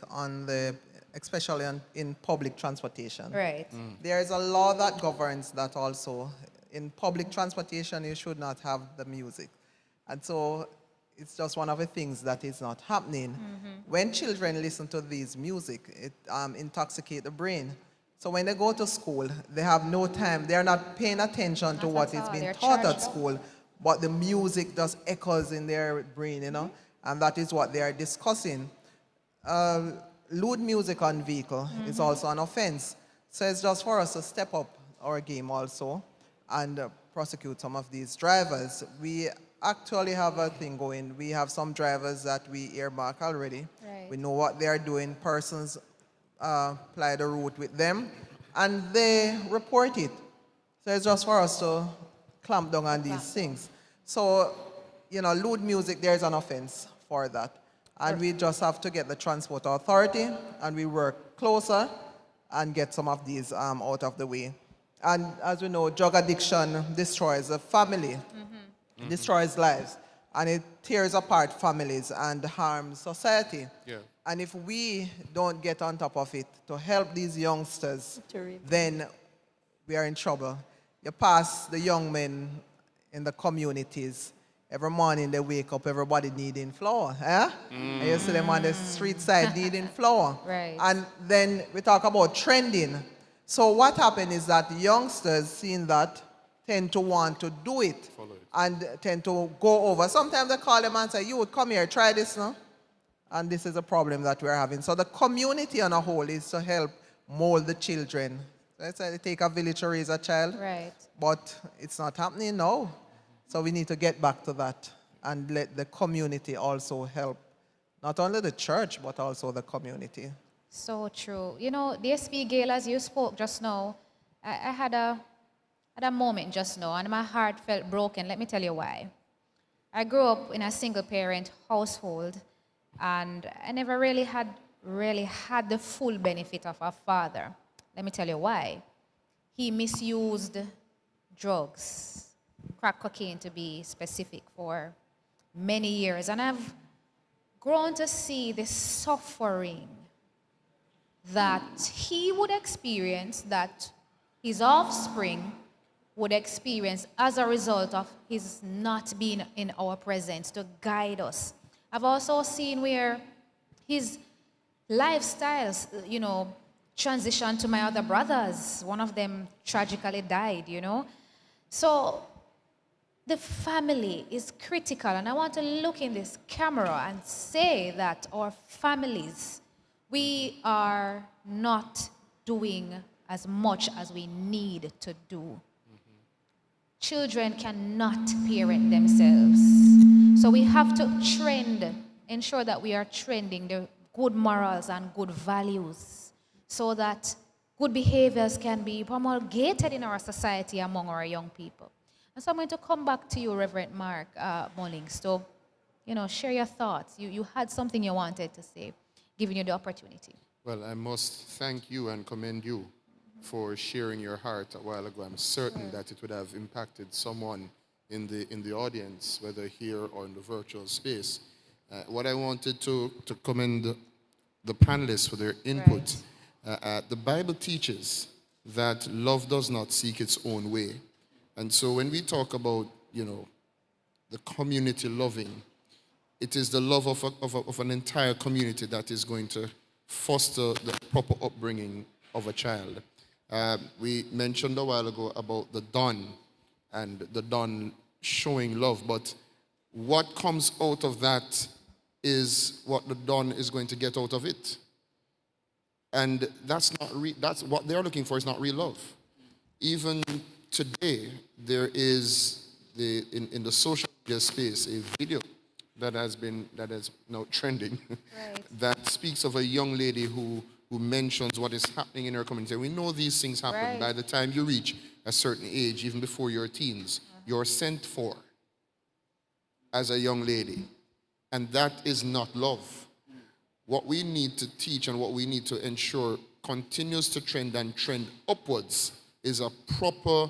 especially in public transportation. Right. There is a law that governs that also. In public transportation, you should not have the music. And so it's just one of the things that is not happening. Mm-hmm. When children listen to these music, it intoxicates the brain. So when they go to school, they have no time. They're not paying attention to what is being taught at school, but the music just echoes in their brain, and that is what they are discussing. Lewd music on vehicle is also an offense. So it's just for us to step up our game also and prosecute some of these drivers. We actually have a thing going. We have some drivers that we earmark already. Right. We know what they are doing. Persons apply the route with them, and they report it. So it's just for us to clamp down on these things. So, lewd music, there's an offense for that. And we just have to get the transport authority, and we work closer and get some of these out of the way. And as we know, drug addiction destroys a family, destroys lives, and it tears apart families and harms society. Yeah. And if we don't get on top of it to help these youngsters, then we are in trouble. You pass the young men in the communities, every morning they wake up, everybody needing flour. And you see them on the street side needing flour. Right. And then we talk about trending. So what happened is that youngsters, seeing that, tend to want to do it and tend to go over. Sometimes they call them and say, you would come here, try this now. And this is a problem that we're having. So the community on a whole is to help mold the children. Let's say they take a village to raise a child. Right. But it's not happening now. So we need to get back to that and let the community also help. Not only the church, but also the community. So true. DSP Gail, as you spoke just now, I had a moment just now, and my heart felt broken. Let me tell you why. I grew up in a single-parent household, and I never really had the full benefit of a father. Let me tell you why. He misused drugs, crack cocaine to be specific, for many years. And I've grown to see the suffering that he would experience, that his offspring would experience as a result of his not being in our presence to guide us. I've also seen where his lifestyles, transitioned to my other brothers. One of them tragically died, So the family is critical, and I want to look in this camera and say that our families, we are not doing as much as we need to do. children cannot parent themselves. So we have to ensure that we are trending the good morals and good values so that good behaviors can be promulgated in our society among our young people. And so I'm going to come back to you, Reverend Mark Mullings, to share your thoughts. You had something you wanted to say, giving you the opportunity. Well, I must thank you and commend you for sharing your heart a while ago. I'm certain that it would have impacted someone in the audience, whether here or in the virtual space. What I wanted to commend the panelists for their input. The Bible teaches that love does not seek its own way. And so when we talk about, the community loving, it is the love of an entire community that is going to foster the proper upbringing of a child. We mentioned a while ago about the Don and the Don showing love, but what comes out of that is what the Don is going to get out of it. And that's what they're looking for is not real love. Even today, there is in the social media space a video that is now trending that speaks of a young lady who mentions what is happening in her community. We know these things happen. By the time you reach a certain age, even before your teens, you're sent for as a young lady. And that is not love. What we need to teach and what we need to ensure continues to trend and trend upwards is a proper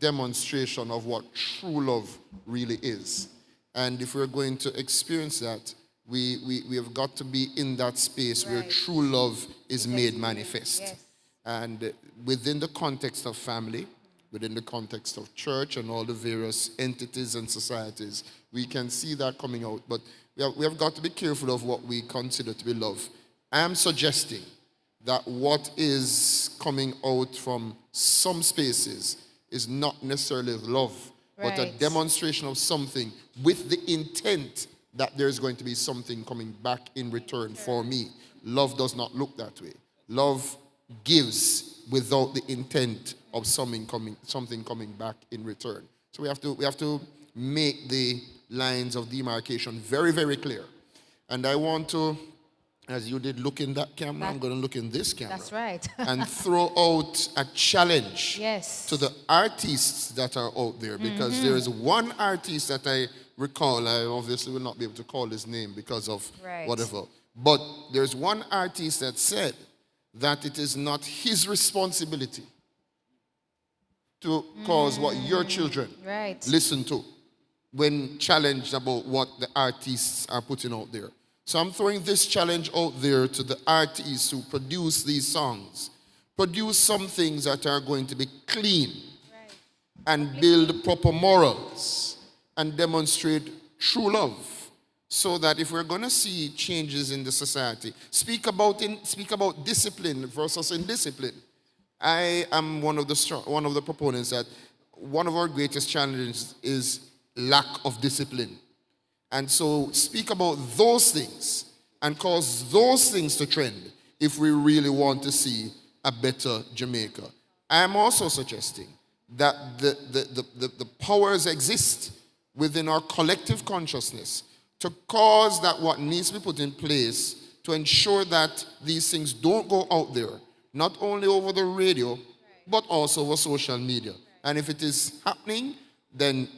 demonstration of what true love really is. And if we're going to experience that, we have got to be in that space where true love is made manifest. Yes. And within the context of family, within the context of church and all the various entities and societies, we can see that coming out. But we have got to be careful of what we consider to be love. I am suggesting that what is coming out from some spaces is not necessarily love, but a demonstration of something with the intent that there's going to be something coming back in return for me. Love does not look that way. Love gives without the intent of something coming back in return. So we have to make the lines of demarcation very, very clear. And I want to, as you did look in that camera, I'm going to look in this camera. That's right. And throw out a challenge to the artists that are out there. Because there is one artist that I recall, I obviously will not be able to call his name because of whatever. But there's one artist that said that it is not his responsibility to cause what your children listen to when challenged about what the artists are putting out there. So I'm throwing this challenge out there to the artists who produce these songs. Produce some things that are going to be clean and build proper morals and demonstrate true love, so that if we're going to see changes in the society, speak about discipline versus indiscipline. I am one of the proponents that one of our greatest challenges is lack of discipline. And so speak about those things and cause those things to trend if we really want to see a better Jamaica. I am also suggesting that the powers exist within our collective consciousness to cause that what needs to be put in place to ensure that these things don't go out there, not only over the radio, but also over social media. And if it is happening, then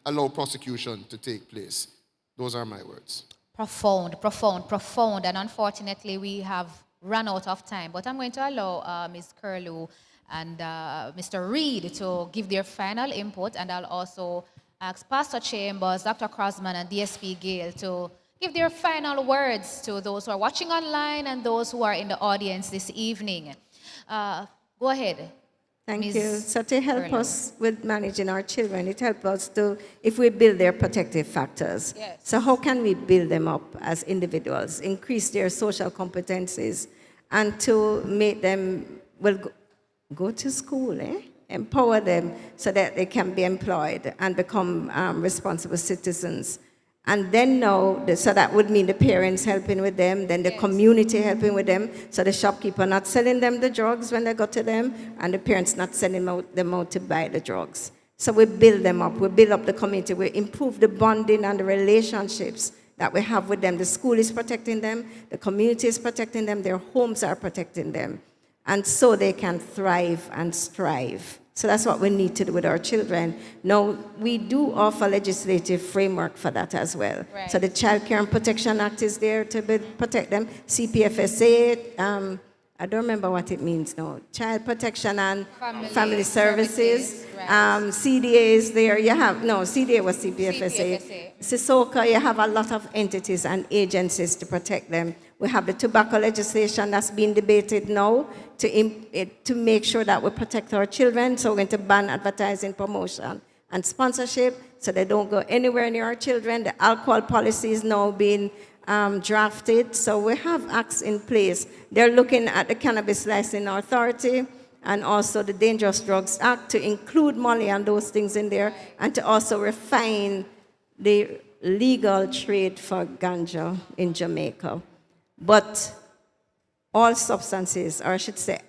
allow prosecution to take place. Those are my words. Profound, profound, profound. And unfortunately, we have run out of time. But I'm going to allow Ms. Curlew and Mr. Reed to give their final input. And I'll also ask Pastor Chambers, Dr. Crosman, and DSP Gale to give their final words to those who are watching online and those who are in the audience this evening. Go ahead. Thank you. So to help us with managing our children, it helps us to, if we build their protective factors. Yes. So how can we build them up as individuals, increase their social competencies, and to make them, go to school, empower them so that they can be employed and become responsible citizens. And then so that would mean the parents helping with them, then the community helping with them, so the shopkeeper not selling them the drugs when they go to them, and the parents not sending them out to buy the drugs. So we build them up, we build up the community, we improve the bonding and the relationships that we have with them. The school is protecting them, the community is protecting them, their homes are protecting them. And so they can thrive and strive. So that's what we need to do with our children. Now, we do offer legislative framework for that as well. Right. So the Child Care and Protection Act is there to protect them. CPFSA, I don't remember what it means now. Child Protection and Family Services. Right. CDA is there. You have, no, CDA was CPFSA. Sisoka, you have a lot of entities and agencies to protect them. We have the tobacco legislation that's being debated now to make sure that we protect our children. So we're going to ban advertising, promotion, and sponsorship so they don't go anywhere near our children. The alcohol policy is now being drafted. So we have acts in place. They're looking at the Cannabis Licensing Authority and also the Dangerous Drugs Act to include Molly and those things in there, and to also refine the legal trade for ganja in Jamaica. But all substances, or I should say,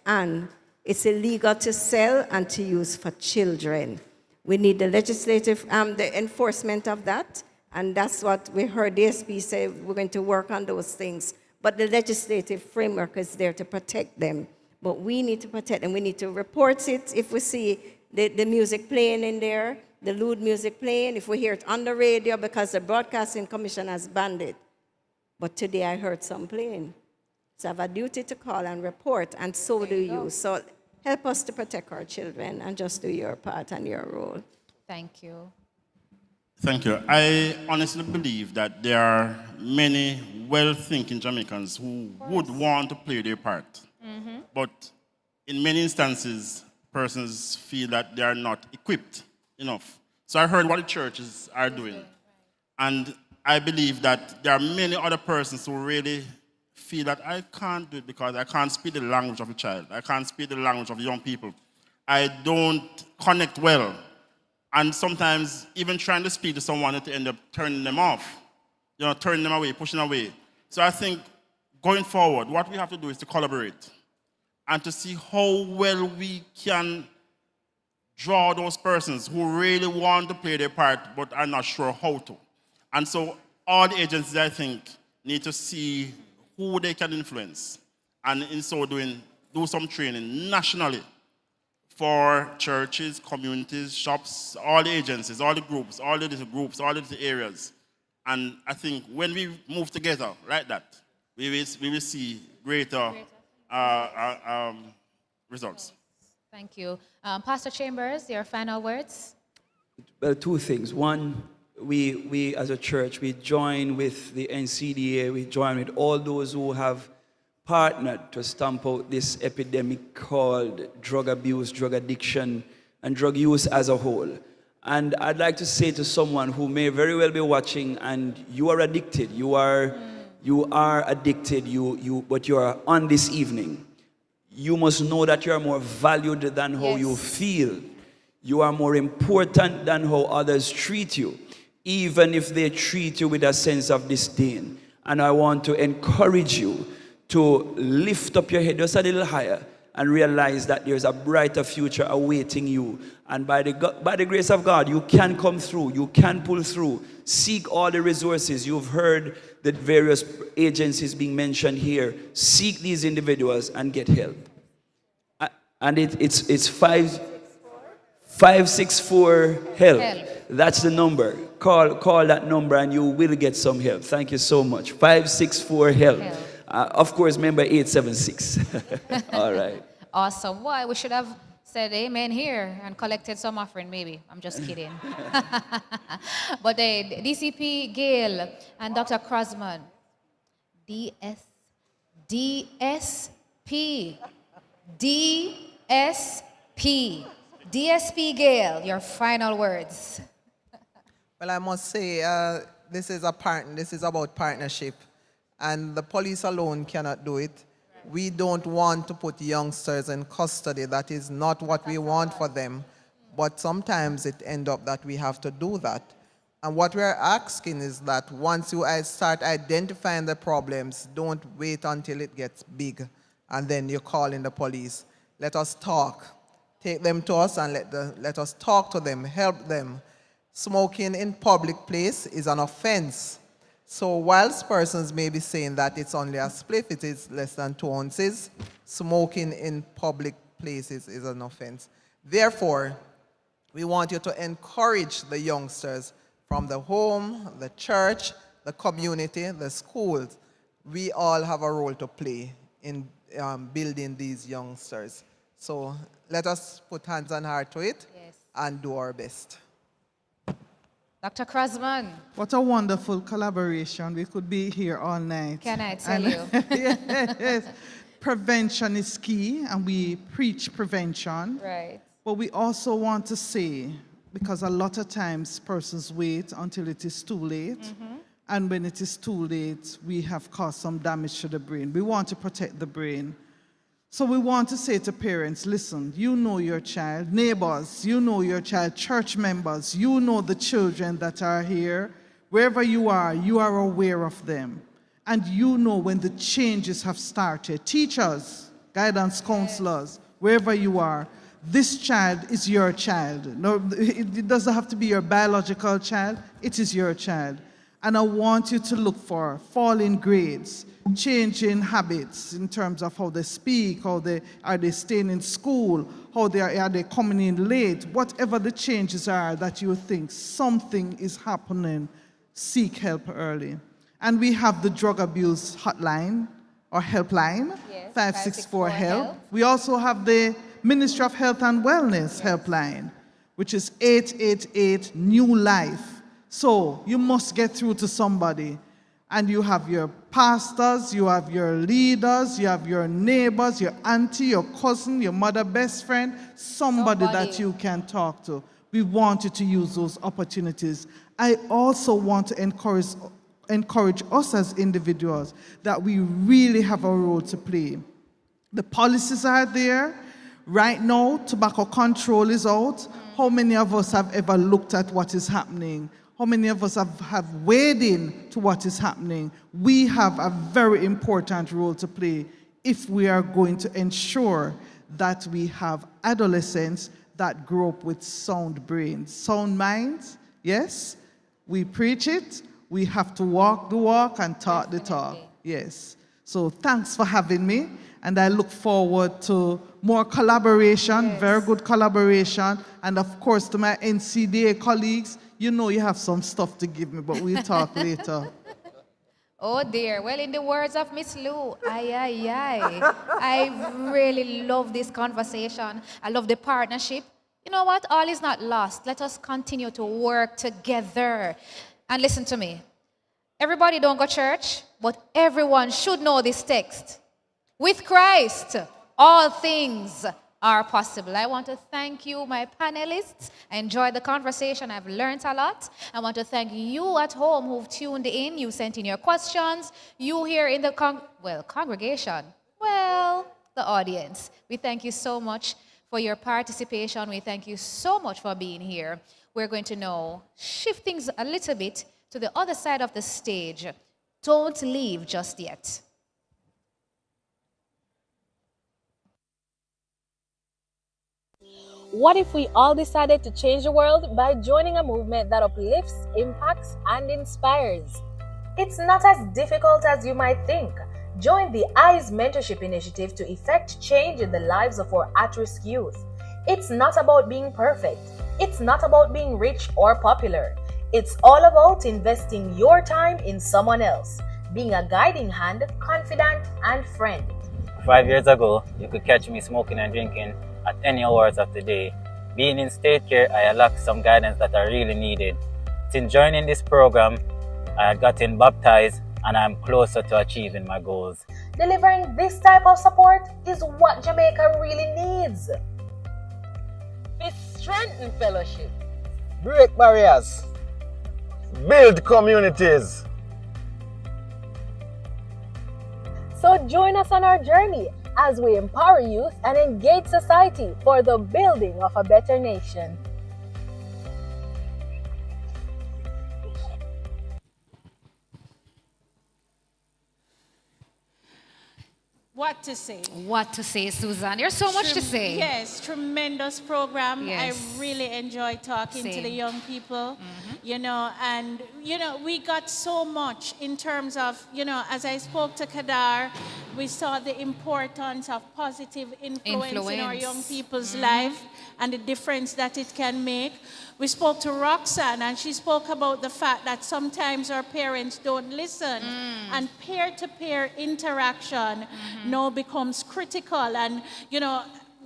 it's illegal to sell and to use for children. We need the legislative, the enforcement of that, and that's what we heard DSP say, we're going to work on those things. But the legislative framework is there to protect them. But we need to protect them. We need to report it if we see the music playing in there, the lewd music playing, if we hear it on the radio, because the Broadcasting Commission has banned it. But today I heard some playing. So I have a duty to call and report, and so do you. So help us to protect our children and just do your part and your role. Thank you. Thank you. I honestly believe that there are many well-thinking Jamaicans who would want to play their part. Mm-hmm. But in many instances, persons feel that they are not equipped enough. So I heard what the churches are doing. And I believe that there are many other persons who really feel that I can't do it because I can't speak the language of a child. I can't speak the language of young people. I don't connect well. And sometimes even trying to speak to someone, it end up turning them off, turning them away, pushing away. So I think going forward, what we have to do is to collaborate and to see how well we can draw those persons who really want to play their part but are not sure how to. And so all the agencies, I think, need to see who they can influence, and in so doing, do some training nationally for churches, communities, shops, all the agencies, all the groups, all the little groups, all the little areas. And I think when we move together like that, we will see greater results. Thank you. Pastor Chambers, your final words? Well, two things. One, we as a church, we join with the NCDA, we join with all those who have partnered to stamp out this epidemic called drug abuse, drug addiction, and drug use as a whole. And I'd like to say to someone who may very well be watching and you are addicted, you are addicted, but you are on this evening. You must know that you are more valued than how you feel. You are more important than how others treat you, even if they treat you with a sense of disdain. And I want to encourage you to lift up your head just a little higher and realize that there's a brighter future awaiting you. And by the grace of God, you can come through, you can pull through. Seek all the resources. You've heard the various agencies being mentioned here. Seek these individuals and get help. And it's 564 help. That's the number. Call that number and you will get some help. Thank you so much. 564 help. Of course, member 876. All right. Awesome. Why? We should have said amen here and collected some offering, maybe. I'm just kidding. But DCP Gail and Dr. Crosman, DSP, DSP Gail, your final words. Well, I must say, this is about partnership. And the police alone cannot do it. We don't want to put youngsters in custody. That is not what we want for them. But sometimes it ends up that we have to do that. And what we're asking is that once you start identifying the problems, don't wait until it gets big and then you call in the police. Let us talk. Take them to us and let us talk to them, help them. Smoking in public place is an offense. So whilst persons may be saying that it's only a spliff, it is less than 2 ounces, smoking in public places is an offense. Therefore, we want you to encourage the youngsters from the home, the church, the community, the schools. We all have a role to play in building these youngsters. So let us put hands on heart to it and do our best. Dr. Krasman. What a wonderful collaboration. We could be here all night. Can I tell you? Yes. Prevention is key, and we preach prevention. Right. But we also want to say, because a lot of times persons wait until it is too late, and when it is too late, we have caused some damage to the brain. We want to protect the brain. So we want to say to parents, listen, you know your child, neighbors, you know your child, church members, you know the children that are here. Wherever you are aware of them. And you know when the changes have started. Teachers, guidance counselors, wherever you are, this child is your child. No, it doesn't have to be your biological child, it is your child. And I want you to look for falling grades, changing habits in terms of how they speak, are they staying in school, are they coming in late, whatever the changes are that you think something is happening, seek help early. And we have the drug abuse hotline or helpline, 564-HELP. We also have the Ministry of Health and Wellness helpline, which is 888-NEW-LIFE. So you must get through to somebody. And you have your pastors, you have your leaders, you have your neighbors, your auntie, your cousin, your mother, best friend, somebody that you can talk to. We want you to use those opportunities. I also want to encourage us as individuals that we really have a role to play. The policies are there. Right now, tobacco control is out. How many of us have ever looked at what is happening? How many of us have weighed in to what is happening? We have a very important role to play if we are going to ensure that we have adolescents that grow up with sound brains, sound minds. Yes, we preach it. We have to walk the walk and talk the talk. Yes. So thanks for having me. And I look forward to more collaboration, very good collaboration. And of course, to my NCDA colleagues, you know you have some stuff to give me, but we'll talk later. Oh dear. Well, in the words of Miss Lou, I really love this conversation. I love the partnership. You know what? All is not lost. Let us continue to work together. And listen to me. Everybody don't go to church, but everyone should know this text. With Christ, all things are possible. I want to thank you, my panelists. I enjoyed the conversation. I've learned a lot. I want to thank you at home who've tuned in. You sent in your questions. You here in the congregation. Well, the audience. We thank you so much for your participation. We thank you so much for being here. We're going to now shift things a little bit to the other side of the stage. Don't leave just yet. What if we all decided to change the world by joining a movement that uplifts, impacts, and inspires? It's not as difficult as you might think. Join the EYES Mentorship Initiative to effect change in the lives of our at-risk youth. It's not about being perfect. It's not about being rich or popular. It's all about investing your time in someone else, being a guiding hand, confidant, and friend. 5 years ago, you could catch me smoking and drinking at any hours of the day. Being in state care, I lacked some guidance that I really needed. Since joining this program, I had gotten baptized and I'm closer to achieving my goals. Delivering this type of support is what Jamaica really needs. We strengthen fellowship. Break barriers. Build communities. So join us on our journey as we empower youth and engage society for the building of a better nation. What to say? What to say, Susan? There's so much to say. Yes, tremendous program. Yes. I really enjoy talking to the Same. young people, and, we got so much in terms of, as I spoke to Kadar, we saw the importance of positive influence in our young people's life and the difference that it can make. We spoke to Roxanne, and she spoke about the fact that sometimes our parents don't listen, and peer-to-peer interaction now becomes critical, and,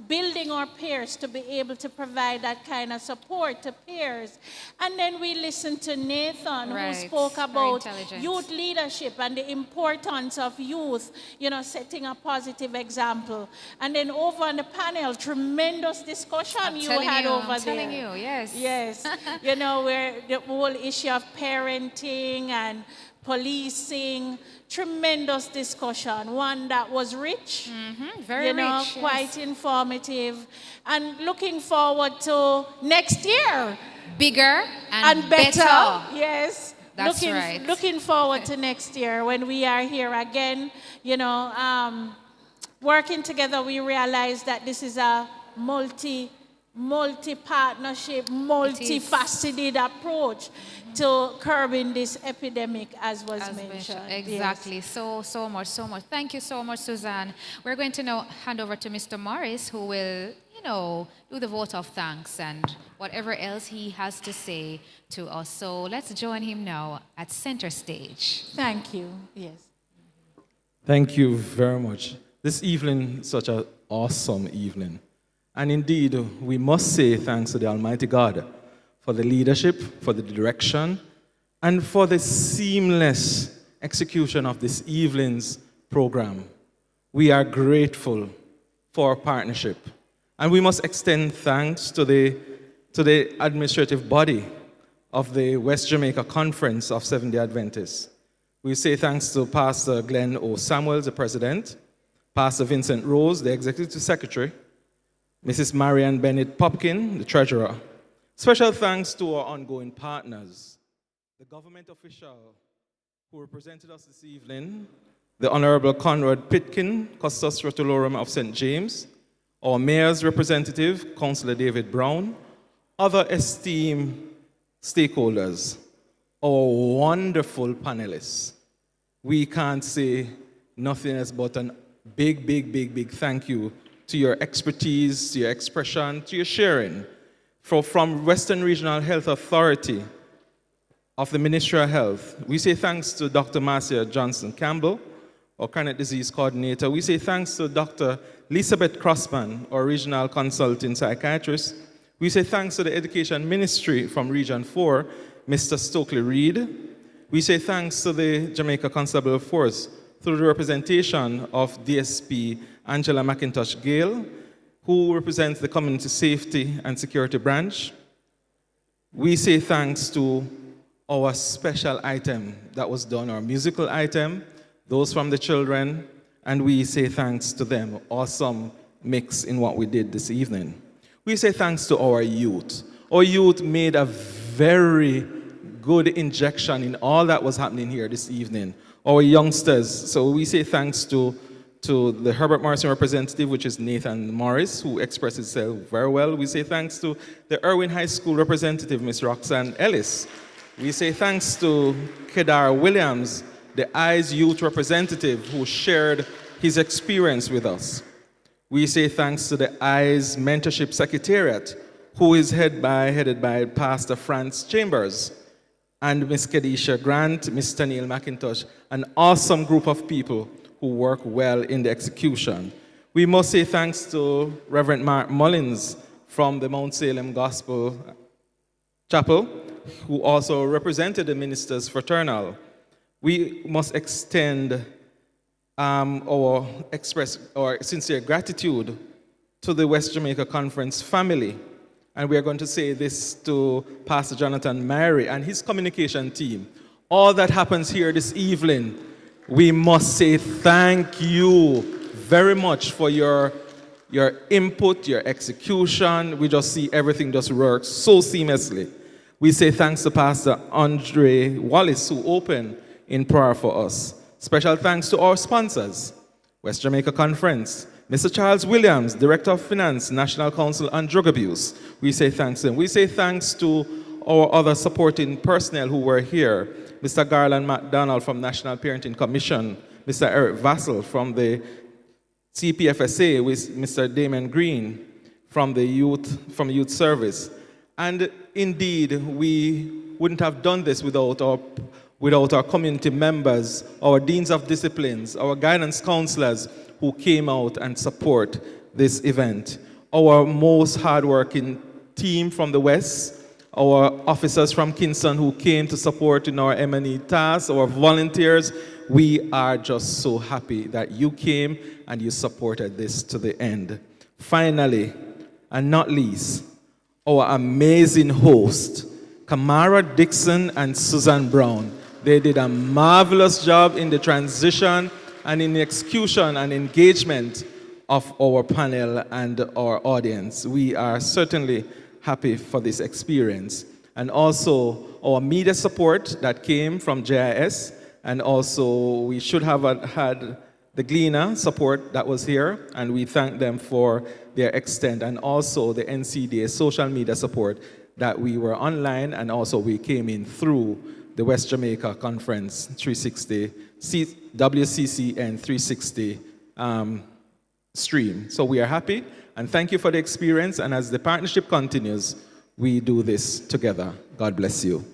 building our peers to be able to provide that kind of support to peers. And then we listened to Nathan, who spoke about youth leadership and the importance of youth, setting a positive example. And then over on the panel, tremendous discussion you had over there. I'm telling you, yes. Yes. Where the whole issue of parenting and policing, tremendous discussion, one that was rich, very rich, quite informative, and looking forward to next year. Bigger and better. better. Yes. That's right. Looking forward to next year when we are here again, working together. We realize that this is a multi-partnership, multifaceted approach to curbing this epidemic, as was mentioned. Exactly. Yes. So much. Thank you so much, Suzanne. We're going to now hand over to Mr. Morris, who will, do the vote of thanks and whatever else he has to say to us. So let's join him now at center stage. Thank you. Yes. Thank you very much. This evening, such an awesome evening. And indeed, we must say thanks to the Almighty God for the leadership, for the direction, and for the seamless execution of this evening's program. We are grateful for our partnership. And we must extend thanks to the administrative body of the West Jamaica Conference of Seventh-day Adventists. We say thanks to Pastor Glenn O. Samuels, the president, Pastor Vincent Rose, the executive secretary, Mrs. Marianne Bennett Popkin, the treasurer. Special thanks to our ongoing partners, the government official who represented us this evening, the Honorable Conrad Pitkin, Custos Rotolorum of St. James, our mayor's representative, Councillor David Brown, other esteemed stakeholders, our wonderful panelists. We can't say nothing else but a big thank you to your expertise, to your expression, to your sharing. From Western Regional Health Authority of the Ministry of Health, we say thanks to Dr. Marcia Johnson Campbell, our chronic disease coordinator. We say thanks to Dr. Elizabeth Crossman, our regional consulting psychiatrist. We say thanks to the Education Ministry from Region 4, Mr. Stokely Reed. We say thanks to the Jamaica Constable Force through the representation of DSP Angela McIntosh Gale, who represents the Community Safety and Security Branch. We say thanks to our special item that was done, our musical item, those from the children, and we say thanks to them. Awesome mix in what we did this evening. We say thanks to our youth. Our youth made a very good injection in all that was happening here this evening. Our youngsters, so we say thanks to the Herbert Morrison representative, which is Nathan Morris, who expressed himself very well. We say thanks to the Irwin High School representative, Ms. Roxanne Ellis. We say thanks to Kedar Williams, the ICE youth representative, who shared his experience with us. We say thanks to the ICE Mentorship Secretariat, who is headed by Pastor Franz Chambers, and Ms. Kedisha Grant, Mr. Neil McIntosh, an awesome group of people who work well in the execution. We must say thanks to Reverend Mark Mullins from the Mount Salem Gospel Chapel, who also represented the Ministers Fraternal. We must extend express our sincere gratitude to the West Jamaica Conference family. And we are going to say this to Pastor Jonathan Mary and his communication team. All that happens here this evening, we must say thank you very much for your input, your execution. We just see everything just works so seamlessly. We say thanks to Pastor Andre Wallace, who opened in prayer for us. Special thanks to our sponsors, West Jamaica Conference. Mr. Charles Williams, Director of Finance, National Council on Drug Abuse. We say thanks to him. We say thanks to our other supporting personnel who were here. Mr. Garland McDonald from National Parenting Commission, Mr. Eric Vassell from the CPFSA, with Mr. Damon Green from the Youth Service. And indeed, we wouldn't have done this without our community members, our deans of disciplines, our guidance counselors who came out and support this event. Our most hardworking team from the West, our officers from Kingston who came to support in our M&E tasks, our volunteers. We are just so happy that you came and you supported this to the end. Finally, and not least, our amazing host, Kamara Dixon and Susan Brown. They did a marvelous job in the transition and in the execution and engagement of our panel and our audience. We are certainly happy for this experience. And also our media support that came from JIS, and also we should have had the Gleaner support that was here, and we thank them for their extent, and also the NCDA social media support that we were online, and also we came in through the West Jamaica Conference 360, WCCN 360 stream. So we are happy, and thank you for the experience, and as the partnership continues, we do this together. God bless you.